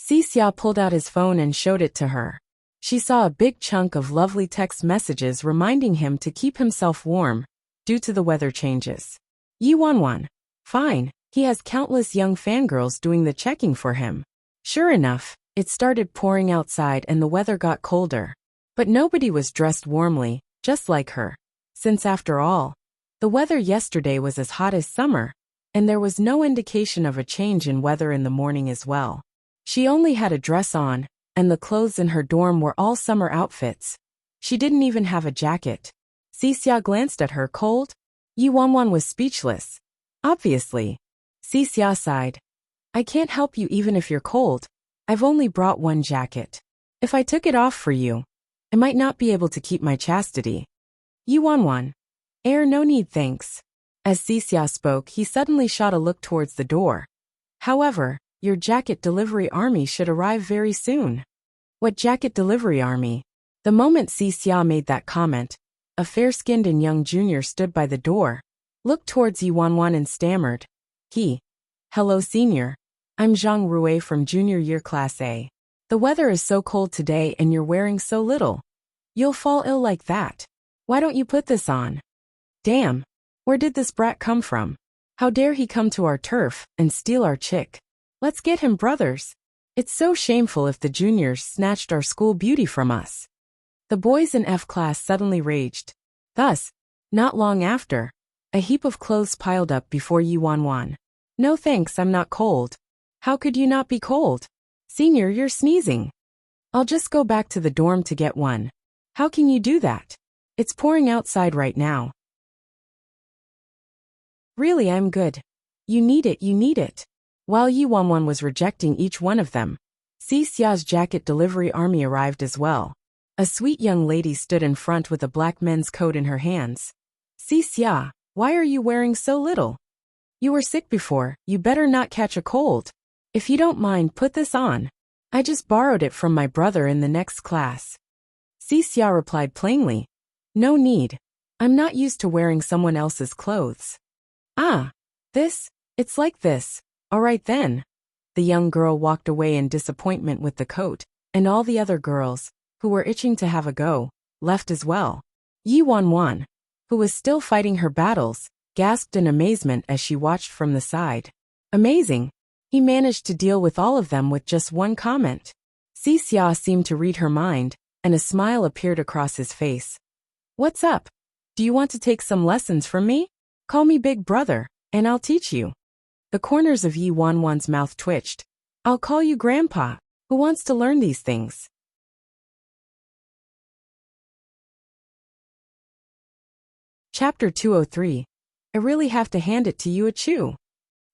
Xia pulled out his phone and showed it to her. She saw a big chunk of lovely text messages reminding him to keep himself warm, due to the weather changes. Yuanwan. Fine, he has countless young fangirls doing the checking for him. Sure enough, it started pouring outside and the weather got colder. But nobody was dressed warmly, just like her. Since after all, the weather yesterday was as hot as summer, and there was no indication of a change in weather in the morning as well. She only had a dress on, and the clothes in her dorm were all summer outfits. She didn't even have a jacket. Xia glanced at her cold. Yuanwan was speechless. Obviously. Xia sighed. I can't help you even if you're cold. I've only brought one jacket. If I took it off for you, I might not be able to keep my chastity. Yuanwan. No need thanks. As Xia spoke, he suddenly shot a look towards the door. However, your jacket delivery army should arrive very soon. What jacket delivery army? The moment Xia made that comment, a fair-skinned and young junior stood by the door, looked towards Yuanwan and stammered. Hello senior. I'm Zhang Rui from Junior Year Class A. The weather is so cold today and you're wearing so little. You'll fall ill like that. Why don't you put this on? Damn. Where did this brat come from? How dare he come to our turf and steal our chick? Let's get him, brothers. It's so shameful if the juniors snatched our school beauty from us. The boys in F class suddenly raged. Thus, not long after, a heap of clothes piled up before Yi Wanwan. No thanks, I'm not cold. How could you not be cold? Senior, you're sneezing. I'll just go back to the dorm to get one. How can you do that? It's pouring outside right now. Really, I'm good. You need it, you need it. While Yi Wanwan was rejecting each one of them, Si Xia's jacket delivery army arrived as well. A sweet young lady stood in front with a black men's coat in her hands. Si Xia, why are you wearing so little? You were sick before, you better not catch a cold. If you don't mind, put this on. I just borrowed it from my brother in the next class. Si Xia replied plainly. No need. I'm not used to wearing someone else's clothes. Ah, it's like this. All right then. The young girl walked away in disappointment with the coat, and all the other girls, who were itching to have a go, left as well. Yi Wanwan, who was still fighting her battles, gasped in amazement as she watched from the side. Amazing. He managed to deal with all of them with just one comment. Si Xia seemed to read her mind, and a smile appeared across his face. What's up? Do you want to take some lessons from me? Call me big brother, and I'll teach you. The corners of Yi Wanwan's mouth twitched. I'll call you grandpa. Who wants to learn these things? Chapter 203. I really have to hand it to you, achoo.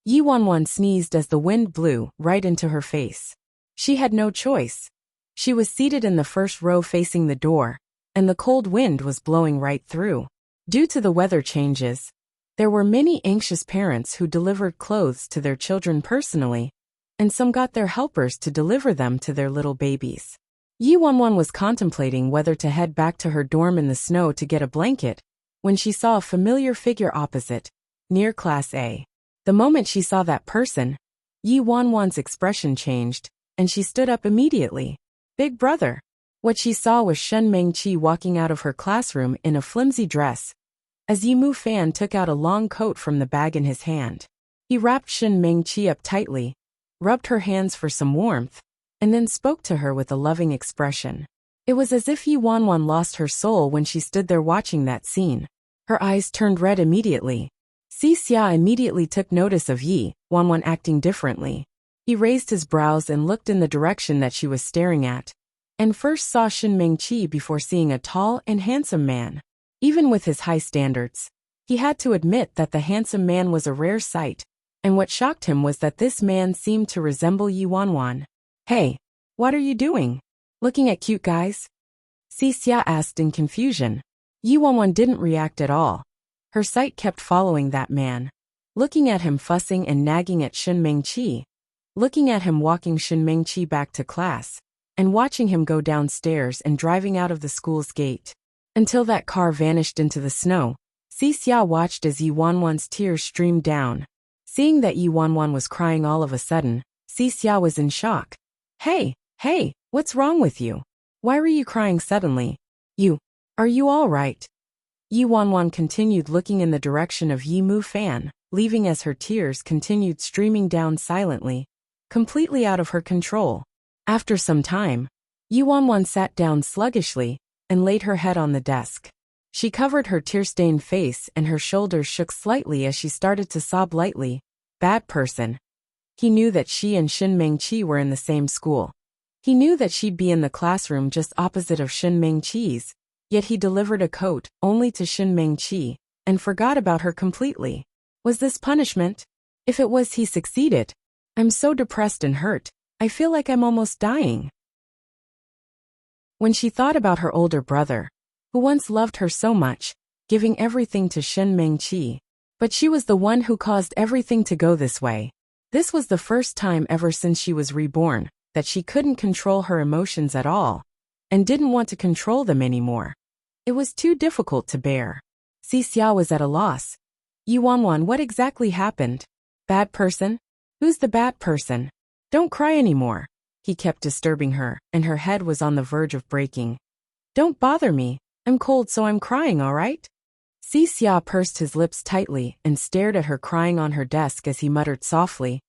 Yi Wanwan sneezed as the wind blew right into her face. She had no choice. She was seated in the first row facing the door, and the cold wind was blowing right through. Due to the weather changes, there were many anxious parents who delivered clothes to their children personally, and some got their helpers to deliver them to their little babies. Yi Wanwan was contemplating whether to head back to her dorm in the snow to get a blanket, when she saw a familiar figure opposite, near Class A. The moment she saw that person, Yi Wanwan's expression changed, and she stood up immediately. Big brother. What she saw was Shen Mengqi walking out of her classroom in a flimsy dress, as Yi Mu Fan took out a long coat from the bag in his hand. He wrapped Shen Mengqi up tightly, rubbed her hands for some warmth, and then spoke to her with a loving expression. It was as if Yi Wanwan lost her soul when she stood there watching that scene. Her eyes turned red immediately. Si Xia immediately took notice of Yi Wanwan acting differently. He raised his brows and looked in the direction that she was staring at, and first saw Shen Mengqi before seeing a tall and handsome man. Even with his high standards, he had to admit that the handsome man was a rare sight, and what shocked him was that this man seemed to resemble Yi Wanwan. Hey, what are you doing? Looking at cute guys? Si Xia asked in confusion. Yi Wanwan didn't react at all. Her sight kept following that man, looking at him fussing and nagging at Shen Mengqi, looking at him walking Shen Mengqi back to class, and watching him go downstairs and driving out of the school's gate. Until that car vanished into the snow, Si Xia watched as Yi Wanwan's tears streamed down. Seeing that Yi Wanwan was crying all of a sudden, Si Xia was in shock. Hey, what's wrong with you? Why were you crying suddenly? Are you all right? Yi Wanwan continued looking in the direction of Yi Mu Fan, leaving as her tears continued streaming down silently, completely out of her control. After some time, Yi Wanwan sat down sluggishly and laid her head on the desk. She covered her tear-stained face and her shoulders shook slightly as she started to sob lightly. Bad person. He knew that she and Shen Mengqi were in the same school. He knew that she'd be in the classroom just opposite of Shen Mengqi's, yet he delivered a coat only to Shen Mengqi and forgot about her completely. Was this punishment? If it was, he succeeded. I'm so depressed and hurt. I feel like I'm almost dying. When she thought about her older brother, who once loved her so much, giving everything to Shen Mengqi, but she was the one who caused everything to go this way. This was the first time ever since she was reborn that she couldn't control her emotions at all, and didn't want to control them anymore. It was too difficult to bear. Si Xia was at a loss. Yi Wanwan, what exactly happened? Bad person? Who's the bad person? Don't cry anymore. He kept disturbing her, and her head was on the verge of breaking. Don't bother me. I'm cold, so I'm crying, all right? Xia pursed his lips tightly and stared at her crying on her desk as he muttered softly,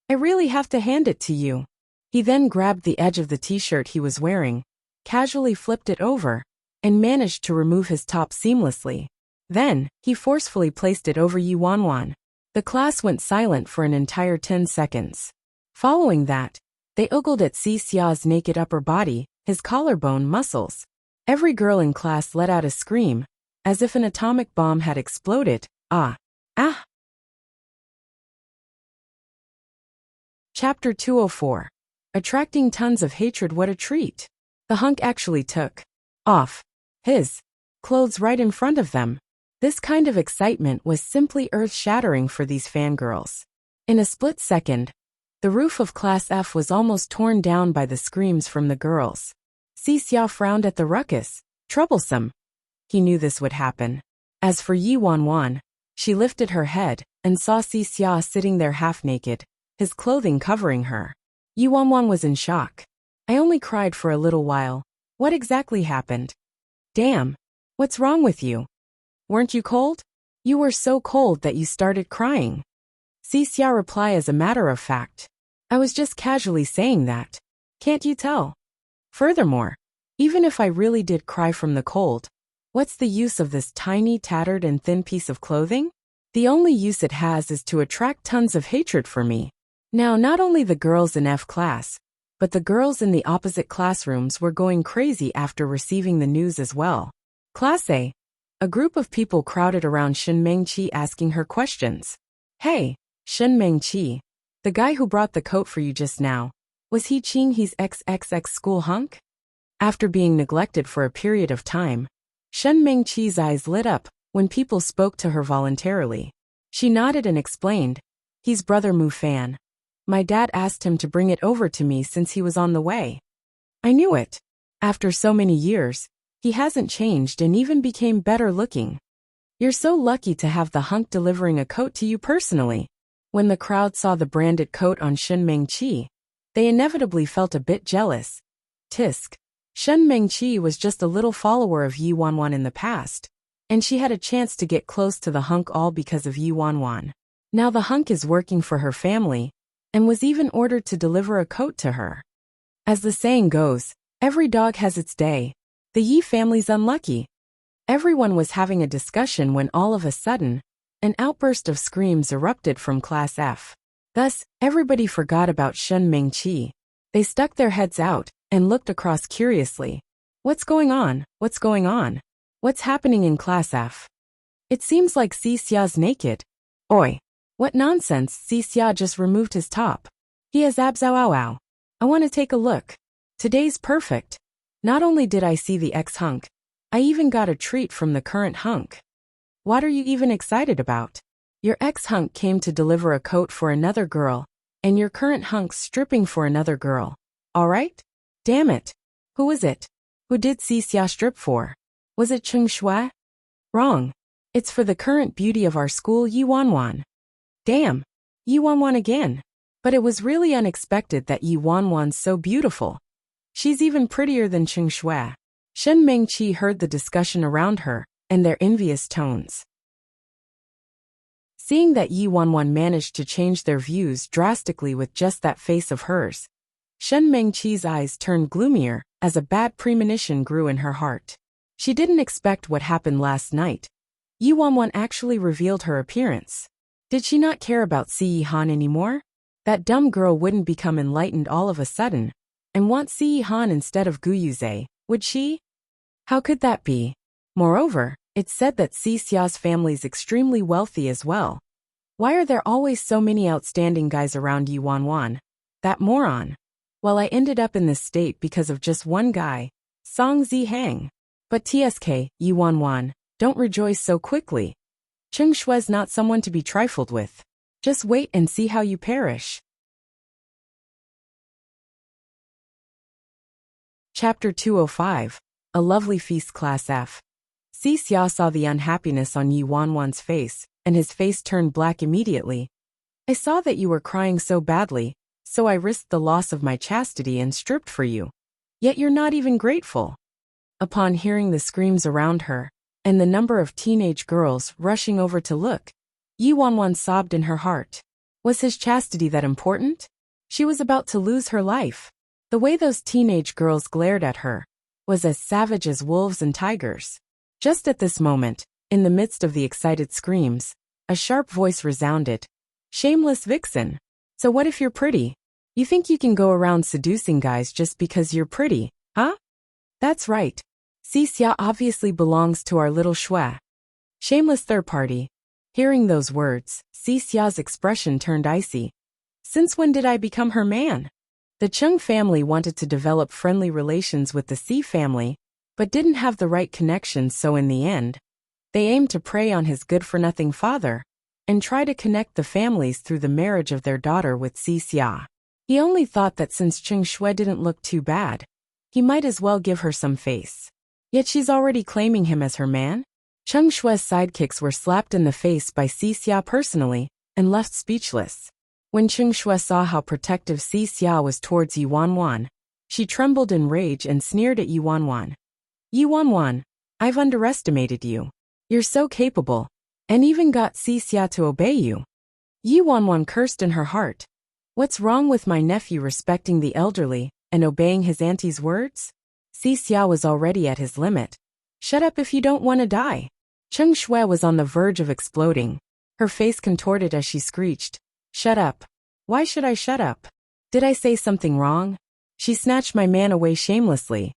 I really have to hand it to you. He then grabbed the edge of the t-shirt he was wearing, casually flipped it over, and managed to remove his top seamlessly. Then, he forcefully placed it over Yi Wanwan. The class went silent for an entire 10 seconds. Following that, they ogled at Xia's naked upper body, his collarbone muscles. Every girl in class let out a scream, as if an atomic bomb had exploded. Ah! Ah! Chapter 204. Attracting tons of hatred. What a treat! The hunk actually took off his clothes right in front of them. This kind of excitement was simply earth-shattering for these fangirls. In a split second, the roof of Class F was almost torn down by the screams from the girls. Xia frowned at the ruckus. Troublesome. He knew this would happen. As for Yi Wanwan, she lifted her head and saw Xia sitting there half-naked, his clothing covering her. Yi Wanwan was in shock. I only cried for a little while. What exactly happened? Damn. What's wrong with you? Weren't you cold? You were so cold that you started crying. Xia replied as a matter of fact. I was just casually saying that. Can't you tell? Furthermore, even if I really did cry from the cold, what's the use of this tiny, tattered, and thin piece of clothing? The only use it has is to attract tons of hatred for me. Now, not only the girls in F class, but the girls in the opposite classrooms were going crazy after receiving the news as well. Class A. A group of people crowded around Shen Mengqi asking her questions. Hey, Shen Mengqi, the guy who brought the coat for you just now, was he Qing He's XXX school hunk? After being neglected for a period of time, Shen Mengqi's eyes lit up when people spoke to her voluntarily. She nodded and explained, he's brother Mu Fan. My dad asked him to bring it over to me since he was on the way. I knew it. After so many years, he hasn't changed and even became better looking. You're so lucky to have the hunk delivering a coat to you personally. When the crowd saw the branded coat on Shen Mengqi, they inevitably felt a bit jealous. Tisk. Shen Mengqi was just a little follower of Yi Wanwan in the past, and she had a chance to get close to the hunk all because of Yi Wanwan. Now the hunk is working for her family, and was even ordered to deliver a coat to her. As the saying goes, every dog has its day. The Yi family's unlucky. Everyone was having a discussion when all of a sudden, an outburst of screams erupted from Class F. Thus, everybody forgot about Shen Mengqi. They stuck their heads out and looked across curiously. What's going on? What's going on? What's happening in Class F? It seems like Xia's naked. Oi. What nonsense, Xia just removed his top. He has abs, ow ow ow. I want to take a look. Today's perfect. Not only did I see the ex-hunk, I even got a treat from the current hunk. What are you even excited about? Your ex-hunk came to deliver a coat for another girl, and your current hunk's stripping for another girl. Alright? Damn it. Who was it? Who did Xia strip for? Was it Cheng Shui? Wrong. It's for the current beauty of our school, Yi Wanwan. Damn, Yi Wanwan again. But it was really unexpected that Yi Wanwan's so beautiful. She's even prettier than Cheng Shui. Shen Mengqi heard the discussion around her, and their envious tones. Seeing that Yi Wanwan managed to change their views drastically with just that face of hers, Shen Mengqi's eyes turned gloomier as a bad premonition grew in her heart. She didn't expect what happened last night. Yi Wanwan actually revealed her appearance. Did she not care about Siyi Han anymore? That dumb girl wouldn't become enlightened all of a sudden, and want Siyi Han instead of Guyuze, would she? How could that be? Moreover, it's said that Xia's family's extremely wealthy as well. Why are there always so many outstanding guys around Yi Wanwan? That moron. Well, I ended up in this state because of just one guy, Song Zihang. But TSK, Yi Wanwan, don't rejoice so quickly. Cheng Shui's not someone to be trifled with. Just wait and see how you perish. Chapter 205. A Lovely Feast. Class F. Xia saw the unhappiness on Yi Wanwan's face, and his face turned black immediately. I saw that you were crying so badly, so I risked the loss of my chastity and stripped for you. Yet you're not even grateful." Upon hearing the screams around her, and the number of teenage girls rushing over to look, Yi Wanwan sobbed in her heart. Was his chastity that important? She was about to lose her life. The way those teenage girls glared at her was as savage as wolves and tigers. Just at this moment, in the midst of the excited screams, a sharp voice resounded. "Shameless vixen. So what if you're pretty? You think you can go around seducing guys just because you're pretty, huh?" "That's right. Xia obviously belongs to our little Shui." Shameless third party. Hearing those words, Xia's expression turned icy. Since when did I become her man? The Cheng family wanted to develop friendly relations with the Si family, but didn't have the right connections, so in the end, they aimed to prey on his good-for-nothing father and try to connect the families through the marriage of their daughter with Xia. He only thought that since Cheng Shui didn't look too bad, he might as well give her some face. Yet she's already claiming him as her man? Cheng Shui's sidekicks were slapped in the face by Xia personally and left speechless. When Cheng Shui saw how protective Xia was towards Yi Wanwan, she trembled in rage and sneered at Yi Wanwan. "Yi Wanwan, I've underestimated you. You're so capable, and even got Xia to obey you." Yi Wanwan cursed in her heart. What's wrong with my nephew respecting the elderly and obeying his auntie's words? Xia was already at his limit. Shut up if you don't want to die. Cheng Shui was on the verge of exploding. Her face contorted as she screeched, "Shut up. Why should I shut up? Did I say something wrong? She snatched my man away shamelessly."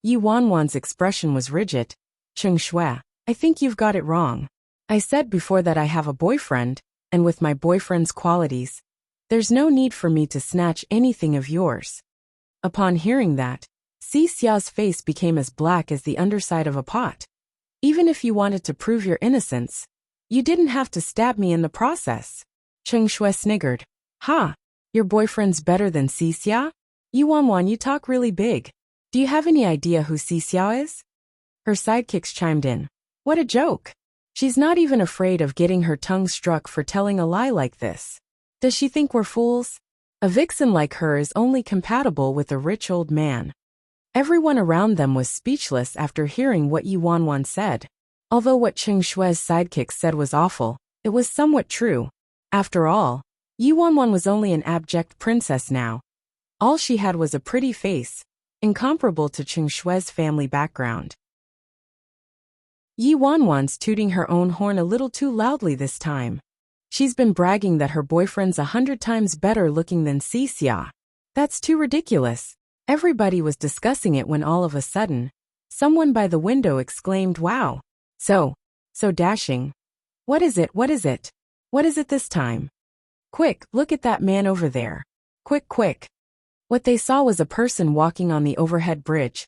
Yi Wanwan's expression was rigid. "Cheng Shui, I think you've got it wrong. I said before that I have a boyfriend, and with my boyfriend's qualities, there's no need for me to snatch anything of yours." Upon hearing that, Xia's face became as black as the underside of a pot. "Even if you wanted to prove your innocence, you didn't have to stab me in the process." Cheng Shui sniggered. "Ha! Your boyfriend's better than Xia? Yi Wanwan, you talk really big. Do you have any idea who Xia is?" Her sidekicks chimed in. "What a joke. She's not even afraid of getting her tongue struck for telling a lie like this. Does she think we're fools? A vixen like her is only compatible with a rich old man." Everyone around them was speechless after hearing what Yi Wanwan said. Although what Cheng Shui's sidekicks said was awful, it was somewhat true. After all, Yi Wanwan was only an abject princess now. All she had was a pretty face, incomparable to Cheng Shui's family background. Yi Wanwan's tooting her own horn a little too loudly this time. She's been bragging that her boyfriend's 100 times better looking than Xia. That's too ridiculous. Everybody was discussing it when all of a sudden, someone by the window exclaimed, "Wow. So dashing. What is it? What is it? What is it this time? Quick, look at that man over there. Quick, quick." What they saw was a person walking on the overhead bridge.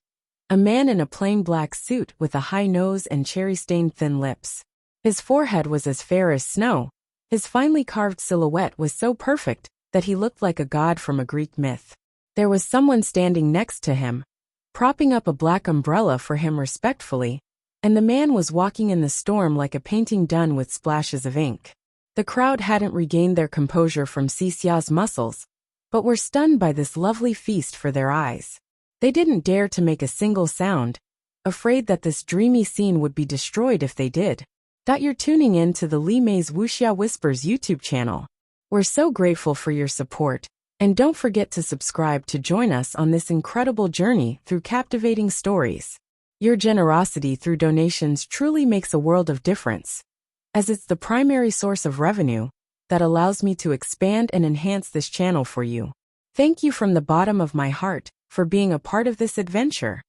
A man in a plain black suit with a high nose and cherry-stained thin lips. His forehead was as fair as snow. His finely carved silhouette was so perfect that he looked like a god from a Greek myth. There was someone standing next to him, propping up a black umbrella for him respectfully, and the man was walking in the storm like a painting done with splashes of ink. The crowd hadn't regained their composure from Xia's muscles, but were stunned by this lovely feast for their eyes. They didn't dare to make a single sound, afraid that this dreamy scene would be destroyed if they did. You're tuning in to the Li Mei's Wuxia Whispers YouTube channel. We're so grateful for your support. And don't forget to subscribe to join us on this incredible journey through captivating stories. Your generosity through donations truly makes a world of difference, as it's the primary source of revenue that allows me to expand and enhance this channel for you. Thank you from the bottom of my heart for being a part of this adventure.